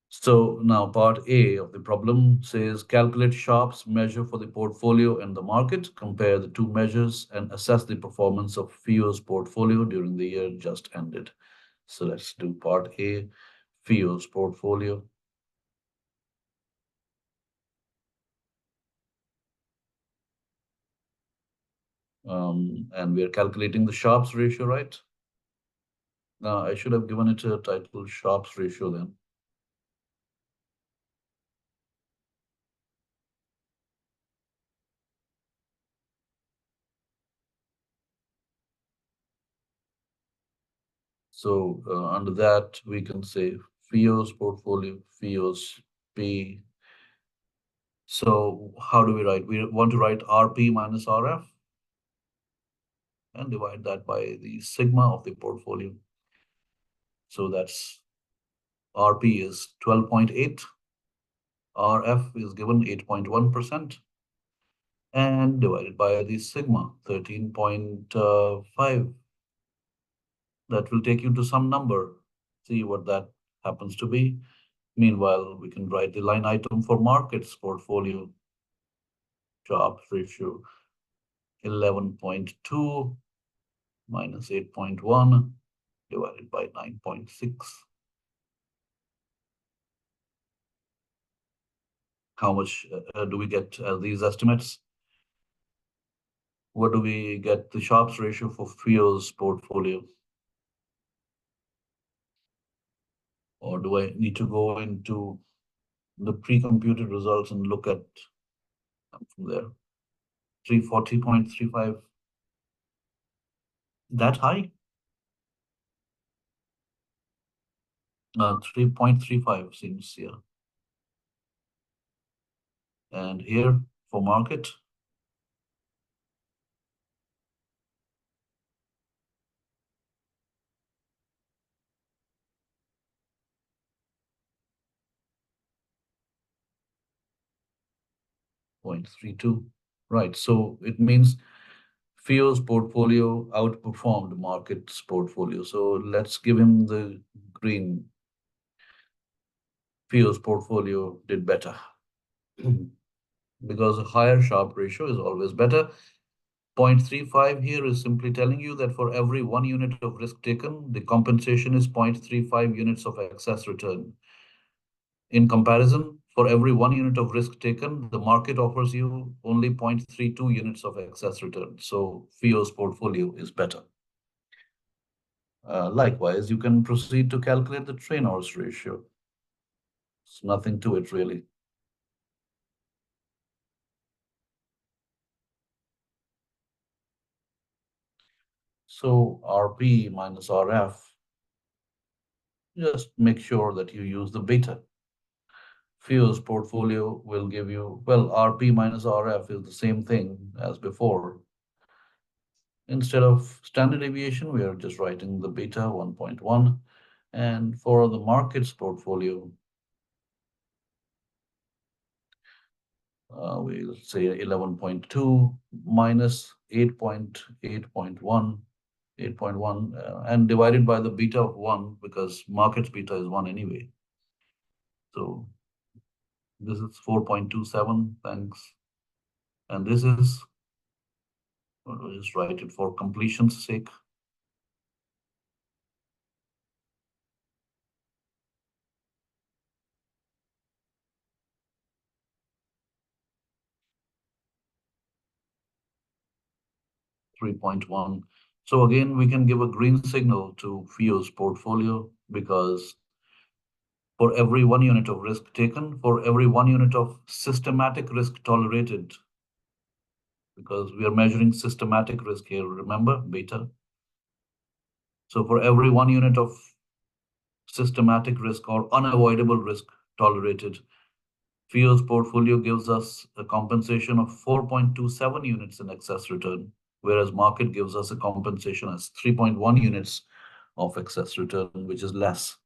So now part A of the problem says calculate Sharpe's measure for the portfolio and the market, compare the two measures and assess the performance of FIOS portfolio during the year just ended. So let's do part A, FIOS portfolio. And we are calculating the Sharpe's ratio, right? Now I should have given it a title Sharpe's ratio then. So under that, we can say FIOS portfolio, FIOS P. So how do we write? We want to write RP minus RF. and divide that by the sigma of the portfolio. So that's RP is 12.8, RF is given 8.1%, and divided by the sigma 13.5. That will take you to some number. See what that happens to be. Meanwhile, we can write the line item for markets portfolio. Sharp ratio 11.2 minus 8.1 divided by 9.6. How much do we get as these estimates? What do we get the Sharps ratio for Fio's portfolio? Or do I need to go into the pre-computed results and look at from there? 340.35. That high? 3.35 seems here. And here for market, .32. Right. So it means Fio's portfolio outperformed market's portfolio. So let's give him the green. Fio's portfolio did better because a higher Sharp ratio is always better. 0.35 here is simply telling you that for every 1 unit of risk taken, the compensation is 0.35 units of excess return. In comparison, for every 1 unit of risk taken, the market offers you only 0.32 units of excess return. So Fio's portfolio is better. Likewise, you can proceed to calculate the Treynors ratio. It's nothing to it, really. So RP minus RF, just make sure that you use the beta. Fio's portfolio will give you, well, RP minus RF is the same thing as before. Instead of standard deviation, we are just writing the beta 1.1. And for the markets portfolio, we'll say 11.2 minus 8.1, and divided by the beta of 1, because markets beta is 1 anyway. So this is 4.27, thanks. And this is, I'll just write it for completion's sake. $3.1. So again, we can give a green signal to Fio's portfolio because for every 1 unit of risk taken, for every 1 unit of systematic risk tolerated, because we are measuring systematic risk here, remember, beta. So for every 1 unit of systematic risk or unavoidable risk tolerated, Fio's portfolio gives us a compensation of 4.27 units in excess return, whereas market gives us a compensation as 3.1 units of excess return, which is less.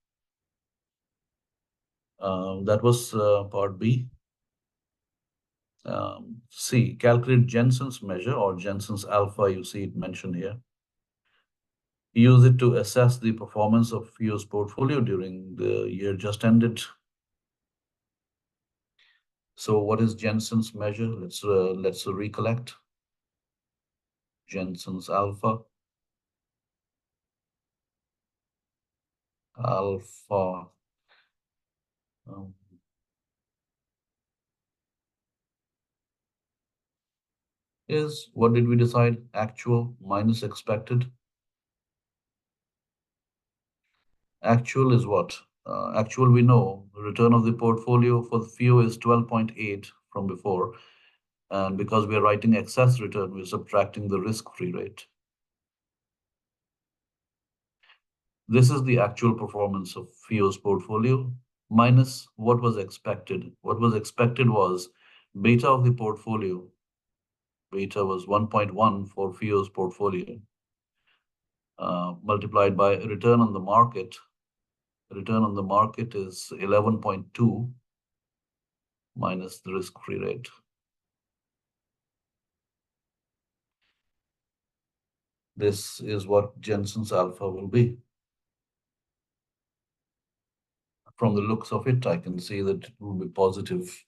That was part B. C, calculate Jensen's measure or Jensen's alpha, you see it mentioned here. Use it to assess the performance of Fio's portfolio during the year just ended. So what is Jensen's measure? Let's recollect. Jensen's alpha. Alpha. Is, what did we decide? Actual minus expected. Actual is what? Actual, we know the return of the portfolio for the FIO is 12.8 from before. And because we are writing excess return, we're subtracting the risk-free rate. This is the actual performance of FIO's portfolio minus what was expected. What was expected was beta of the portfolio. Beta was 1.1 for FIO's portfolio. multiplied by return on the market. Return on the market is 11.2 minus the risk-free rate. This is what Jensen's alpha will be. From the looks of it, I can see that it will be positive.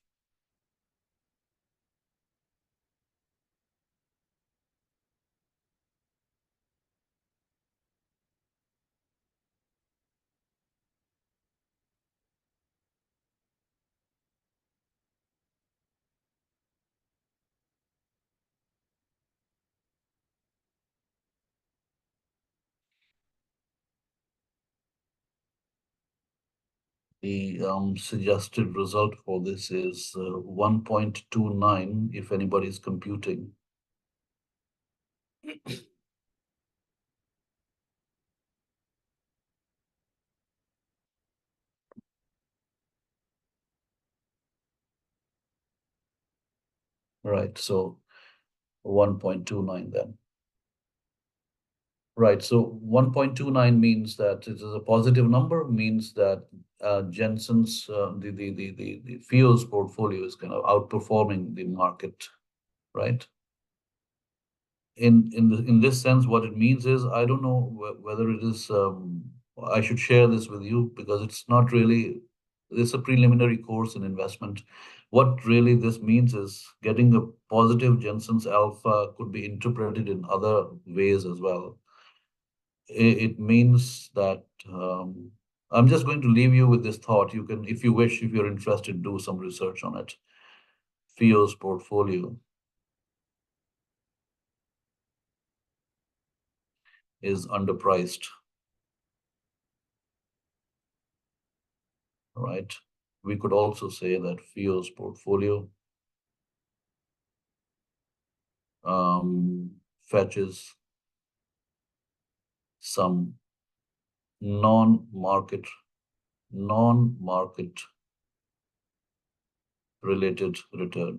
The suggested result for this is 1.29 if anybody's computing. Right, so 1.29 then. Right, so 1.29 means that it is a positive number, means that Jensen's, the FIO's portfolio is kind of outperforming the market, right? In this sense, what it means is, I don't know whether it is, I should share this with you because it's not really, it's a preliminary course in investment. What really this means is getting a positive Jensen's alpha could be interpreted in other ways as well. It means that I'm just going to leave you with this thought. You can, if you wish, if you're interested, do some research on it. FIO's portfolio is underpriced, right? We could also say that FIO's portfolio fetches some non-market related return.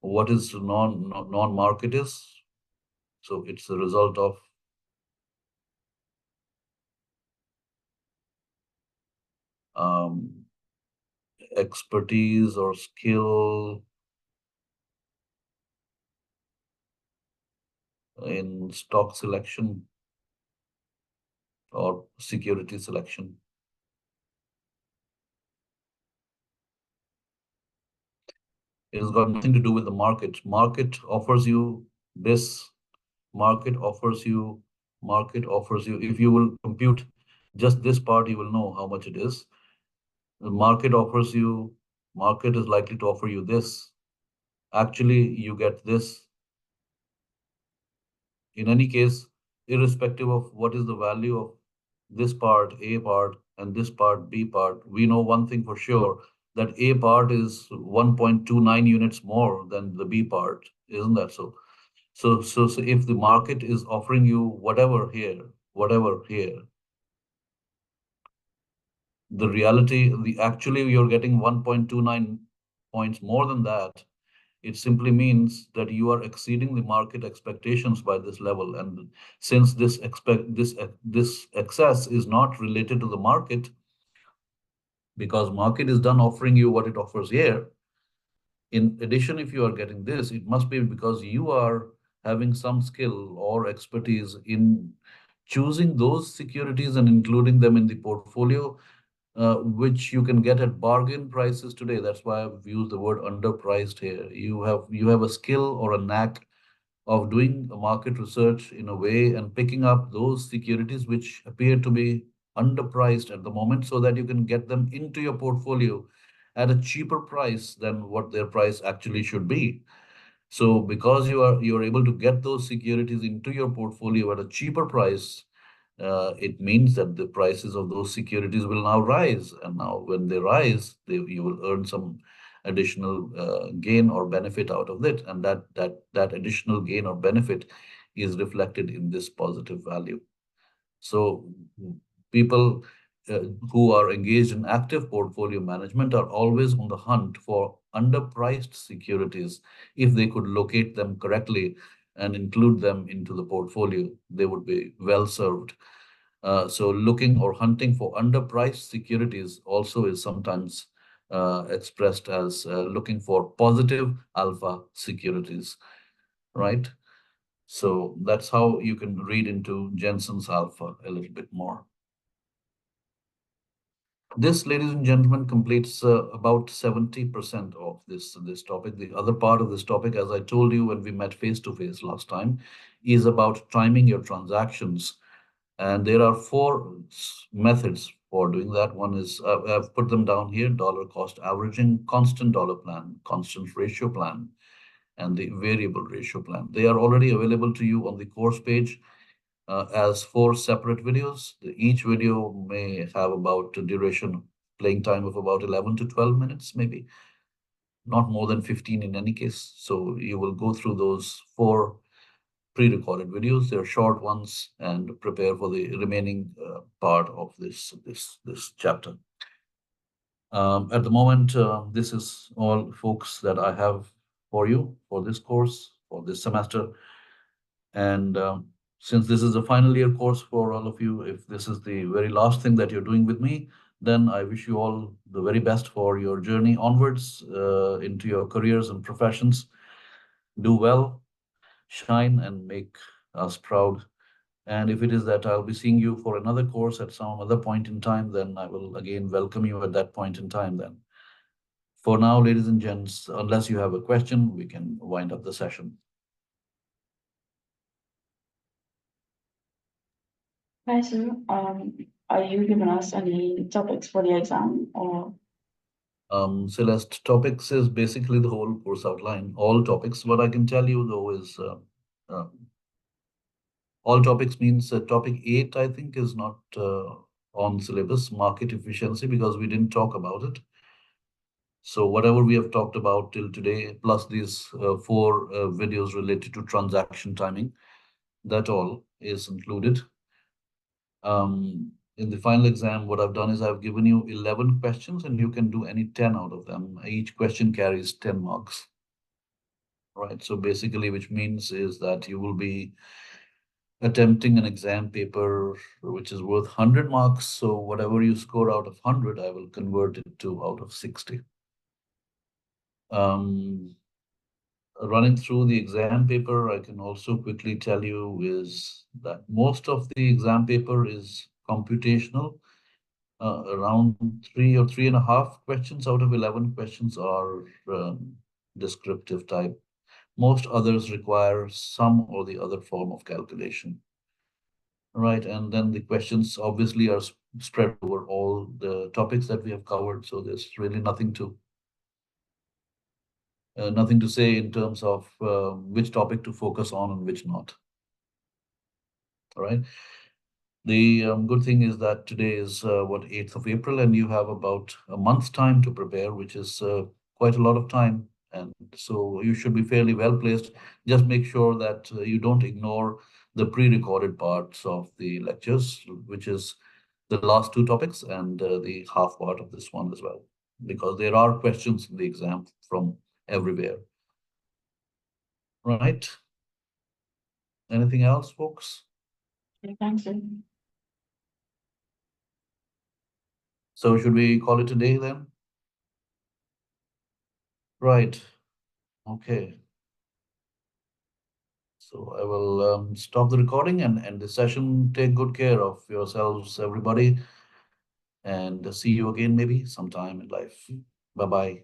What is non-market is? So it's the result of expertise or skill in stock selection or security selection. It has got nothing to do with the market. Market offers you this, market offers you, if you will compute just this part, you will know how much it is. The market offers you, market is likely to offer you this. Actually, you get this. In any case, irrespective of what is the value of this part, A part, and this part, B part, we know one thing for sure, that A part is 1.29 units more than the B part. Isn't that so? So if the market is offering you whatever here, the reality, actually you're getting 1.29 points more than that. It simply means that you are exceeding the market expectations by this level. And since this excess is not related to the market, because market is done offering you what it offers here. In addition, if you are getting this, it must be because you are having some skill or expertise in choosing those securities and including them in the portfolio, which you can get at bargain prices today. That's why I've used the word underpriced here. You have a skill or a knack of doing market research in a way and picking up those securities which appear to be underpriced at the moment so that you can get them into your portfolio at a cheaper price than what their price actually should be. So because you're able to get those securities into your portfolio at a cheaper price, it means that the prices of those securities will now rise. And now when they rise, you will earn some additional gain or benefit out of it. And that additional gain or benefit is reflected in this positive value. So people who are engaged in active portfolio management are always on the hunt for underpriced securities if they could locate them correctly. and include them into the portfolio, they would be well served. So looking or hunting for underpriced securities also is sometimes expressed as looking for positive alpha securities, right? So that's how you can read into Jensen's alpha a little bit more. This, ladies and gentlemen, completes about 70% of this topic. The other part of this topic, as I told you when we met face to face last time, is about timing your transactions. And there are four methods for doing that. One is, I've put them down here: dollar cost averaging, constant dollar plan, constant ratio plan, and the variable ratio plan. They are already available to you on the course page as four separate videos. Each video may have about a duration, playing time of about 11 to 12 minutes, maybe not more than 15 in any case. So you will go through those four pre-recorded videos. They're short ones, and prepare for the remaining part of this chapter. At the moment, this is all, folks, that I have for you for this course, for this semester. And since this is a final year course for all of you, if this is the very last thing that you're doing with me, then I wish you all the very best for your journey onwards into your careers and professions. Do well, shine, and make us proud. And if it is that I'll be seeing you for another course at some other point in time, then I will again welcome you at that point in time then. For now, ladies and gents, unless you have a question, we can wind up the session. Hi, sir. Are you giving us any topics for the exam or? Celeste, topics is basically the whole course outline, all topics. What I can tell you though is all topics means topic 8, I think, is not on syllabus, market efficiency, because we didn't talk about it. So whatever we have talked about till today, plus these four videos related to transaction timing, that all is included. In the final exam, what I've done is I've given you 11 questions, and you can do any 10 out of them. Each question carries 10 marks. Right. So basically, which means is that you will be attempting an exam paper which is worth 100 marks. So whatever you score out of 100, I will convert it to out of 60. Running through the exam paper, I can also quickly tell you is that most of the exam paper is computational. Around 3 or 3.5 questions out of 11 questions are descriptive type. Most others require some or the other form of calculation. Right, and then the questions obviously are spread over all the topics that we have covered. So there's really nothing to say in terms of which topic to focus on and which not. All right. The good thing is that today is what, 8th of April, and you have about a month's time to prepare, which is quite a lot of time. And so you should be fairly well placed. Just make sure that you don't ignore the pre-recorded parts of the lectures, which is the last two topics and the half part of this one as well, because there are questions in the exam from everywhere. Right? Anything else, folks? Yeah, thanks, sir. So should we call it a day then? Right. Okay. So I will stop the recording and end the session. Take good care of yourselves, everybody, and see you again maybe sometime in life. Bye-bye.